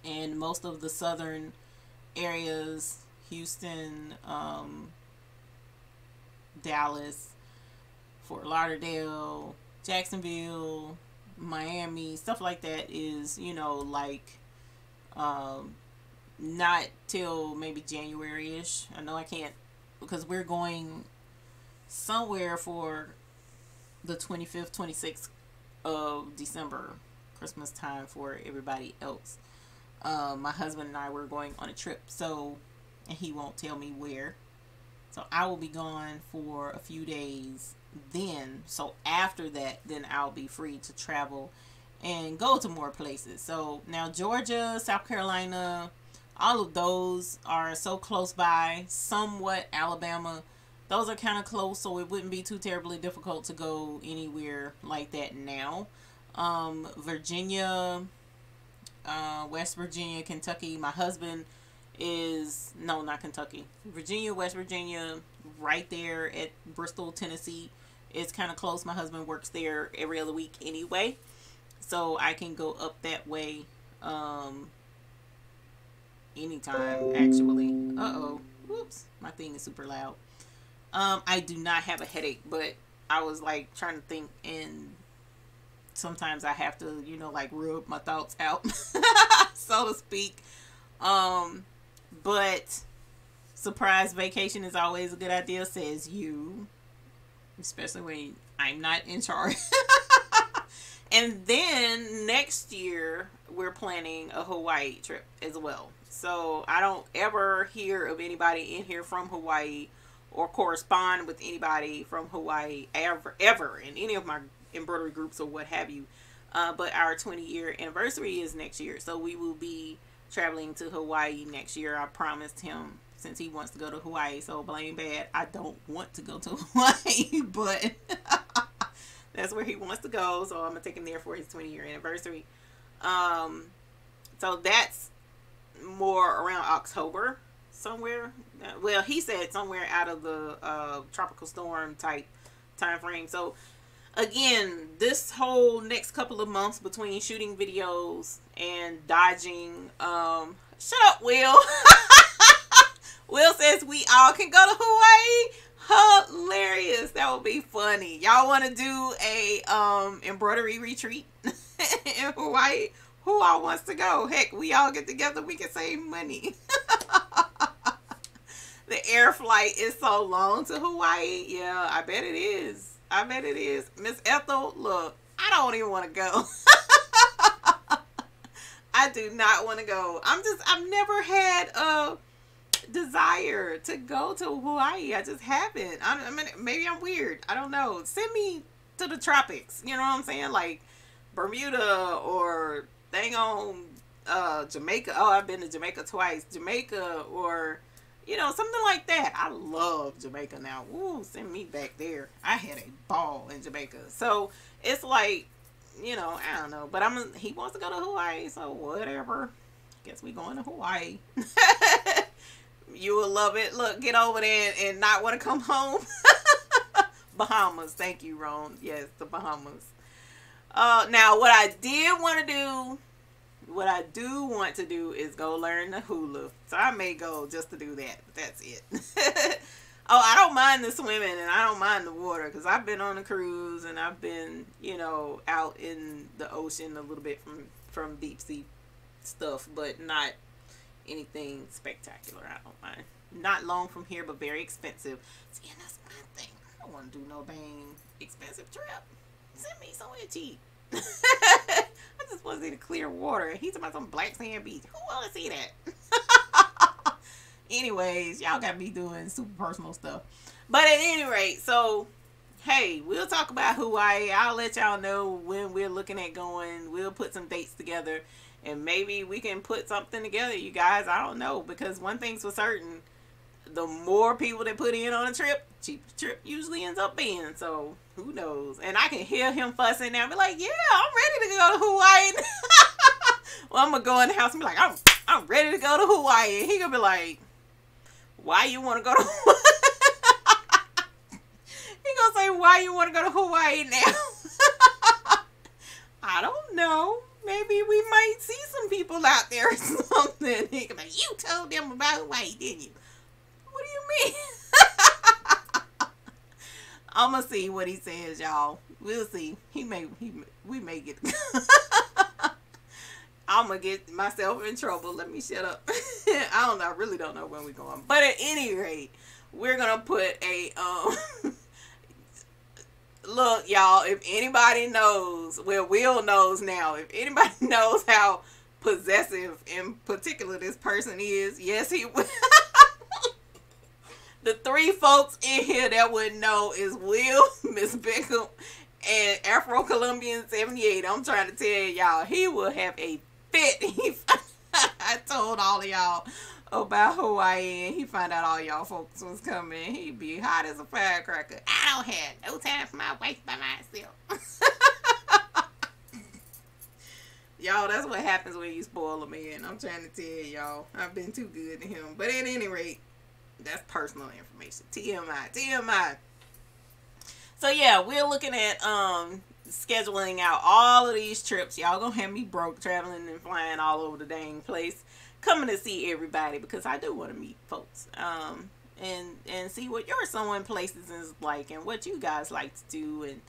[SPEAKER 1] And most of the southern areas, Houston, Dallas, Fort Lauderdale, Jacksonville, Miami, stuff like that is, you know, like not till maybe January-ish. I know I can't, because we're going somewhere for the 25th, 26th of December, Christmas time for everybody else. My husband and I were going on a trip, so, and he won't tell me where. So I will be gone for a few days then. So after that, then I'll be free to travel and go to more places. So now Georgia, South Carolina, all of those are so close by. Somewhat Alabama, those are kind of close, so it wouldn't be too terribly difficult to go anywhere like that now. Virginia, West Virginia, Kentucky. My husband is, no, not Kentucky, Virginia, West Virginia, right there at Bristol, Tennessee. It's kind of close. My husband works there every other week anyway, so I can go up that way anytime, actually. Uh-oh. Whoops. My thing is super loud. I do not have a headache, but I was like trying to think, and sometimes I have to, you know, like rub my thoughts out, so to speak. But surprise vacation is always a good idea, says you, especially when I'm not in charge. And then next year we're planning a Hawaii trip as well. So I don't ever hear of anybody in here from Hawaii or correspond with anybody from Hawaii ever in any of my embroidery groups or what have you. But our 20-year anniversary is next year, so we will be traveling to Hawaii next year. I promised him, since he wants to go to Hawaii. So blame bad, I don't want to go to Hawaii, but that's where he wants to go, so I'm gonna take him there for his 20-year anniversary. So that's more around October somewhere. Well, he said somewhere out of the tropical storm type time frame. So again, this whole next couple of months between shooting videos and dodging, shut up, Will. Will says we all can go to Hawaii. Hilarious. That would be funny. Y'all want to do a embroidery retreat in Hawaii? Who all wants to go? Heck, we all get together, we can save money. The air flight is so long to Hawaii. Yeah, I bet it is. I bet it is. Miss Ethel, look, I don't even want to go. I do not want to go. I've never had a desire to go to Hawaii. I just haven't. I mean, maybe I'm weird. I don't know. Send me to the tropics. You know what I'm saying? Like Bermuda or dang on Jamaica. Oh, I've been to Jamaica twice. Jamaica, or you know, something like that. I love Jamaica now. Ooh, send me back there. I had a ball in Jamaica. So it's like, you know, I don't know. But he wants to go to Hawaii, so whatever. Guess we going to Hawaii. You will love it. Look, get over there and not want to come home. Bahamas. Thank you, Ron. Yes, the Bahamas. Now, what I do want to do is go learn the hula. So I may go just to do that. But that's it. Oh, I don't mind the swimming and I don't mind the water, because I've been on a cruise and I've been, you know, out in the ocean a little bit from deep sea stuff, but not anything spectacular. I don't mind. Not long from here, but very expensive. See, and that's my thing. I don't want to do no dang expensive trip. Send me somewhere cheap. I just want to see the clear water. He's about some black sand beach. Who want to see that? Anyways, y'all got me doing super personal stuff. But at any rate, so hey, we'll talk about Hawaii. I'll let y'all know when we're looking at going. We'll put some dates together, and maybe we can put something together, you guys. I don't know, because one thing's for certain, the more people that put in on a trip, cheaper the trip usually ends up being. So who knows? And I can hear him fussing now, be like, "Yeah, I'm ready to go to Hawaii." Well, I'm gonna go in the house and be like, I'm ready to go to Hawaii." And he gonna be like, "Why you want to go to Hawaii?" He gonna say, "Why you want to go to Hawaii now?" I don't know. Maybe we might see some people out there or something. He gonna be like, "You told them about Hawaii, didn't you?" What do you mean? I'm gonna see what he says, y'all. We'll see. We may get. I'm gonna get myself in trouble. Let me shut up. I don't know. I really don't know when we're going. But at any rate, we're gonna put a look, y'all. If anybody knows, well, Will knows now. If anybody knows how possessive, in particular, this person is, yes, he will. The three folks in here that would know is Will, Miss Beckham, and Afro Colombian 78. I'm trying to tell y'all, he will have a fit. I told all of y'all about Hawaii, and he found out all y'all folks was coming. He'd be hot as a firecracker. I don't have no time for my wife by myself. Y'all, that's what happens when you spoil a man. I'm trying to tell y'all, I've been too good to him. But at any rate, that's personal information. TMI. So yeah, we're looking at scheduling out all of these trips. Y'all gonna have me broke traveling and flying all over the dang place, coming to see everybody, because I do want to meet folks. And see what your someone places is like, and what you guys like to do, and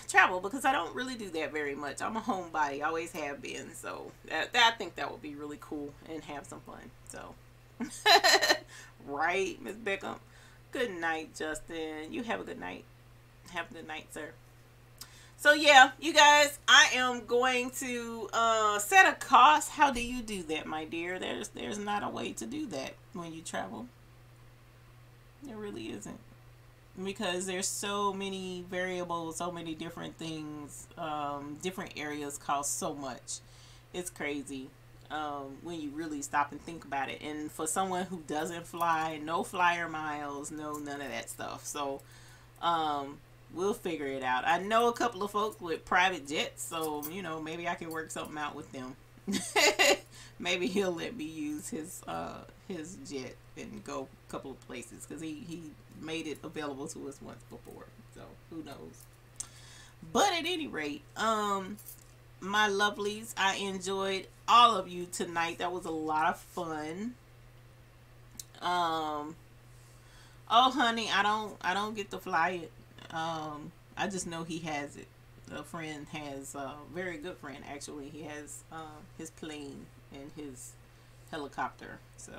[SPEAKER 1] travel, because I don't really do that very much. I'm a homebody, always have been. So I think that would be really cool and have some fun. So right, Miss Beckham. Good night, Justin. You have a good night. Have a good night, sir. So yeah, you guys, I am going to set a cost. How do you do that, my dear? There's not a way to do that when you travel. There really isn't, because there's so many variables, so many different things. Different areas cost so much. It's crazy when you really stop and think about it. And for someone who doesn't fly, no flyer miles, no none of that stuff. So we'll figure it out. I know a couple of folks with private jets, so you know, maybe I can work something out with them. Maybe he'll let me use his jet and go a couple of places, because he made it available to us once before. So who knows? But at any rate, my lovelies, I enjoyed all of you tonight. That was a lot of fun. Oh honey, I don't get to fly it. I just know he has it. A friend has, a very good friend actually. He has his plane and his helicopter. So,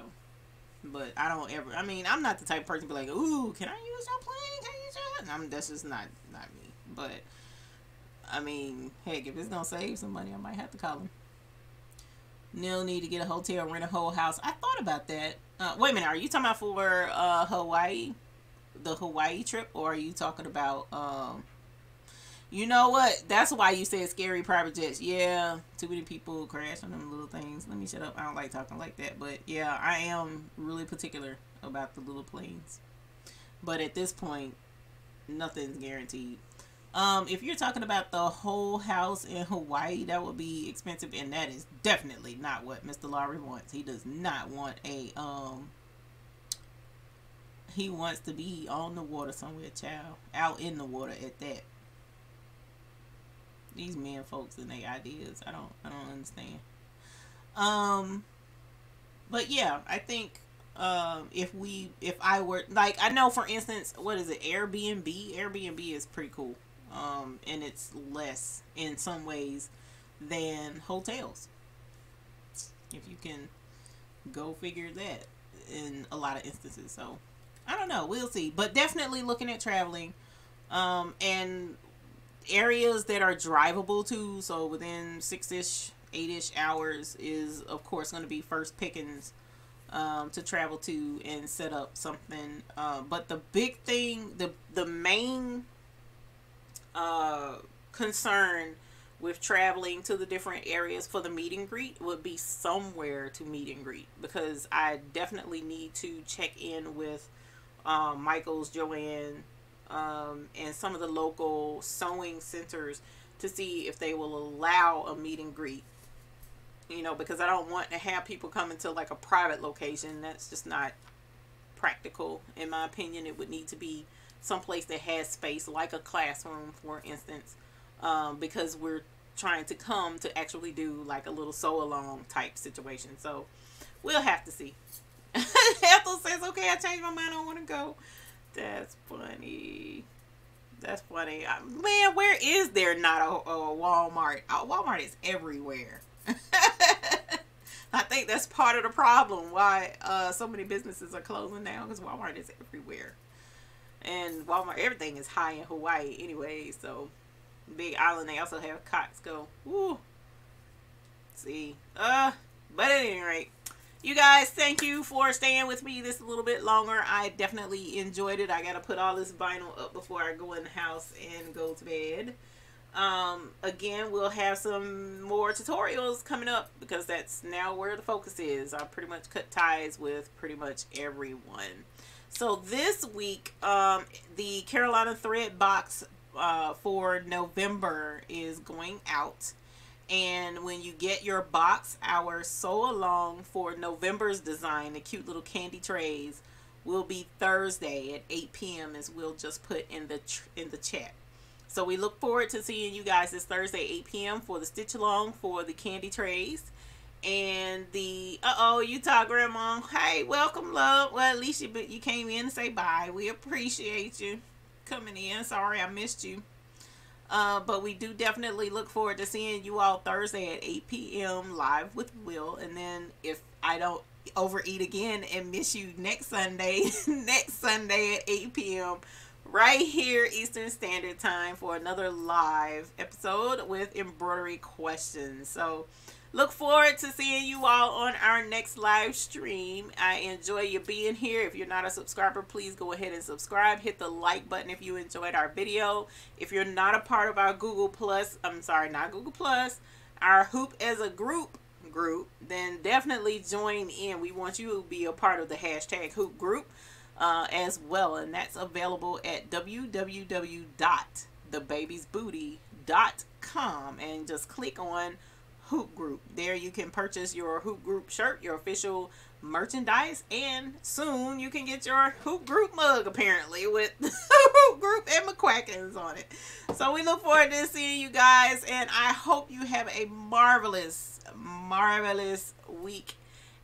[SPEAKER 1] but I don't ever. I mean, I'm not the type of person to be like, "Ooh, can I use your plane? Can I use your?" That's just not me. But I mean, heck, if it's gonna save some money, I might have to call him. No need to get a hotel, rent a whole house. I thought about that. Wait a minute, are you talking about for Hawaii, the Hawaii trip, or are you talking about you know what? That's why you said scary private jets. Yeah, too many people crash on them little things. Let me shut up. I don't like talking like that. But yeah, I am really particular about the little planes. But at this point, nothing's guaranteed. If you're talking about the whole house in Hawaii, that would be expensive, and that is definitely not what Mr. Lowry wants. He does not want a he wants to be on the water somewhere, child. Out in the water at that. These men folks and their ideas, I don't understand. But yeah, I think if I were, like, I know, for instance, what is it, Airbnb is pretty cool. And it's less in some ways than hotels, if you can go figure that in a lot of instances. So I don't know, we'll see. But definitely looking at traveling and areas that are drivable too, so within 6-ish 8-ish hours is of course going to be first pickings to travel to and set up something. But the big thing, the main concern with traveling to the different areas for the meet and greet would be somewhere to meet and greet, because I definitely need to check in with Michael's, Joanne, and some of the local sewing centers to see if they will allow a meet and greet. You know, because I don't want to have people come into like a private location. That's just not practical, in my opinion. It would need to be someplace that has space, like a classroom, for instance, because we're trying to come to actually do like a little sew along type situation. So we'll have to see. Ethel says, okay, I changed my mind, I want to go. That's funny. That's funny. Man, where is there not a Walmart? Walmart is everywhere. I think that's part of the problem why so many businesses are closing down, because Walmart is everywhere. And Walmart, everything is high in Hawaii anyway, so big island. They also have Costco. Woo. See. But at any rate, you guys, thank you for staying with me this a little bit longer. I definitely enjoyed it. I gotta put all this vinyl up before I go in the house and go to bed. Again, we'll have some more tutorials coming up, because that's now where the focus is. I pretty much cut ties with pretty much everyone. So this week, the Carolina thread box for November is going out. And when you get your box, our sew along for November's design, the cute little candy trays, will be Thursday at 8 p.m. as we'll just put in the chat. So we look forward to seeing you guys this Thursday, 8 p.m. for the stitch along for the candy trays. And the, Utah Grandma, hey, welcome, love. Well, at least you came in to say bye. We appreciate you coming in. Sorry I missed you. But we do definitely look forward to seeing you all Thursday at 8 p.m. live with Will. And then if I don't overeat again and miss you next Sunday, at 8 p.m. right here Eastern Standard Time for another live episode with Embroidery Questions. So look forward to seeing you all on our next live stream. I enjoy you being here. If you're not a subscriber, please go ahead and subscribe. Hit the like button if you enjoyed our video. If you're not a part of our our Hoop as a group, then definitely join in. We want you to be a part of the hashtag Hoop group as well. And that's available at www.thebabiesbooty.com, and just click on Hoop Group. There you can purchase your Hoop Group shirt, your official merchandise, and soon you can get your Hoop Group mug, apparently, with Hoop Group and McQuackins on it. So we look forward to seeing you guys, and I hope you have a marvelous week.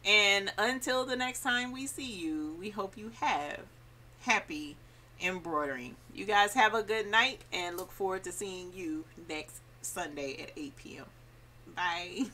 [SPEAKER 1] And until the next time we see you, we hope you have happy embroidering. You guys have a good night, and look forward to seeing you next Sunday at 8 p.m. Bye.